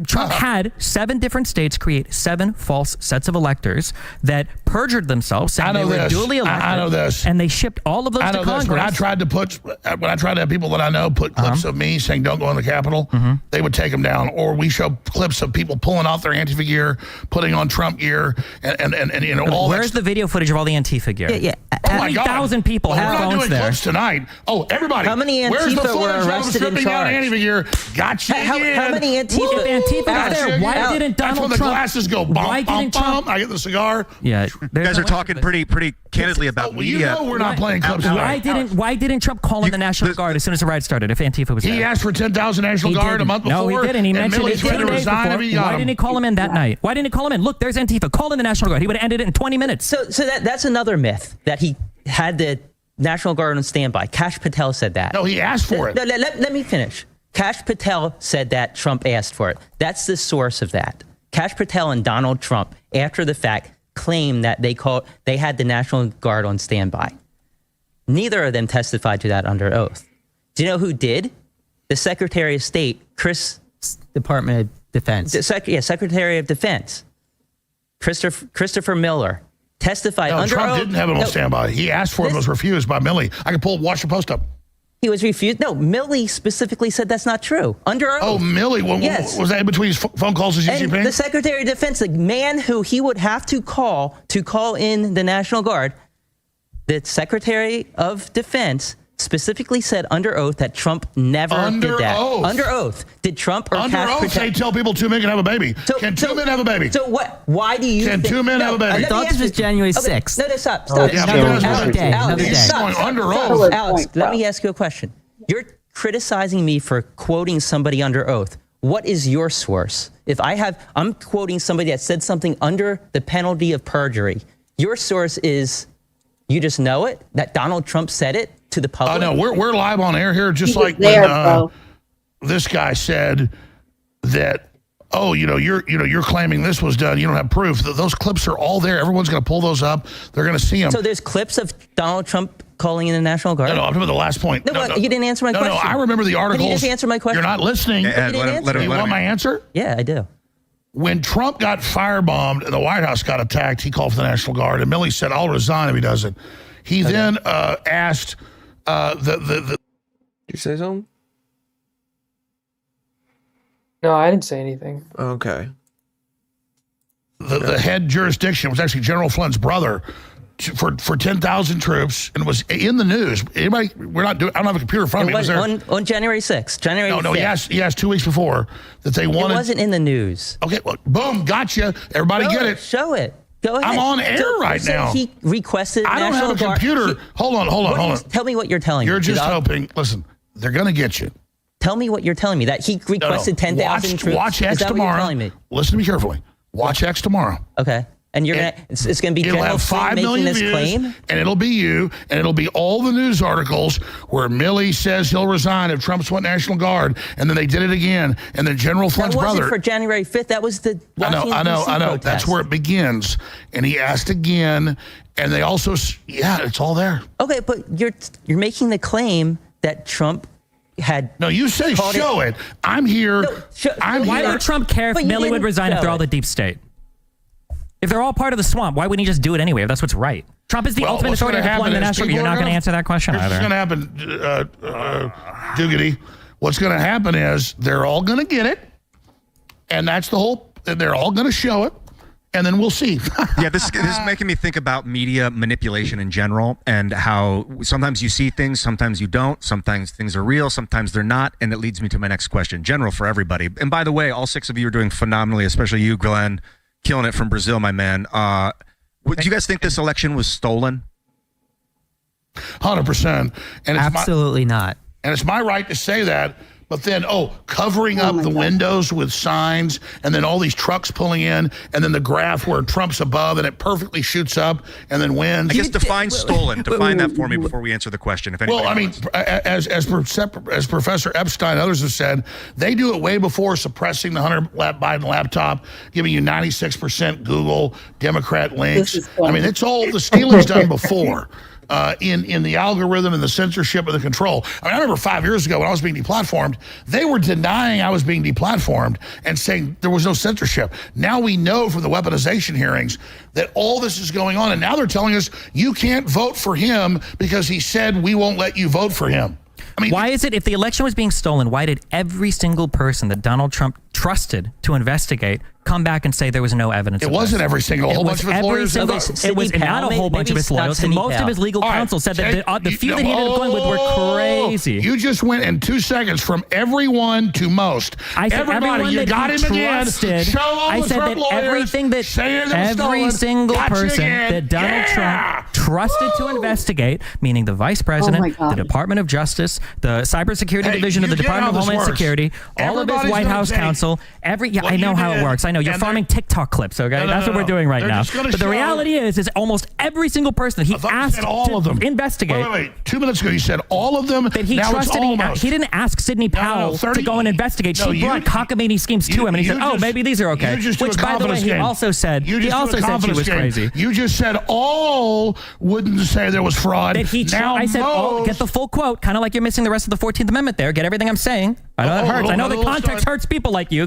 Trump had 7 different states create 7 false sets of electors that perjured themselves, saying they were duly elected. I know this, and they shipped all of those to Congress. When I tried to have people that I know put clips of me saying "Don't go in the Capitol," they would take them down. Or we show clips of people pulling off their Antifa gear, putting on Trump gear, and you know all. Where's the video footage of all the Antifa gear? Yeah. Oh my God. 1,000 people have we're not phones doing there. clips tonight. Oh, everybody! How many where's the Antifa were footage arrested and stripping out charged? Antifa gear? Gotcha. How many Antifa? If Antifa got Gotcha there, why again. didn't That's Donald when the Trump? glasses go bump, Why bump, didn't Trump? bump. I get the cigar. Yeah, You guys are talking pretty candidly about media. You know we're not playing clips. Why didn't Trump call in the National Guard as soon as the riot started? If Antifa was there, He asked for 10,000 National Guard a month before. No, he didn't. He mentioned it 2 days before. Why didn't he call him in that night? Why didn't he call him in? Look, there's Antifa. Call in the National Guard. He would have ended it in 20 minutes. So that's another myth that he had the National Guard on standby. Kash Patel said that. No, he asked for it. Let me finish. Kash Patel said that Trump asked for it. That's the source of that. Kash Patel and Donald Trump, after the fact, claimed that they had the National Guard on standby. Neither of them testified to that under oath. Do you know who did? The Secretary of State, Department of Defense. Secretary of Defense, Christopher Miller, testified under Trump oath. didn't have him on standby. He asked for it and was refused by Milley. I can watch the post up. He was refused. No, Milley specifically said that's not true. Under oath. Oh, Milley. Yes. Was that in between his phone calls to Xi And Jinping? the Secretary of Defense, the man who he would have to call in the National Guard, the Secretary of Defense specifically said under oath that Trump never did that. Under oath. Did Trump or Under oath, they tell people 2 men can have a baby. Can 2 men have a baby? So what? Why do you Can think, 2 men have a baby? I thought this was January 6th. No, stop. Another day. Alex, let me ask you a question. You're criticizing me for quoting somebody under oath. What is your source? If I'm quoting somebody that said something under the penalty of perjury. Your source is, you just know it, that Donald Trump said it to the public? No, we're live on air here, just like when this guy said that, you're claiming this was done. You don't have proof. Those clips are all there. Everyone's going to pull those up. They're going to see them. So there's clips of Donald Trump calling in the National Guard? No, I'm talking about the last point. No, you didn't answer my question. No, I remember the articles. Can you just answer my question? You're not listening. You want my answer? Yeah, I do. When Trump got firebombed and the White House got attacked, he called for the National Guard, and Milley said, "I'll resign if he doesn't." He then asked Did you say something? No, I didn't say anything. Okay. The head jurisdiction was actually General Flynn's brother for 10,000 troops, and it was in the news. Anybody? I don't have a computer in front of me. Was on January 6th. January 5th. No, he asked 2 weeks before that they wanted. It wasn't in the news. Okay, well, boom, gotcha. Everybody get it. Show it. Go ahead. I'm on air right now. He requested. I don't have a computer. Hold on. Tell me what you're telling me. You're just hoping. Listen, they're going to get you. Tell me what you're telling me. That he requested 10,000 troops. Watch X tomorrow. Listen to me carefully. Watch X tomorrow. Okay. And you're it's going to be It'll General have 5 Flynn million making this views, claim? and it'll be you, and it'll be all the news articles where Milley says he'll resign if Trump's went National Guard, and then they did it again, and then General Flynn's brother. That wasn't for January 5th. That was the Washington, I know. protest. That's where it begins. And he asked again, and they also, it's all there. Okay, but you're making the claim that Trump had. No, you say show it. I'm here. Why would Trump care if Milley would resign if they're all the deep state? If they're all part of the swamp, why wouldn't he just do it anyway if that's what's right? Trump is the ultimate authority to deploy the national. You're not going to answer that question either. What's going to happen, Doogity? What's going to happen is they're all going to get it, and that's the whole. They're all going to show it, and then we'll see. Yeah, this is making me think about media manipulation in general and how sometimes you see things, sometimes you don't, sometimes things are real, sometimes they're not, and it leads me to my next question. General for everybody. And by the way, all 6 of you are doing phenomenally, especially you, Glenn. Killing it from Brazil, my man. Do you guys think this election was stolen? 100%. And absolutely not. And it's my right to say that But then, covering up the windows with signs, and then all these trucks pulling in, and then the graph where Trump's above, and it perfectly shoots up, and then wins. I guess define stolen. Define that for me before we answer the question. If anybody as Professor Epstein and others have said, they do it way before suppressing the Hunter Biden laptop, giving you 96% Google Democrat links. I mean, it's all the stealing's done before. In the algorithm and the censorship and the control. I mean, I remember 5 years ago when I was being deplatformed, they were denying I was being deplatformed and saying there was no censorship. Now we know from the weaponization hearings that all this is going on, and now they're telling us you can't vote for him because he said we won't let you vote for him. I mean, why is it, if the election was being stolen, why did every single person that Donald Trump trusted to investigate come back and say there was no evidence? It wasn't every single, a whole bunch of his lawyers. It was not a whole bunch of his lawyers. And most of his legal counsel said that the few that he ended up going with were crazy. You just went in 2 seconds from everyone to most. I said everybody, you got him again. Show all I the said Trump that everything that every single person that Donald Trump trusted to investigate, meaning the vice president, the Department of Justice, the cybersecurity division of the Department of Homeland Security, all of his White House counsel, I know how it works. I know you're farming TikTok clips, okay? That's what we're doing right now. But the reality is almost every single person that he asked to investigate. Wait. 2 minutes ago, you said all of them. That he trusted. He didn't ask Sidney Powell to go and investigate. She brought cockamamie schemes to him, and he said, "Oh, maybe these are okay." Which, by the way, he also said. He also said she was crazy. You just said all wouldn't say there was fraud. I said, get the full quote, kind of like you're missing the rest of the 14th Amendment there. Get everything I'm saying. I know that hurts. I know the context hurts people like you.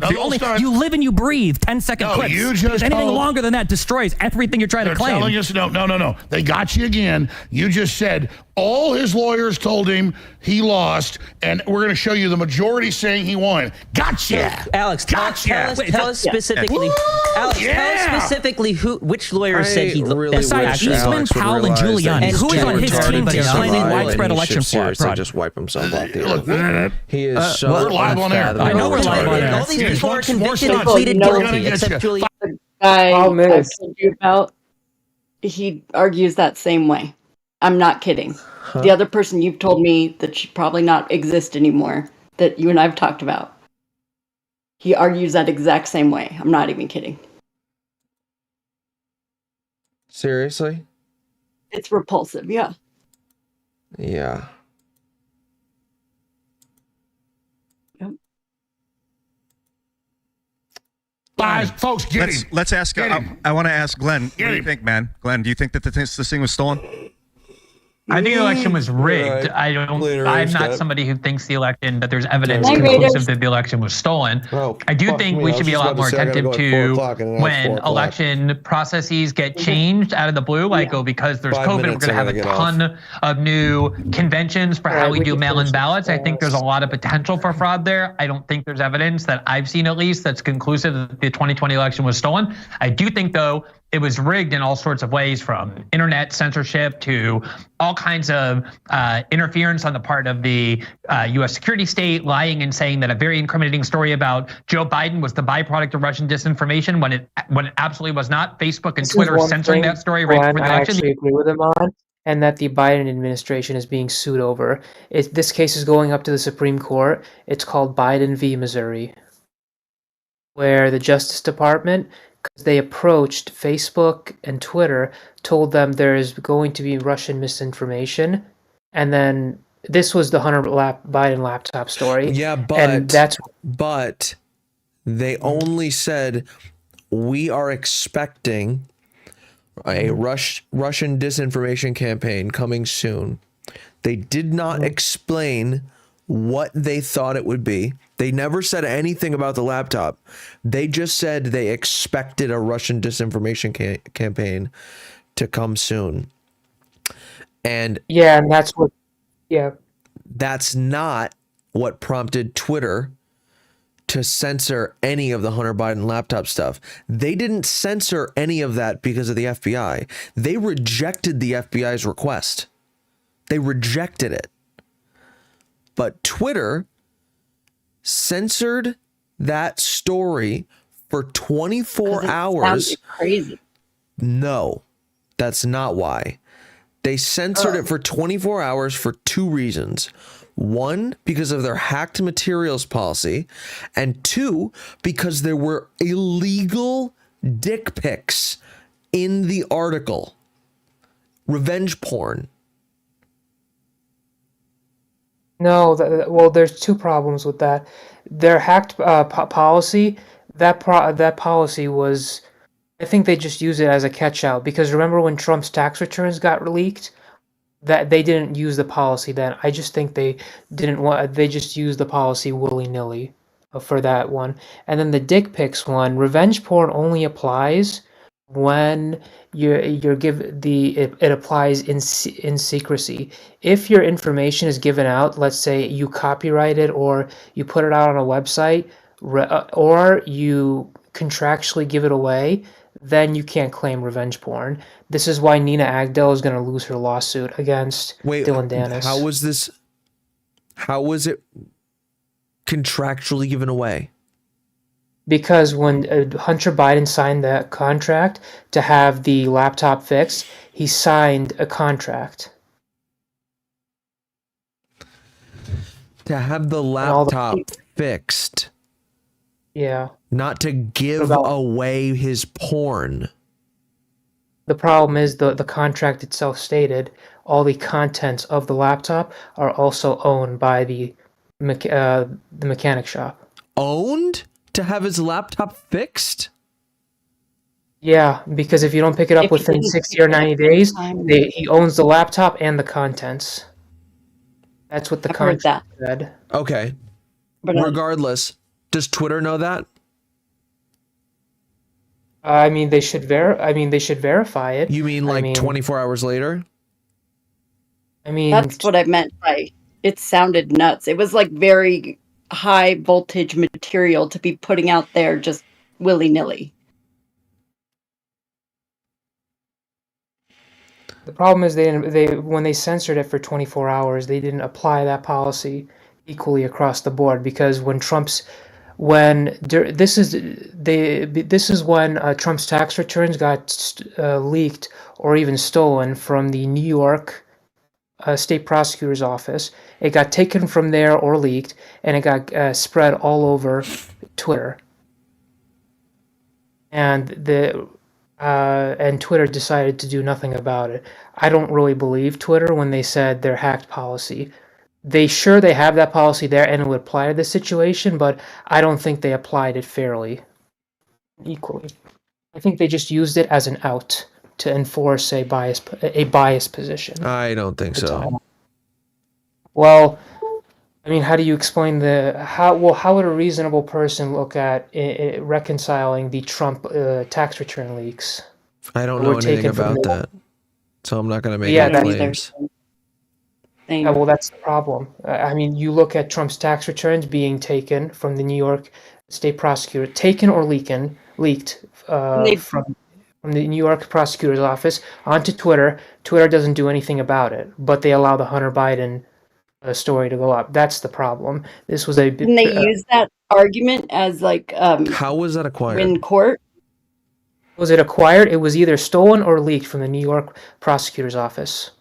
You live and you breathe 10-second clips. Anything longer than that destroys everything you're trying to claim. Telling us, no. They got you again. You just said all his lawyers told him he lost, and we're going to show you the majority saying he won. Gotcha. Alex, tell us specifically. Alex, tell us specifically which lawyer said he lost. Besides Eastman, Powell, and Giuliani, who is on his team to explain widespread election fraud? Just wipe himself off the He is so. We're live on air. I know we're live on air. All these people are convicted and pleaded guilty, except Giuliani. The guy I told you about, he argues that same way. I'm not kidding. The other person you've told me that should probably not exist anymore, that you and I've talked about, he argues that exact same way. I'm not even kidding. Seriously? It's repulsive, yeah. Yeah. Folks, let's ask. I want to ask Glenn. What do you think, man? Glenn, do you think that this thing was stolen? I think the election was rigged. I'm not somebody who thinks the election, that there's evidence conclusive that the election was stolen. I do think we should be a lot more attentive to when election processes get changed out of the blue, because there's COVID, we're going to have a ton of new conventions for how we do mail-in ballots. I think there's a lot of potential for fraud there. I don't think there's evidence that I've seen, at least, that's conclusive that the 2020 election was stolen. I do think, though, it was rigged in all sorts of ways, from internet censorship to all kinds of interference on the part of the U.S. security state, lying and saying that a very incriminating story about Joe Biden was the byproduct of Russian disinformation when it absolutely was not. Facebook and Twitter censoring that story right before the election. I actually agree with him on, and that the Biden administration is being sued over. This case is going up to the Supreme Court. It's called Biden v. Missouri, where the Justice Department, because they approached Facebook and Twitter, told them there is going to be Russian misinformation, and then this was the Hunter Biden laptop story. Yeah, but they only said we are expecting a Russian disinformation campaign coming soon. They did not explain what they thought it would be. They never said anything about the laptop. They just said they expected a Russian disinformation campaign to come soon. And that's what, that's not what prompted Twitter to censor any of the Hunter Biden laptop stuff. They didn't censor any of that because of the FBI. They rejected the FBI's request. They rejected it. But Twitter censored that story for 24 hours. Crazy. No, that's not why. They censored it for 24 hours for two reasons. One, because of their hacked materials policy, and two, because there were illegal dick pics in the article. Revenge porn. No, well, there's two problems with that. Their hacked policy, that policy was, I think they just used it as a catch out, because remember when Trump's tax returns got leaked? That they didn't use the policy then. I just think they just used the policy willy-nilly for that one. And then the dick pics one, revenge porn only applies when it applies in secrecy. If your information is given out, let's say you copyright it or you put it out on a website, or you contractually give it away, then you can't claim revenge porn. This is why Nina Agdel is going to lose her lawsuit against Dylan Danis. How was it contractually given away? Because when Hunter Biden signed that contract to have the laptop fixed, he signed a contract. To have the laptop fixed. Yeah. Not to give away his porn. The problem is the contract itself stated all the contents of the laptop are also owned by the mechanic shop. Owned? To have his laptop fixed? Yeah, because if you don't pick it up within 60 or 90 days, he owns the laptop and the contents. That's what the contract said. Okay. Regardless, does Twitter know that? I mean, they should verify it. You mean like 24 hours later? I mean, that's what I meant by it sounded nuts. It was like very high voltage material to be putting out there just willy-nilly. The problem is they when they censored it for 24 hours, they didn't apply that policy equally across the board, because when Trump's when Trump's tax returns got leaked or even stolen from the New York state prosecutor's office, it got taken from there or leaked, and it got spread all over Twitter. And Twitter decided to do nothing about it. I don't really believe Twitter when they said their hacked policy. They have that policy there and it would apply to this situation, but I don't think they applied it fairly, equally. I think they just used it as an out to enforce a biased position. I don't think so. Well, I mean, how do you explain how would a reasonable person look at reconciling the Trump tax return leaks? I don't know anything about that, so I'm not going to make any claims. Yeah, well, that's the problem. I mean, you look at Trump's tax returns being taken from the New York state prosecutor, taken or leaked from the New York prosecutor's office onto Twitter. Twitter doesn't do anything about it, but they allow the Hunter Biden story to go up. That's the problem. This was Can they use that argument as like how was that acquired in court? Was it acquired? It was either stolen or leaked from the New York prosecutor's office.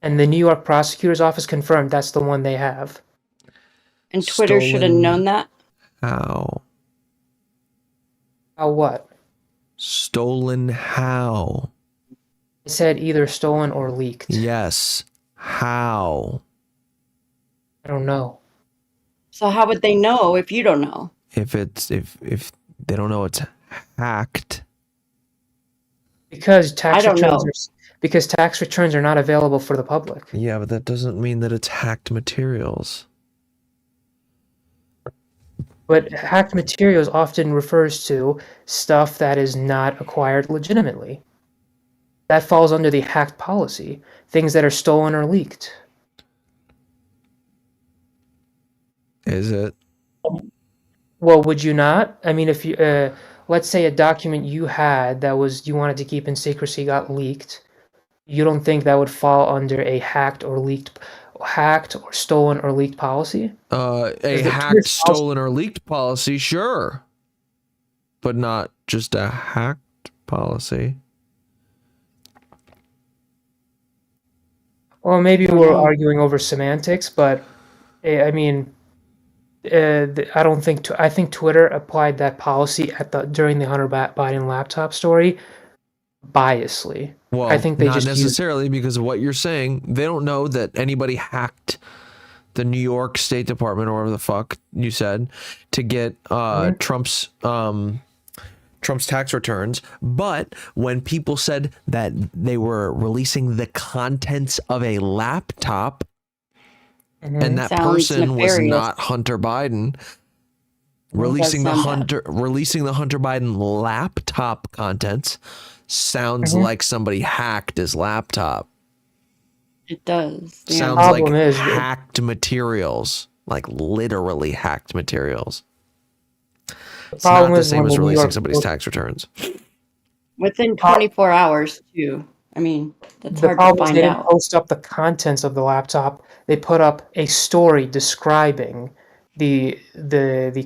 And the New York prosecutor's office confirmed that's the one they have. And Twitter should have known that? How? How what? Stolen how? It said either stolen or leaked. Yes. How? I don't know. So how would they know if you don't know? If they don't know it's hacked. Because tax returns are not available for the public. Yeah, but that doesn't mean that it's hacked materials. But hacked materials often refers to stuff that is not acquired legitimately. That falls under the hacked policy. Things that are stolen or leaked. Is it? Well, would you not? I mean, if you let's say a document you had that you wanted to keep in secrecy got leaked, you don't think that would fall under a hacked or stolen or leaked policy? A hacked, stolen, or leaked policy, sure, but not just a hacked policy. Well, maybe we're arguing over semantics, but I mean, I don't think. I think Twitter applied that policy during the Hunter Biden laptop story biasly. Well, I think they not just necessarily because of what you're saying. They don't know that anybody hacked the New York State Department or whatever the fuck you said to get Trump's tax returns. But when people said that they were releasing the contents of a laptop and that person was not Hunter Biden, releasing the Hunter Biden laptop contents sounds like somebody hacked his laptop. It does. Sounds like hacked materials, like literally hacked materials. It's not the same as releasing somebody's tax returns. Within 24 hours, too. I mean, that's the hard problem to is find they didn't out. post up the contents of the laptop. They put up a story describing the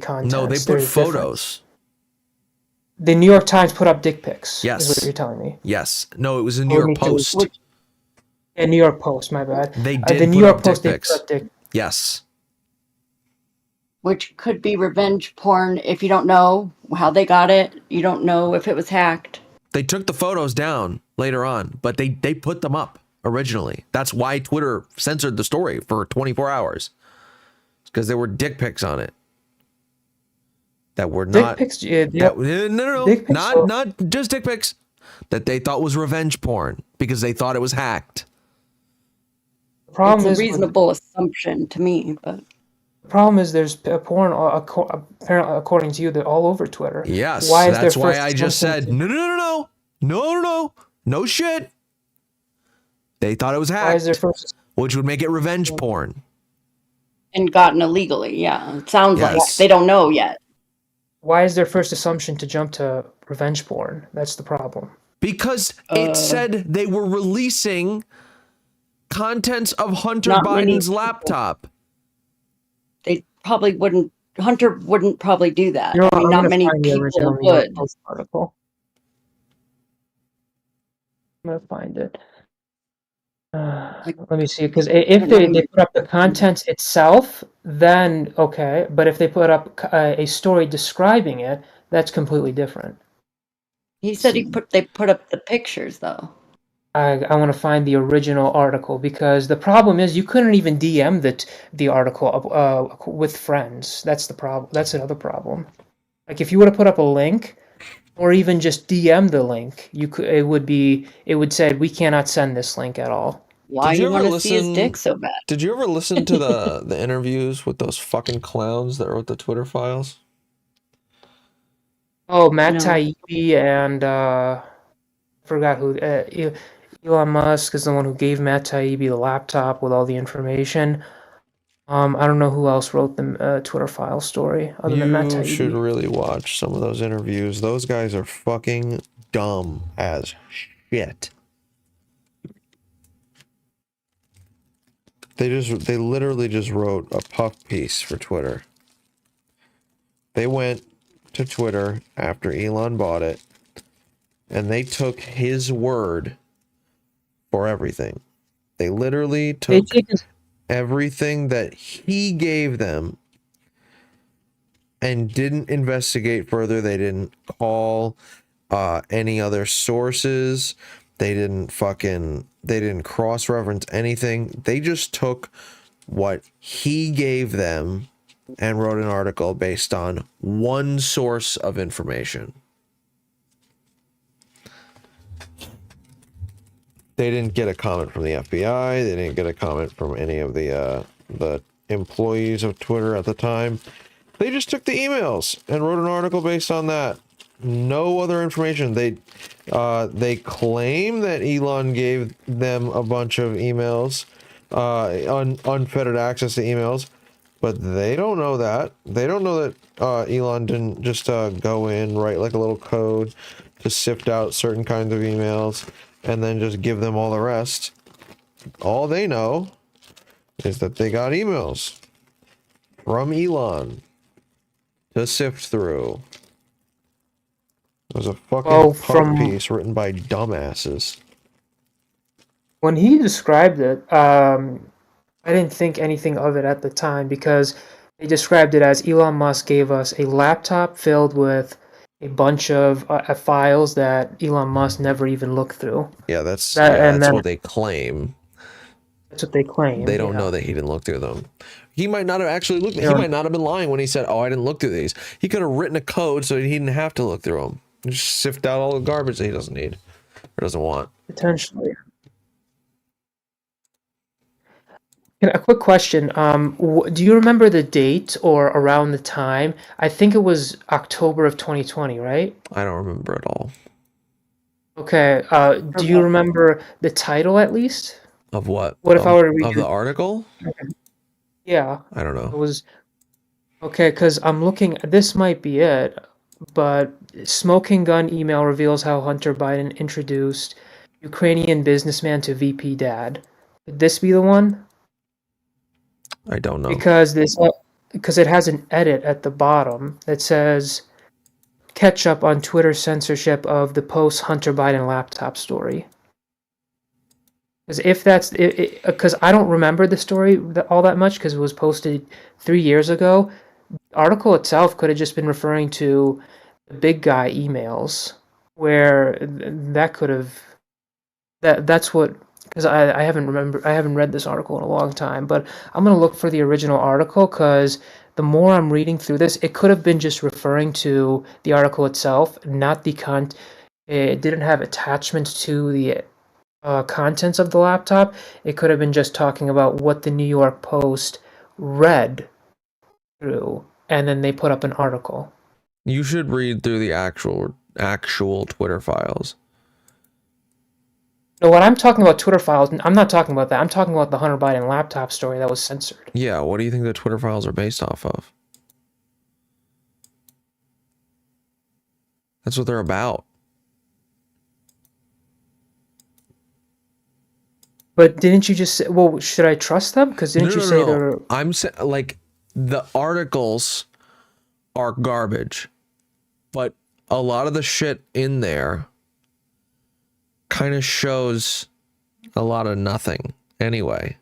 contents. No, they put photos. The New York Times put up dick pics. Yes. Is what you're telling me. Yes. No, it was a New York Post. A New York Post, my bad. They did the New put York up Post, dick they pics. put up dick. Yes. Which could be revenge porn if you don't know how they got it. You don't know if it was hacked. They took the photos down later on, but they put them up originally. That's why Twitter censored the story for 24 hours. It's because there were dick pics on it. That were not dick pics. No. Dick pics Not just dick pics. That they thought was revenge porn because they thought it was hacked. The problem it's is a reasonable assumption to me, but the problem is there's porn apparently, according to you, they're all over Twitter. Yes, why is that's there why first I just said no shit. They thought it was hacked. Why is there first? Which would make it revenge porn. And gotten illegally, yeah. It sounds like Yes. they don't know yet. Why is their first assumption to jump to revenge porn? That's the problem. Because it said they were releasing contents of Hunter Not many Biden's people. laptop. They probably wouldn't. Hunter wouldn't probably do that. You know, I mean, I'm not gonna many find the people original New York would. Post article. I'm gonna find it. Let me see, because if they put up the contents itself, then okay. But if they put up a story describing it, that's completely different. He said they put up the pictures though. I want to find the original article because the problem is you couldn't even DM the article with friends. That's the problem. That's another problem. Like if you were to put up a link, or even just DM the link, it would say we cannot send this link at all. Why you want to see his dick so bad? Did you ever listen to the interviews with those fucking clowns that wrote the Twitter files? Oh, Matt Taibbi and forgot who. Elon Musk is the one who gave Matt Taibbi the laptop with all the information. I don't know who else wrote the Twitter file story other than Matt Taibbi. You should really watch some of those interviews. Those guys are fucking dumb as shit. They literally just wrote a puff piece for Twitter. They went to Twitter after Elon bought it, and they took his word for everything. They literally took everything that he gave them and didn't investigate further. They didn't call any other sources. They didn't cross-reference anything. They just took what he gave them and wrote an article based on one source of information. They didn't get a comment from the FBI. They didn't get a comment from any of the employees of Twitter at the time. They just took the emails and wrote an article based on that. No other information. They claim that Elon gave them a bunch of emails, unfettered access to emails, but they don't know that. They don't know that Elon didn't just go in, write like a little code to sift out certain kinds of emails and then just give them all the rest. All they know is that they got emails from Elon to sift through. It was a fucking puff piece written by dumbasses. When he described it, I didn't think anything of it at the time because they described it as Elon Musk gave us a laptop filled with a bunch of files that Elon Musk never even looked through. Yeah, that's Then, what they claim. That's what they claim. They don't know that he didn't look through them. He might not have actually looked. He might not have been lying when he said, "Oh, I didn't look through these." He could have written a code so he didn't have to look through them. Just sift out all the garbage that he doesn't need or doesn't want. Potentially. A quick question. Do you remember the date or around the time? I think it was October of 2020, right? I don't remember at all. Okay. Do you remember the title at least? Of what? What if I were to read of the article? Yeah. I don't know. It was okay because I'm looking. This might be it, but smoking gun email reveals how Hunter Biden introduced Ukrainian businessman to VP dad. Could this be the one? I don't know. Because it has an edit at the bottom that says catch up on Twitter censorship of the post Hunter Biden laptop story. Because if that's because I don't remember the story all that much because it was posted 3 years ago. The article itself could have just been referring to the big guy emails where that could have that's what. Because I haven't read this article in a long time, but I'm gonna look for the original article because the more I'm reading through this, it could have been just referring to the article itself, not the It didn't have attachments to the contents of the laptop. It could have been just talking about what the New York Post read through, and then they put up an article. You should read through the actual Twitter files. No, when I'm talking about Twitter files, I'm not talking about that. I'm talking about the Hunter Biden laptop story that was censored. Yeah, what do you think the Twitter files are based off of? That's what they're about. But didn't you just say, well, should I trust them? Because didn't you say they're... I'm saying, like, the articles are garbage, but a lot of the shit in there kind of shows a lot of nothing anyway.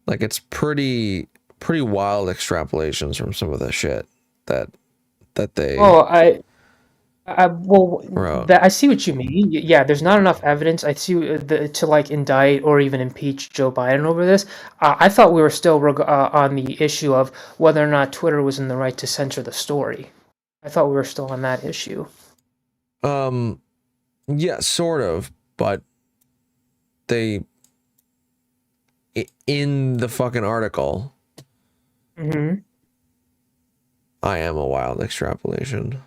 Like, it's pretty wild extrapolations from some of the shit that they I see what you mean. Yeah, there's not enough evidence. I see to like indict or even impeach Joe Biden over this. I thought we were still on the issue of whether or not Twitter was in the right to censor the story. I thought we were still on that issue. Yeah, sort of, but they in the fucking article. Mm-hmm. I am a wild extrapolation.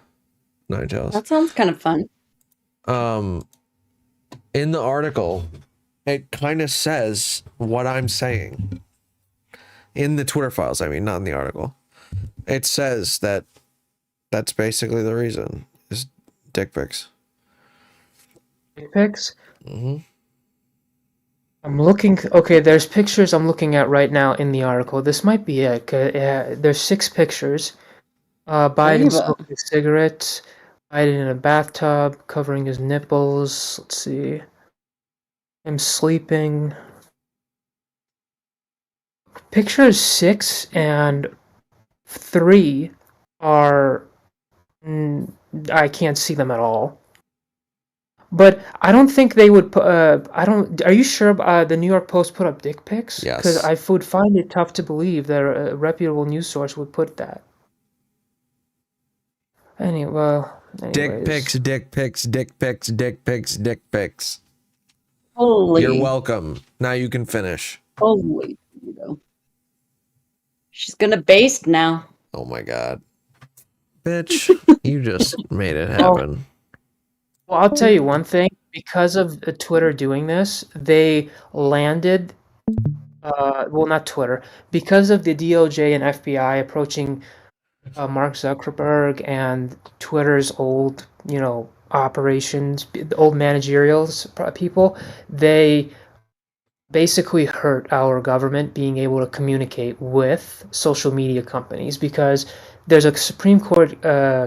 Ninetales. That sounds kind of fun. In the article, it kind of says what I'm saying. In the Twitter files, I mean, not in the article. It says that that's basically the reason is dick pics. Dick pics? Mm-hmm. I'm looking. Okay, there's pictures I'm looking at right now in the article. This might be it. There's 6 pictures. Biden smoking cigarettes. Biden in a bathtub, covering his nipples. Let's see. Him sleeping. Pictures 6 and 3 are... I can't see them at all. But I don't think they would put... Are you sure the New York Post put up dick pics? Yes. Because I would find it tough to believe that a reputable news source would put that. Anyways. Dick pics, dick pics, dick pics, dick pics, dick pics. Holy. You're welcome. Now you can finish. Holy. She's gonna baste now. Oh my god. Bitch, you just made it happen. Well, I'll tell you one thing. Because of Twitter doing this, they landed... well, not Twitter. Because of the DOJ and FBI approaching... Mark Zuckerberg and Twitter's old, operations, the old managerial people, they basically hurt our government being able to communicate with social media companies because there's a Supreme Court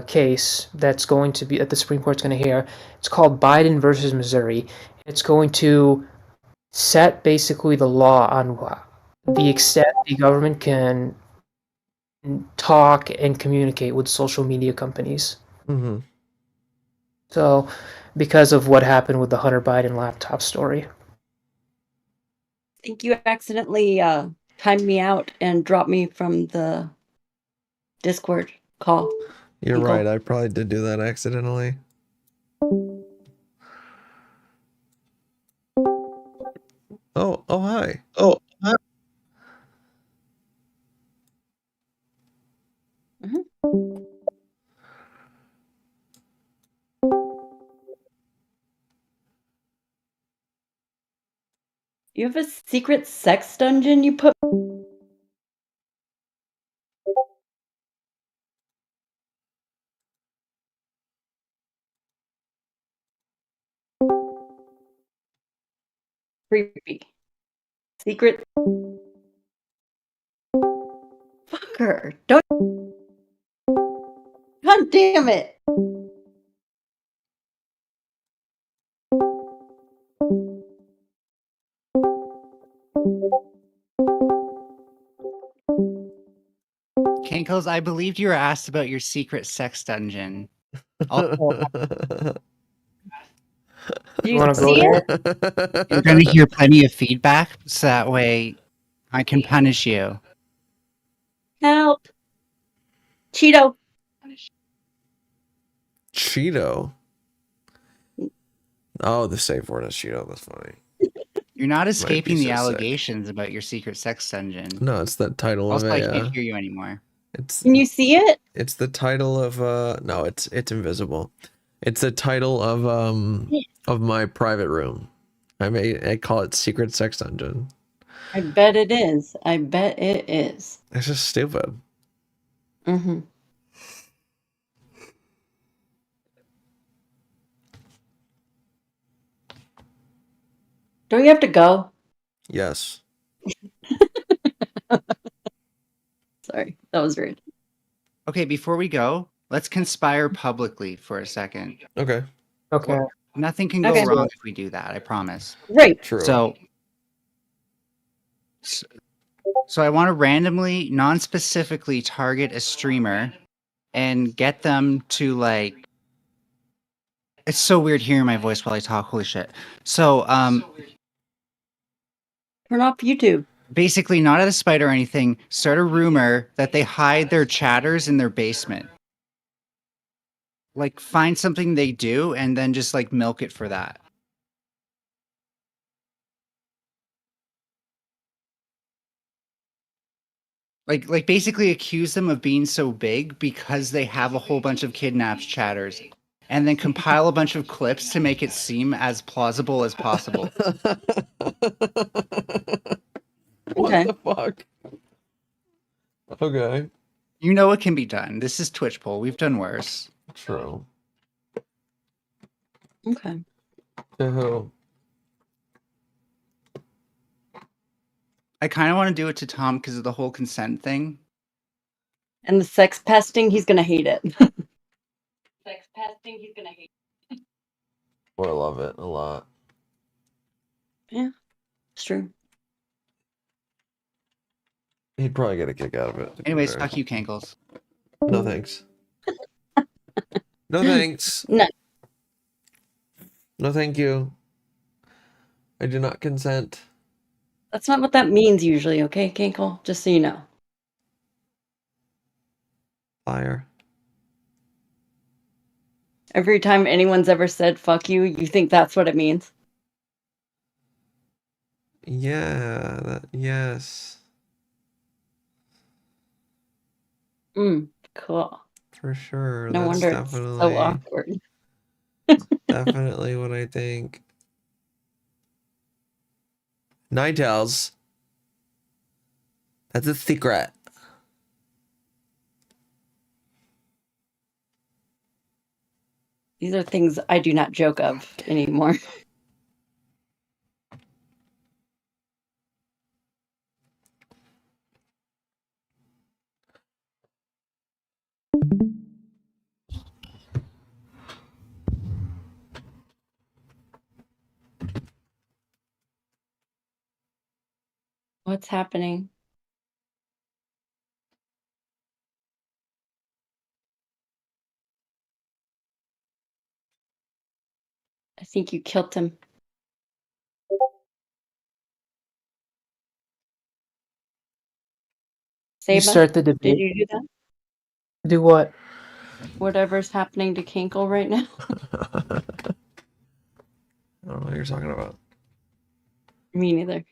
case that the Supreme Court's going to hear. It's called Biden versus Missouri. It's going to set basically the law on the extent the government can talk and communicate with social media companies. Mm-hmm. So, because of what happened with the Hunter Biden laptop story. I think you accidentally timed me out and dropped me from the Discord call. You're right. I probably did do that accidentally. Oh, hi. Oh, hi. You have a secret sex dungeon you put. Creepy. Secret. Fucker. Don't. God damn it. Kankles, I believed you were asked about your secret sex dungeon. Also, You want to go there? you're going to hear plenty of feedback, so that way I can punish you. Help. Cheeto. Cheeto. Oh, the safe word is Cheeto. That's funny. You're not escaping the so sick. allegations about your secret sex dungeon. No, it's the title Also, of I a. can't hear you anymore. It's. Can you see it? It's the title of no, it's invisible. It's the title of my private room. I call it Secret Sex Dungeon. I bet it is. I bet it is. It's just stupid. Mm-hmm. Don't you have to go? Yes. Sorry, that was rude. Okay, before we go, let's conspire publicly for a second. Okay. Okay. Nothing can go Okay. wrong if we do that, I promise. Right. True. So I want to randomly, non-specifically target a streamer and get them to like. It's so weird hearing my voice while I talk. Holy shit. So turn off YouTube. Basically, not at a spite or anything. Start a rumor that they hide their chatters in their basement. Like find something they do and then just like milk it for that. Like basically accuse them of being so big because they have a whole bunch of kidnapped chatters, and then compile a bunch of clips to make it seem as plausible as possible. What the fuck? Okay. You know it can be done. This is Twitch poll. We've done worse. True. Okay. To who? I kind of want to do it to Tom because of the whole consent thing. And the sex pesting, he's gonna hate it. Sex pesting, he's gonna hate it. Or love it a lot. Yeah, it's true. He'd probably get a kick out of it. Anyways, fuck you, Kankles. No thanks. No thanks. No. No thank you. I do not consent. That's not what that means usually, okay, Kinkle? Just so you know. Liar. Every time anyone's ever said fuck you, you think that's what it means? Yeah, yes. Cool. For sure. No That's wonder it's so awkward. Definitely what I think. Night owls. That's a secret. These are things I do not joke of anymore. What's happening? I think you killed him. You Saba, start the did debate. you do that? Do what? Whatever's happening to Kinkle right now. I don't know what you're talking about. Me neither.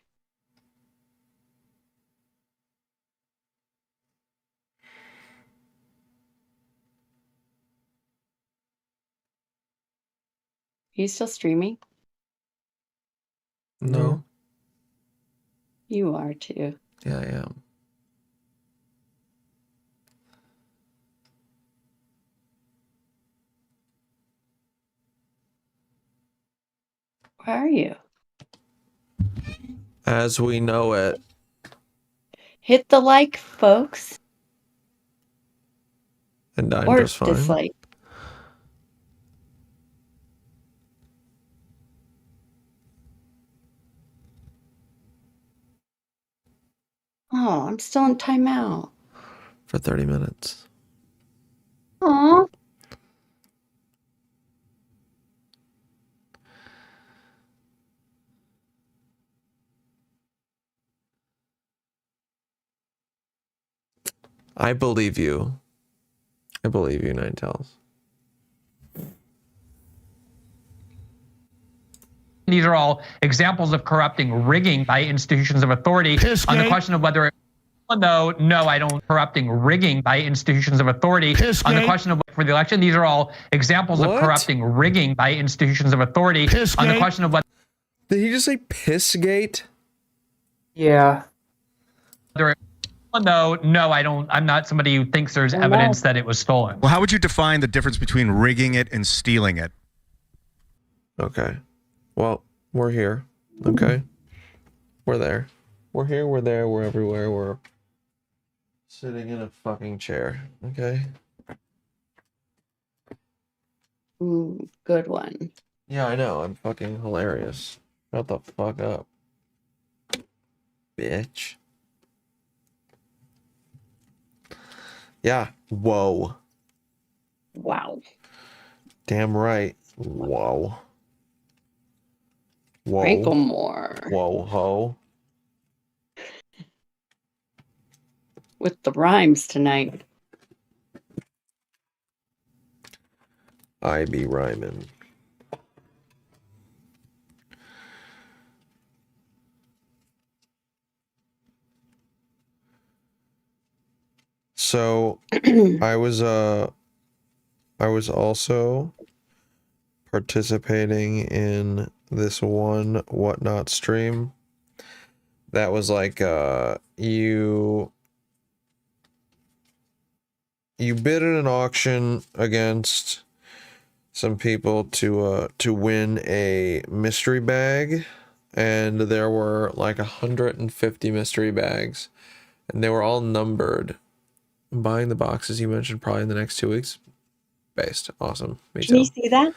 You still streaming? No. You are too. Yeah, I am. Where are you? As we know it. Hit the like, folks. And I'm Or just fine. dislike. Oh, I'm still in timeout. For 30 minutes. Aw. I believe you. I believe you, Nine Tails. These are all examples of corrupting, rigging by institutions of authority. On the question of whether no, I don't. Corrupting, rigging by institutions of authority. On the question of for the election, these are all examples of corrupting, rigging by institutions of authority. On the question of whether. Did he just say Pissgate? Yeah. No, I don't. I'm not somebody who thinks there's evidence that it was stolen. Well, how would you define the difference between rigging it and stealing it? Okay. Well, we're here. Okay. We're there. We're here, we're there, we're everywhere, we're sitting in a fucking chair. Okay. Good one. Yeah, I know. I'm fucking hilarious. Shut the fuck up. Bitch. Yeah. Whoa. Wow. Damn right. Whoa. Whoa. Canklemore. Whoa ho. With the rhymes tonight. I be rhyming. So I was also participating in this one whatnot stream that was like you bid in an auction against some people to win a mystery bag, and there were like 150 mystery bags and they were all numbered. I'm buying the boxes you mentioned probably in the next 2 weeks. Based. Awesome. Me too. Can you see that?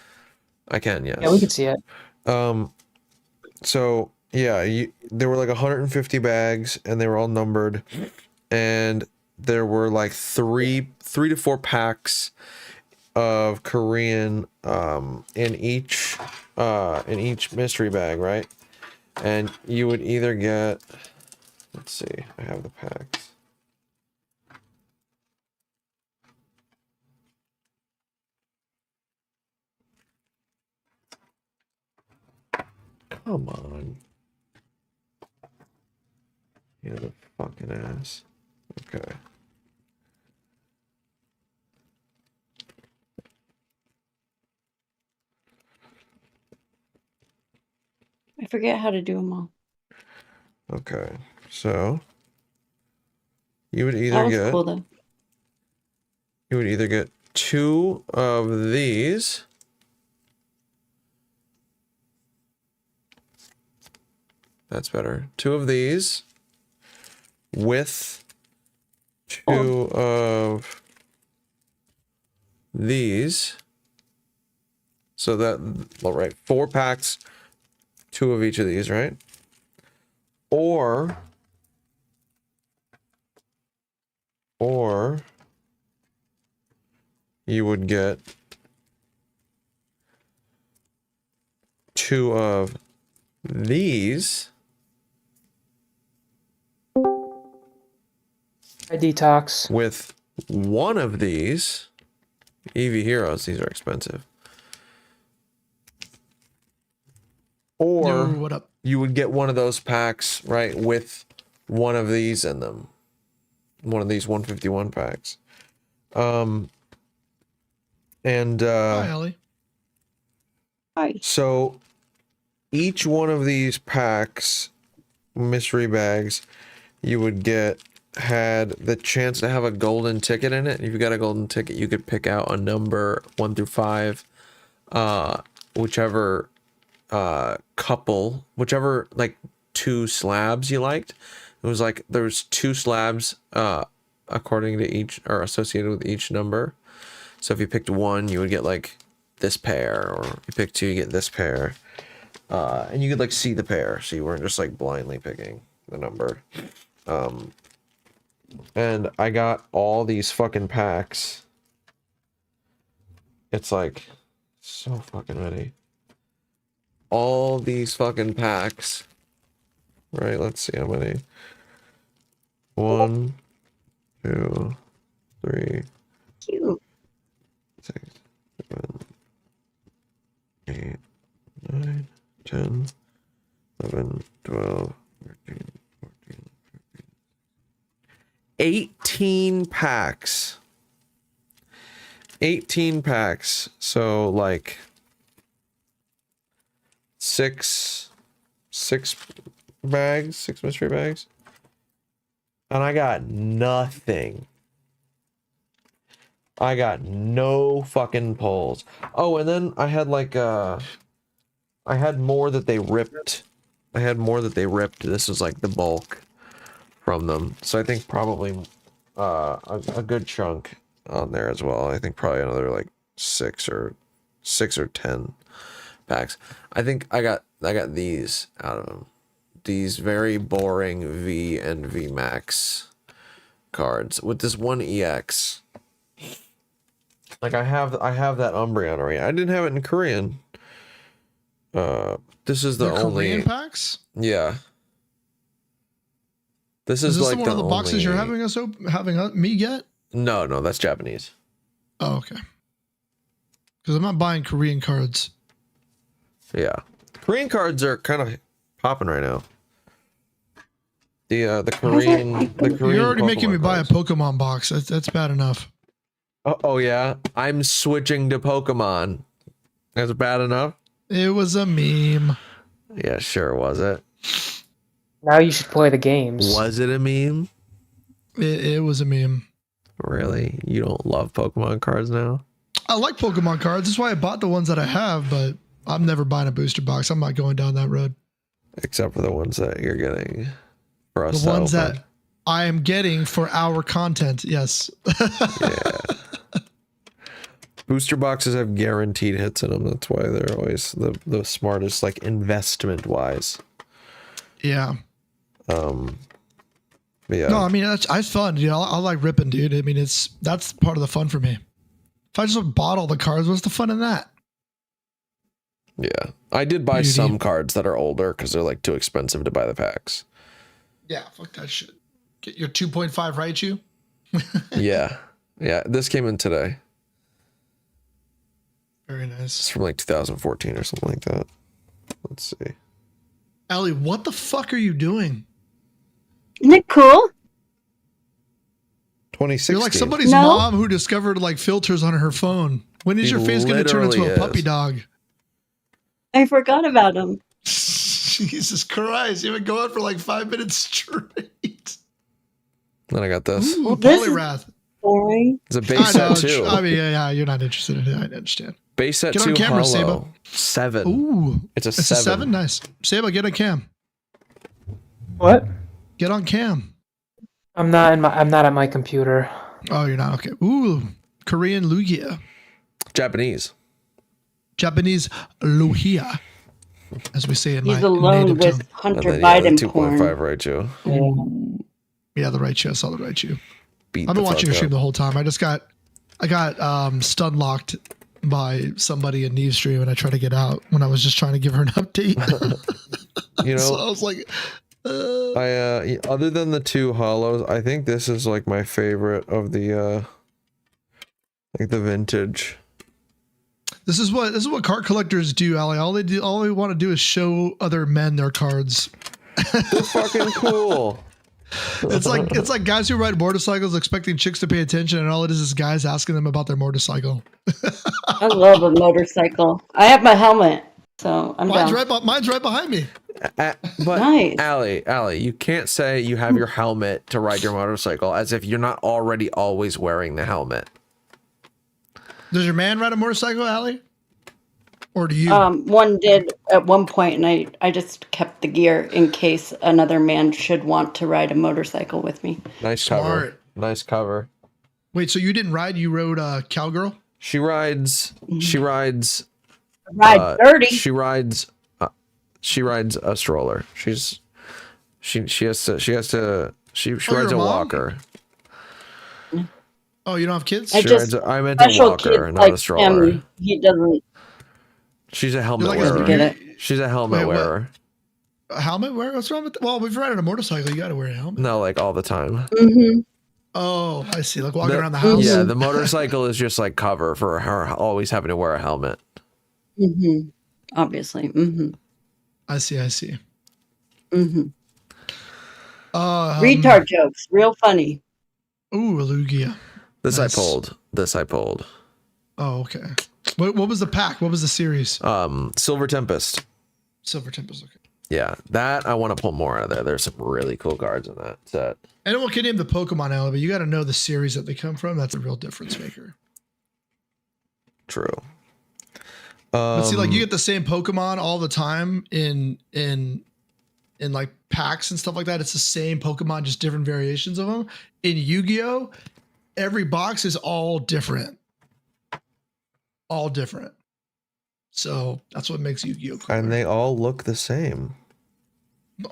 I can, yes. Yeah, we can see it. So yeah, there were like 150 bags and they were all numbered, and there were like three to four packs of Korean in each mystery bag, right? And you would either get, let's see, I have the packs. Come on. You're the fucking ass. Okay. I forget how to do them all. Okay. So you would That either was get cool though. you would either get 2 of these. That's better. 2 of these with 2 of these. So that, all right, 4 packs, 2 of each of these, right? Or you would get 2 of these. I detox. With 1 of these. EV Heroes, these are expensive. Or Yo, what up? You would get one of those packs, right, with 1 of these in them. One of these 151 packs. Hi, Ellie. Hi. So each one of these packs, mystery bags, you would get had the chance to have a golden ticket in it. If you got a golden ticket, you could pick out a number 1 through 5, whichever couple, whichever like 2 slabs you liked. It was like there was 2 slabs according to each, or associated with each number. So if you picked 1, you would get like this pair, or if you picked 2, you get this pair. And you could like see the pair, so you weren't just like blindly picking the number. And I got all these fucking packs. It's like so fucking many. All these fucking packs. Right, let's see how many. 1, 2, 3, 6, 7, 8, 9, 10, 11, 12, 13, 14, 15. 18 packs. 18 packs. So like 6 bags, 6 mystery bags. And I got nothing. I got no fucking pulls. Oh, and then I had like I had more that they ripped. I had more that they ripped. This was like the bulk from them. So I think probably a good chunk on there as well. I think probably another like 6 or 10 packs. I think I got these out of them. These very boring V and V Max cards with this 1 EX. Like I have that Umbreon already. I didn't have it in Korean. This is the only Korean packs. Yeah. This Is is this like one of the boxes only... you're having me get? No, that's Japanese. Oh, okay. Because I'm not buying Korean cards. Yeah, Korean cards are kind of popping right now. The Korean You're already Pokemon making me buy a cards. Pokemon box. That's bad enough. Oh yeah, I'm switching to Pokemon. That's bad enough. It was a meme. Yeah, sure was it. Now you should play the games. Was it a meme? It was a meme. Really? You don't love Pokemon cards now? I like Pokemon cards. That's why I bought the ones that I have, but I'm never buying a booster box. I'm not going down that road. Except for the ones that you're getting for us. The ones that I am getting for our content. Yes. Yeah. Booster boxes have guaranteed hits in them. That's why they're always the smartest, like investment wise. Yeah. Yeah. No, I mean that's fun. You know, I like ripping, dude. I mean, that's part of the fun for me. If I just bought all the cards, what's the fun in that? Yeah, I did buy some cards that are older because they're like too expensive to buy the packs. Yeah, fuck that shit. Get your 2.5 Raichu. Yeah. This came in today. Very nice. It's from like 2014 or something like that. Let's see. Ellie, what the fuck are you doing? Isn't it cool? 2016. You're like somebody's mom who discovered like filters on her phone. When is your face going to turn into a puppy dog? I forgot about him. Jesus Christ. You've been going for like 5 minutes straight. Then I got this. Well, this is boring. It's a base set 2. I mean, yeah, you're not interested in it. I understand. Base set Get 2 on camera, hollow. Saba. 7. Ooh. It's a It's 7. a 7? Nice. Saba, get on cam. What? Get on cam. I'm not at my computer. Oh, you're not? Okay. Ooh. Korean Lugia. Japanese Lugia. As we say in He's my alone native with tongue. Hunter the Biden 2.5 porn. Raichu. Yeah, the Raichu. I saw the Raichu. Beat I've been the watching your fuck stream up. the whole time. I just got I got stun locked by somebody in Neve's stream, and I tried to get out when I was just trying to give her an update. You know, so I was like, I other than the 2 hollows, I think this is like my favorite of the like the vintage. This is what card collectors do, Ali. All they want to do is show other men their cards. They're fucking cool. It's like guys who ride motorcycles expecting chicks to pay attention, and all it is guys asking them about their motorcycle. I love a motorcycle. I have my helmet, so I'm mine's down. Mine's right behind me. But Nice. Allie, you can't say you have your helmet to ride your motorcycle as if you're not already always wearing the helmet. Does your man ride a motorcycle, Ali? Or do you? One did at one point, and I just kept the gear in case another man should want to ride a motorcycle with me. Nice cover. Nice cover. Wait, so you didn't ride? You rode Cowgirl? She rides. Ride dirty. She rides a stroller. She rides a walker. Oh, you don't have kids? I meant a walker, not a stroller. He doesn't. She's a helmet wearer. She's a helmet wearer. A helmet wearer? What's wrong with that? Well, if you're riding a motorcycle, you got to wear a helmet. No, like all the time. Mm-hmm. Oh, I see. Like walking around the house. Yeah, the motorcycle is just like cover for her always having to wear a helmet. Mm-hmm. Obviously. Mm-hmm. I see. Mm-hmm. Retard jokes, real funny. Ooh, Lugia. This I pulled. Oh, okay. What was the pack? What was the series? Silver Tempest. Silver Tempest. Okay. Yeah, that I want to pull more out of there. There's some really cool cards in that set. Anyone can name the Pokemon out, but you got to know the series that they come from. That's a real difference maker. True. But see, like you get the same Pokemon all the time in like packs and stuff like that. It's the same Pokemon, just different variations of them. In Yu-Gi-Oh, every box is all different. All different. So that's what makes Yu-Gi-Oh cool. And they all look the same.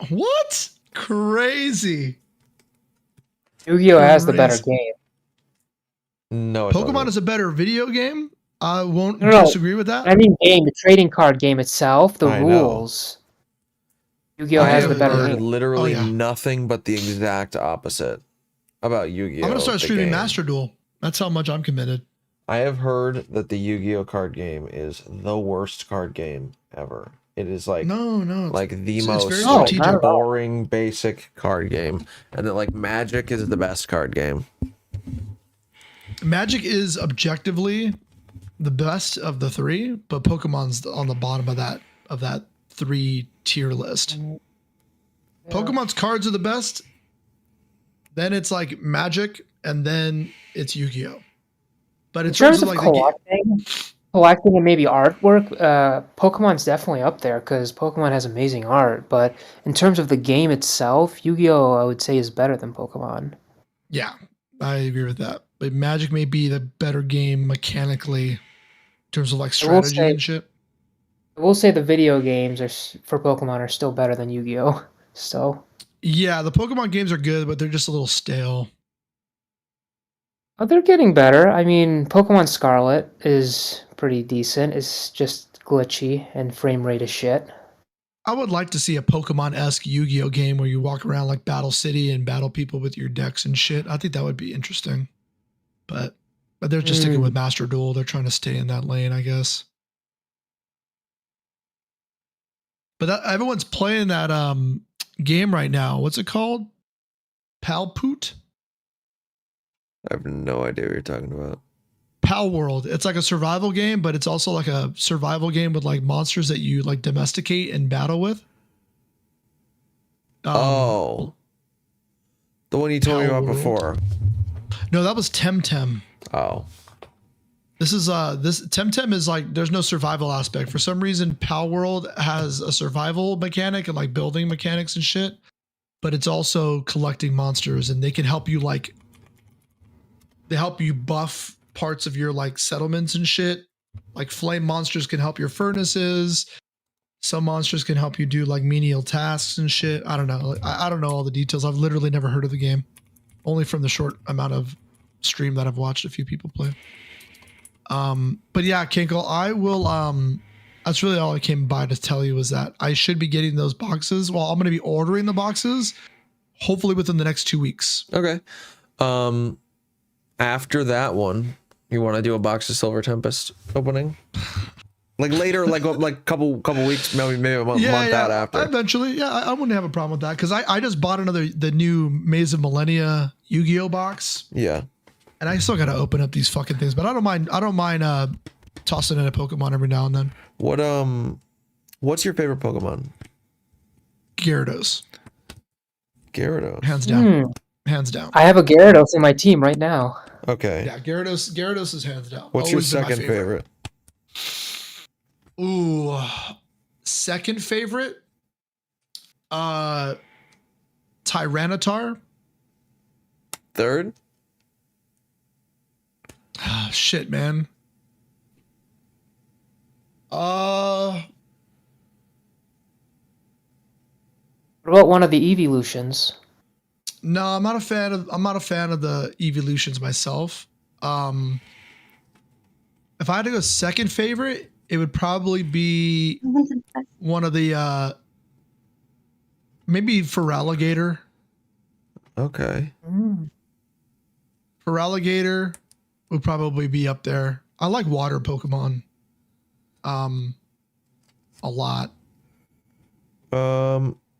What? Crazy. Yu-Gi-Oh has the better game. No, Pokemon is a better video game. I won't disagree with that. I mean, the trading card game itself, the rules. Yu-Gi-Oh has the better game. Literally nothing but the exact opposite about Yu-Gi-Oh. I'm gonna start streaming Master Duel. That's how much I'm committed. I have heard that the Yu-Gi-Oh card game is the worst card game ever. It is like like the most boring, basic card game, and that like Magic is the best card game. Magic is objectively the best of the three, but Pokemon's on the bottom of that 3-tier list. Yeah. Pokemon's cards are the best. Then it's like Magic, and then it's Yu-Gi-Oh. But in terms of like collecting and maybe artwork, Pokemon's definitely up there because Pokemon has amazing art. But in terms of the game itself, Yu-Gi-Oh, I would say, is better than Pokemon. Yeah, I agree with that. But Magic may be the better game mechanically in terms of like strategy and shit. I will say the video games for Pokemon are still better than Yu-Gi-Oh. So yeah, the Pokemon games are good, but they're just a little stale. Oh, they're getting better. I mean, Pokemon Scarlet is pretty decent. It's just glitchy and frame rate is shit. I would like to see a Pokemon-esque Yu-Gi-Oh game where you walk around like Battle City and battle people with your decks and shit. I think that would be interesting. But they're just sticking with Master Duel. They're trying to stay in that lane, I guess. But everyone's playing that game right now. What's it called? Palpoot? I have no idea what you're talking about. Pal World. It's like a survival game, but it's also like a survival game with like monsters that you like domesticate and battle with. The one you told me about before. No, that was Temtem. Oh. This is Temtem is like there's no survival aspect. For some reason, Pal World has a survival mechanic and like building mechanics and shit, but it's also collecting monsters, and they can help you like they help you buff parts of your like settlements and shit. Like flame monsters can help your furnaces. Some monsters can help you do like menial tasks and shit. I don't know. I don't know all the details. I've literally never heard of the game, only from the short amount of stream that I've watched a few people play. But yeah, Kinkle, I will. That's really all I came by to tell you was that I should be getting those boxes. Well, I'm going to be ordering the boxes, hopefully within the next 2 weeks. Okay. After that one, you want to do a box of Silver Tempest opening? Like later, like couple weeks, maybe a month out after. Eventually, yeah, I wouldn't have a problem with that because I just bought the new Maze of Millennia Yu-Gi-Oh box. Yeah. And I still got to open up these fucking things, but I don't mind tossing in a Pokemon every now and then. What's your favorite Pokemon? Gyarados. Gyarados. Hands down. Hands down. I have a Gyarados in my team right now. Okay. Yeah, Gyarados is hands down. What's your second favorite? Ooh, second favorite? Tyranitar. Third? Shit, man. What about one of the evolutions? No, I'm not a fan of the evolutions myself. If I had to go second favorite, it would probably be one of the maybe Feraligatr. Okay. Feraligatr would probably be up there. I like water Pokemon. A lot.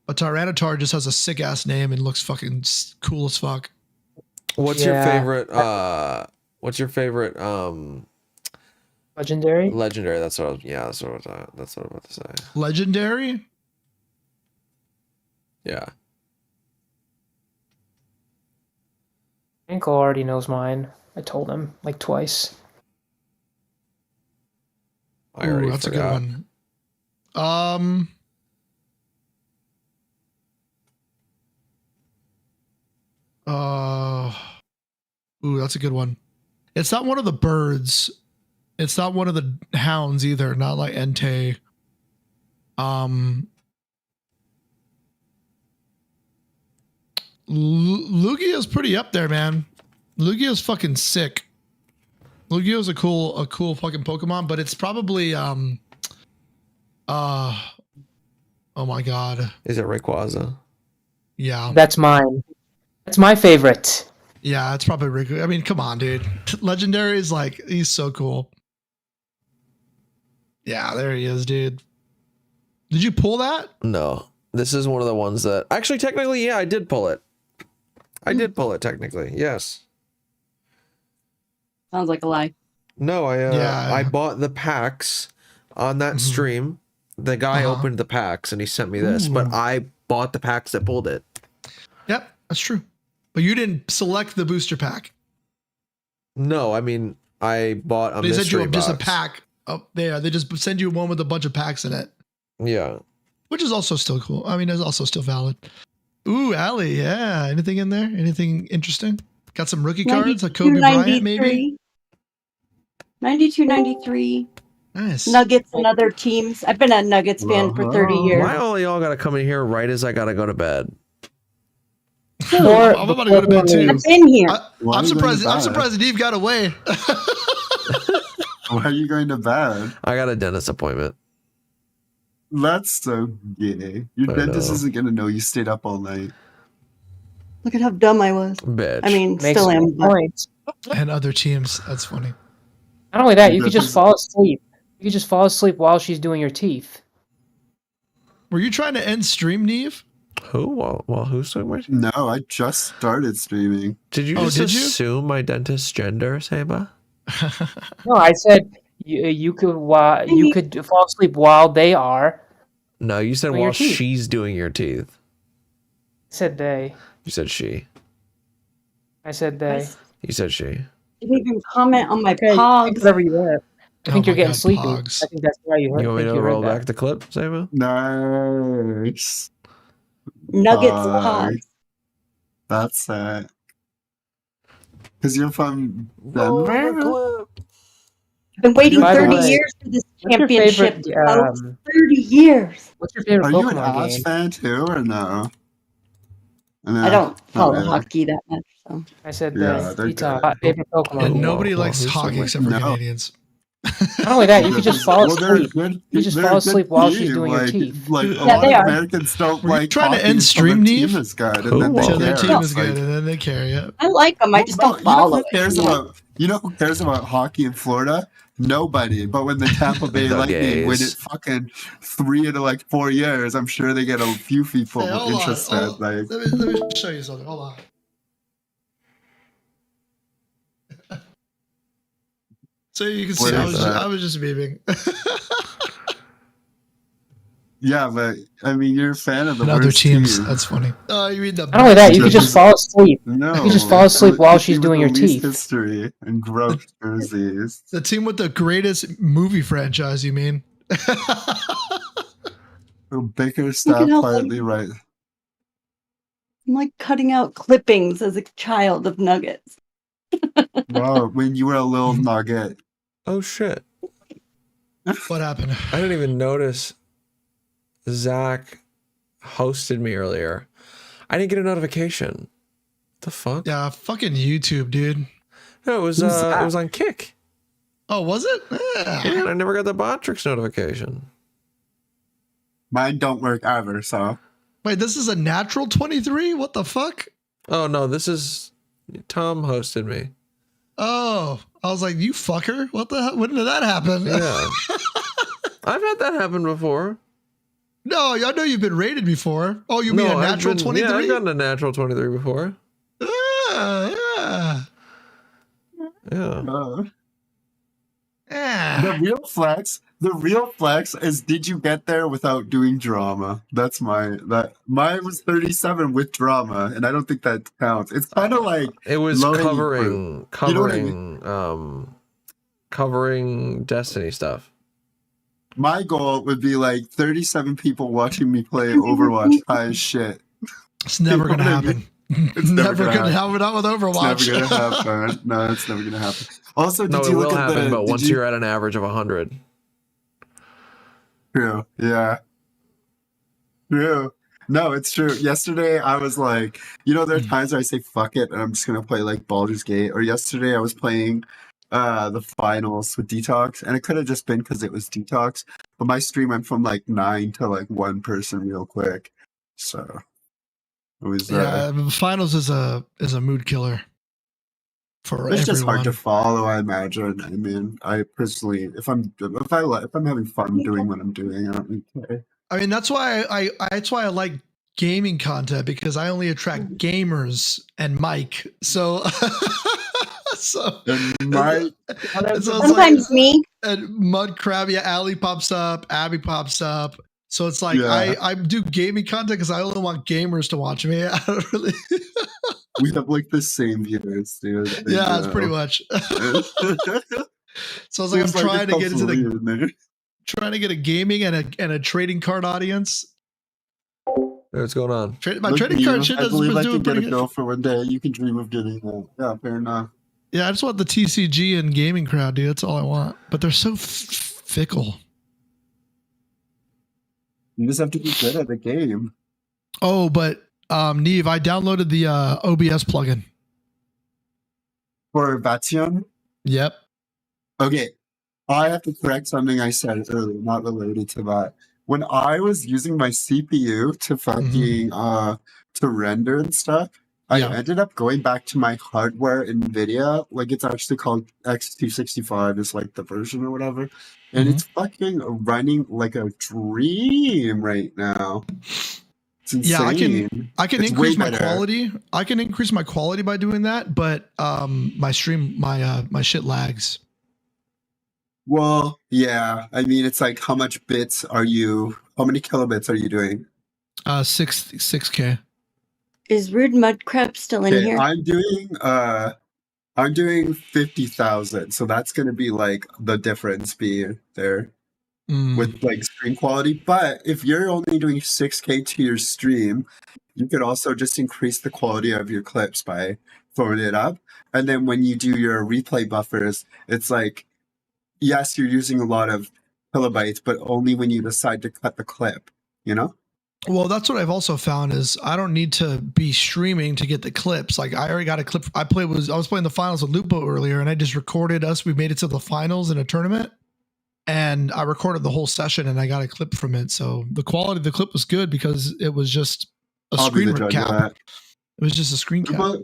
But Tyranitar just has a sick ass name and looks fucking cool as fuck. What's your favorite? Legendary. Legendary. That's what I was. Yeah, that's what I was about to say. Legendary. Yeah. Ankle already knows mine. I told him like twice. I already that's forgot. a good one. That's a good one. It's not one of the birds. It's not one of the hounds either. Not like Entei. Lugia's pretty up there, man. Lugia's fucking sick. Lugia's a cool fucking Pokemon, but it's probably oh my god. Is it Rayquaza? Yeah. That's mine. That's my favorite. Yeah, it's probably Rayquaza. I mean, come on, dude. Legendary is like, he's so cool. Yeah, there he is, dude. Did you pull that? No. This is one of the ones that actually technically, yeah, I did pull it. I did pull it technically. Yes. Sounds like a lie. No, I bought the packs on that stream. The guy opened the packs and he sent me this, but I bought the packs that pulled it. Yep, that's true. But you didn't select the booster pack. No, I mean, I bought a they mystery sent you box. just a pack up there. They just send you one with a bunch of packs in it. Yeah. Which is also still cool. I mean, it's also still valid. Ooh, Allie, yeah. Anything in there? Anything interesting? Got some rookie cards, like Kobe Bryant, maybe? 92, 93. Nice. Nuggets and other teams. I've been a Nuggets fan for 30 years. Why all y'all gotta come in here right as I gotta go to bed? I'm about to go to bed too. I've been here. I'm surprised that Eve got away. Why are you going to bed? I got a dentist appointment. That's so gay. Your dentist isn't going to know you stayed up all night. Look at how dumb I was. Bitch. I mean, Makes still am. but- points. And other teams. That's funny. Not only that, you could just fall asleep. You could just fall asleep while she's doing your teeth. Were you trying to end stream, Neve? Who? Well, who's doing my teeth? No, I just started streaming. Did you just assume my dentist's gender, Seba? No, I said you could fall asleep while they are. No, you said doing your while teeth. she's doing your teeth. I said they. You said she. I said they. You said she. Didn't even comment on my Okay, pogs. whatever you want. I think Oh you're my getting God, sleepy. pogs. I think that's why you heard. You want me think to you heard roll that. back the clip, Seba? Nice. Nuggets Bye. pogs. That's it. Because you're from Denver? I've been waiting By the 30 way, years for this what's your championship. favorite, folks. 30 years. What's your favorite Are you an Pokemon Ash game? fan too, or no? I don't follow hockey that much. So I said Yeah, the they're Detox, good. favorite Pokemon. And nobody likes who's hockey like- except for No. Canadians. Not only that, you could just fall Well, they're asleep. good. You just they're fall a good asleep while she's team, doing your like, teeth. Like a Yeah, lot they of are. Americans don't Were you like trying to hockey end until stream, their team Neve? is good, and then they Until care. their team is It's good, like, and then they care. Yeah. I like them. I just don't follow who cares it. Yeah. about who cares about hockey in Florida? Nobody. But when the Tampa Bay The Lightning win gays. it fucking 3 in like 4 years, I'm sure they get a few people Hey, hold on. interested. Oh, Like, let me show you something. Hold on. So you can see, What I is was, that? I was just beaming. yeah, but I mean, you're a fan of the Other worst teams. team. That's funny. You mean the? Not only that, you could just fall asleep. No, You could just fall asleep while the she's team doing with your the least teeth. history and gross jerseys. The team with the greatest movie franchise. You mean? Bickerstaff help quietly right. I'm like cutting out clippings as a child of Nuggets. Wow, when you were a little nugget. Oh shit! What happened? I didn't even notice. Zach hosted me earlier. I didn't get a notification. The fuck? Yeah, fucking YouTube, dude. No, it was on Kick. Oh, was it? Yeah, I never got the Botrix notification. Mine don't work ever, so. Wait, this is a natural 23? What the fuck? Oh no, this is Tom hosted me. Oh, I was like, you fucker. What the hell? When did that happen? Yeah. I've had that happen before. No, I know you've been rated before. Oh, you mean a natural 23? Yeah, I've gotten a natural 23 before. Yeah. Yeah. The real flex is, did you get there without doing drama? That's mine was 37 with drama, and I don't think that counts. It's kind of like It was low-hanging fruit. You know what I mean? covering Destiny stuff. My goal would be like 37 people watching me play Overwatch high as shit. It's never going to happen. It's never going to happen. Not with Overwatch. It's never going to happen. No, it's never going to happen. Also, No, did it you will look at happen, the... but once you're at an average of 100. True. Yeah. True. No, it's true. Yesterday, I was like, there are times where I say fuck it, and I'm just going to play like Baldur's Gate. Or yesterday, I was playing the finals with Detox, and it could have just been because it was Detox, but my stream went from like 9 to like 1 person real quick. So it was finals is a mood killer for it's everyone. just hard to follow, I imagine. I mean, I personally, if I'm having fun doing what I'm doing, I don't really care. I mean, that's why I like gaming content, because I only attract gamers and Mike. So Mike, sometimes me and Mudcrab, yeah, Ali pops up, Abby pops up. So it's like Yeah. I do gaming content because I only want gamers to watch me. I don't really. We have like the same viewers, dude. Yeah, it's pretty much. So it's like I'm trying to get into trying to get a gaming and a trading card audience. What's going on? My trading card shit I is believe I doing can get pretty a good. girl for one day. You can dream of getting that. Yeah, fair enough. Yeah, I just want the TCG and gaming crowd, dude. That's all I want. But they're so fickle. You just have to be good at the game. Oh, but Neve, I downloaded the OBS plugin. For Vation? Yep. Okay. I have to correct something I said earlier, not related to that. When I was using my CPU to fucking to render and stuff, I ended up going back to my hardware NVIDIA. Like, it's actually called X265, is like the version or whatever. And it's fucking running like a dream right now. It's insane. Yeah, I can It's increase way my better. quality. I can increase my quality by doing that, but my stream, my shit lags. Well, yeah. I mean, it's like, how many kilobits are you doing? 6K. Is Rude Mudcrab still in Okay, here? I'm doing 50,000, so that's gonna be like the difference being there with like stream quality. But if you're only doing 6K to your stream, you could also just increase the quality of your clips by throwing it up. And then when you do your replay buffers, it's like, yes, you're using a lot of kilobytes, but only when you decide to cut the clip, you know? Well, that's what I've also found is I don't need to be streaming to get the clips. Like I already got a clip. I was playing the finals with Lupo earlier, and I just recorded us. We made it to the finals in a tournament, and I recorded the whole session, and I got a clip from it. So the quality of the clip was good because it was just a screen cap. It was just a screen cap.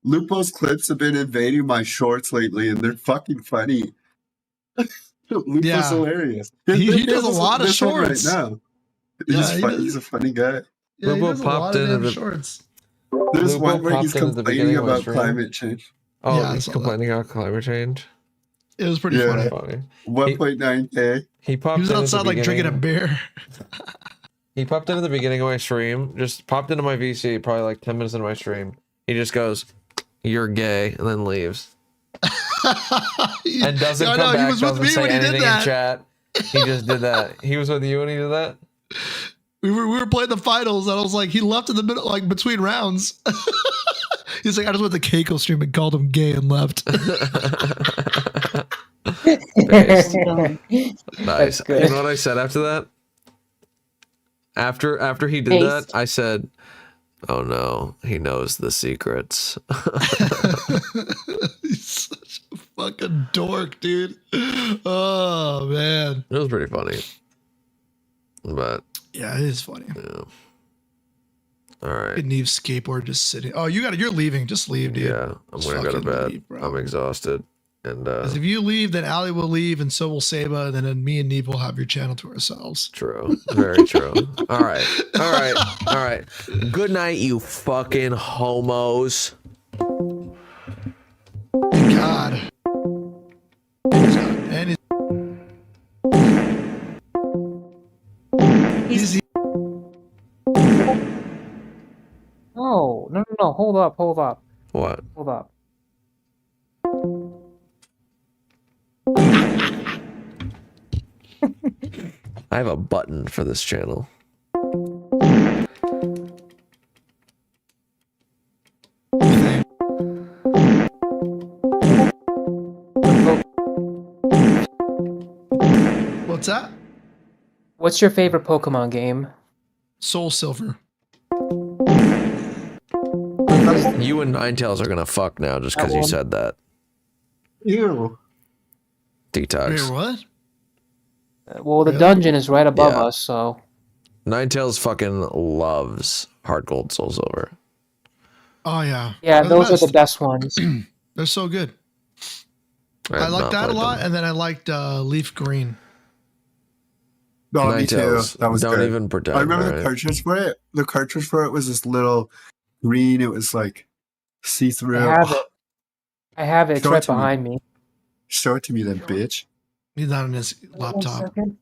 Lupo's clips have been invading my shorts lately, and they're fucking funny. Lupo's hilarious. He does a lot of shorts right now. He's a funny guy. Yeah, Lupo popped into the shorts. There's Lupo one where popped he's into the complaining beginning of my about stream. climate change. Oh, Yeah, I he's saw complaining about climate change. It was pretty funny. 1.9K. He popped. He was in at the outside like drinking a beginning. beer. He popped in at the beginning of my stream. Just popped into my VC, probably like 10 minutes into my stream. He just goes, "You're gay," and then leaves. And doesn't come back. Doesn't say anything in chat. He just did that. He was with you when he did that. We were playing the finals, and I was like, he left in the middle, like between rounds. He's like, I just went to Keiko stream and called him gay and left. Nice. You know what I said after that? After he did that, I said, "Oh no, he knows the secrets." He's such a fucking dork, dude. Oh man, it was pretty funny. But yeah, it is funny. Yeah. All right. Neve's skateboard just sitting. Oh, you're leaving. Just leave, dude. Yeah, I'm gonna go to bed. I'm exhausted. And 'cause if you leave, then Ali will leave, and so will Seba, and then me and Neve will have your channel to ourselves. True. Very true. All right. Good night, you fucking homos. God. And he's No. Hold up. What? Hold up. I have a button for this channel. What's that? What's your favorite Pokemon game? Soul Silver. You and Ninetales are gonna fuck now just because you said that. Ew. Detox. Wait, what? Well, the dungeon is right above us, so. Ninetales fucking loves Heart Gold Soul Silver. Oh yeah. Yeah, They're those are the best ones. They're so good. I like that a lot, and then I liked Leaf Green. No, me too. That was Don't good. even pretend. I remember right? the cartridge for it. The cartridge for it was this little green. It was like see-through. I have it. It's Show it right to me. behind me. Show it to me then, bitch. He's not on his laptop. 1 second.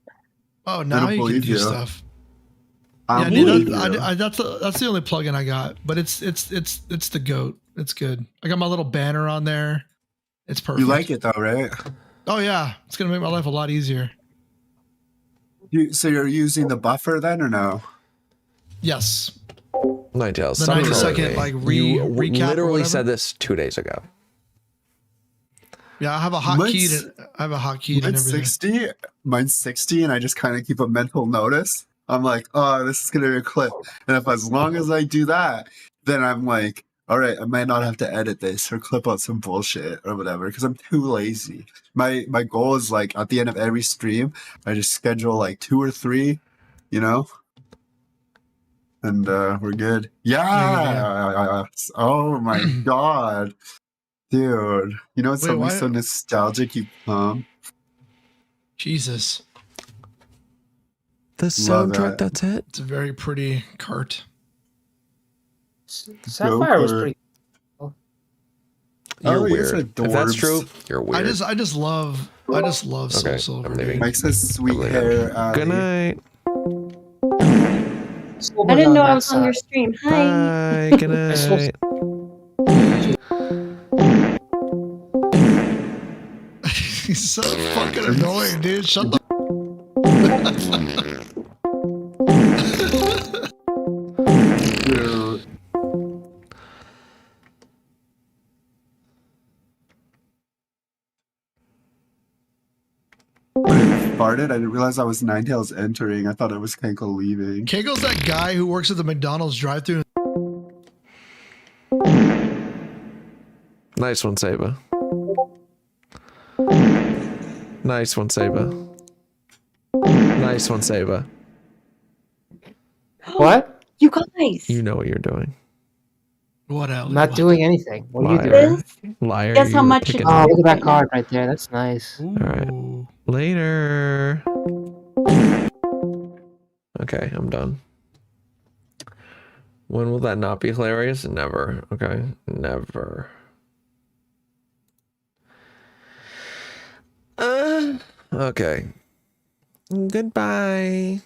Oh, I now don't he can believe do you. stuff. I Yeah, believe dude, you. that's the only plugin I got, but it's the goat. It's good. I got my little banner on there. It's perfect. You like it though, right? Oh yeah, it's gonna make my life a lot easier. So you're using the buffer then, or no? Yes. Ninetales. The stop 90 trolling second, me. like, You recap or literally whatever? said this 2 days ago. Yeah, I have a hotkey. I have a hotkey and Mine's everything. 60. Mine's 60, and I just kind of keep a mental notice. I'm like, oh, this is gonna be a clip, and if as long as I do that, then I'm like, all right, I might not have to edit this or clip out some bullshit or whatever because I'm too lazy. My goal is like at the end of every stream, I just schedule like 2 or 3, you know, and we're good. Yeah. Oh my god, dude. You know, it's Wait, something why- so nostalgic. You Jesus. The Love soundtrack, it. that's it. It's a very pretty cart. Sapphire was for it. pretty. You're Oh, weird. yes, If that's adorbs. true, you're weird. I just love Soul Okay, Silver. I'm leaving. Mike says sweet I'm leaving. hair. Good night. I didn't know I was on your stream. Hi. Bye. Good night. He's so fucking annoying, dude. Shut the. Dude. farted, I didn't realize I was Ninetales entering. I thought it was Kenko leaving. Kenko's that guy who works at the McDonald's drive-thru. Nice one, Saber. Nice one, Saber. Nice one, Saber. What? You guys. You know what you're doing. What else? I'm not doing anything. What are you Liar. doing? Liar. Guess how you were much picking it's on- Oh, look at that card right there. That's nice. All right. Later. Okay, I'm done. When will that not be hilarious? Never. Okay, never. Okay. Goodbye.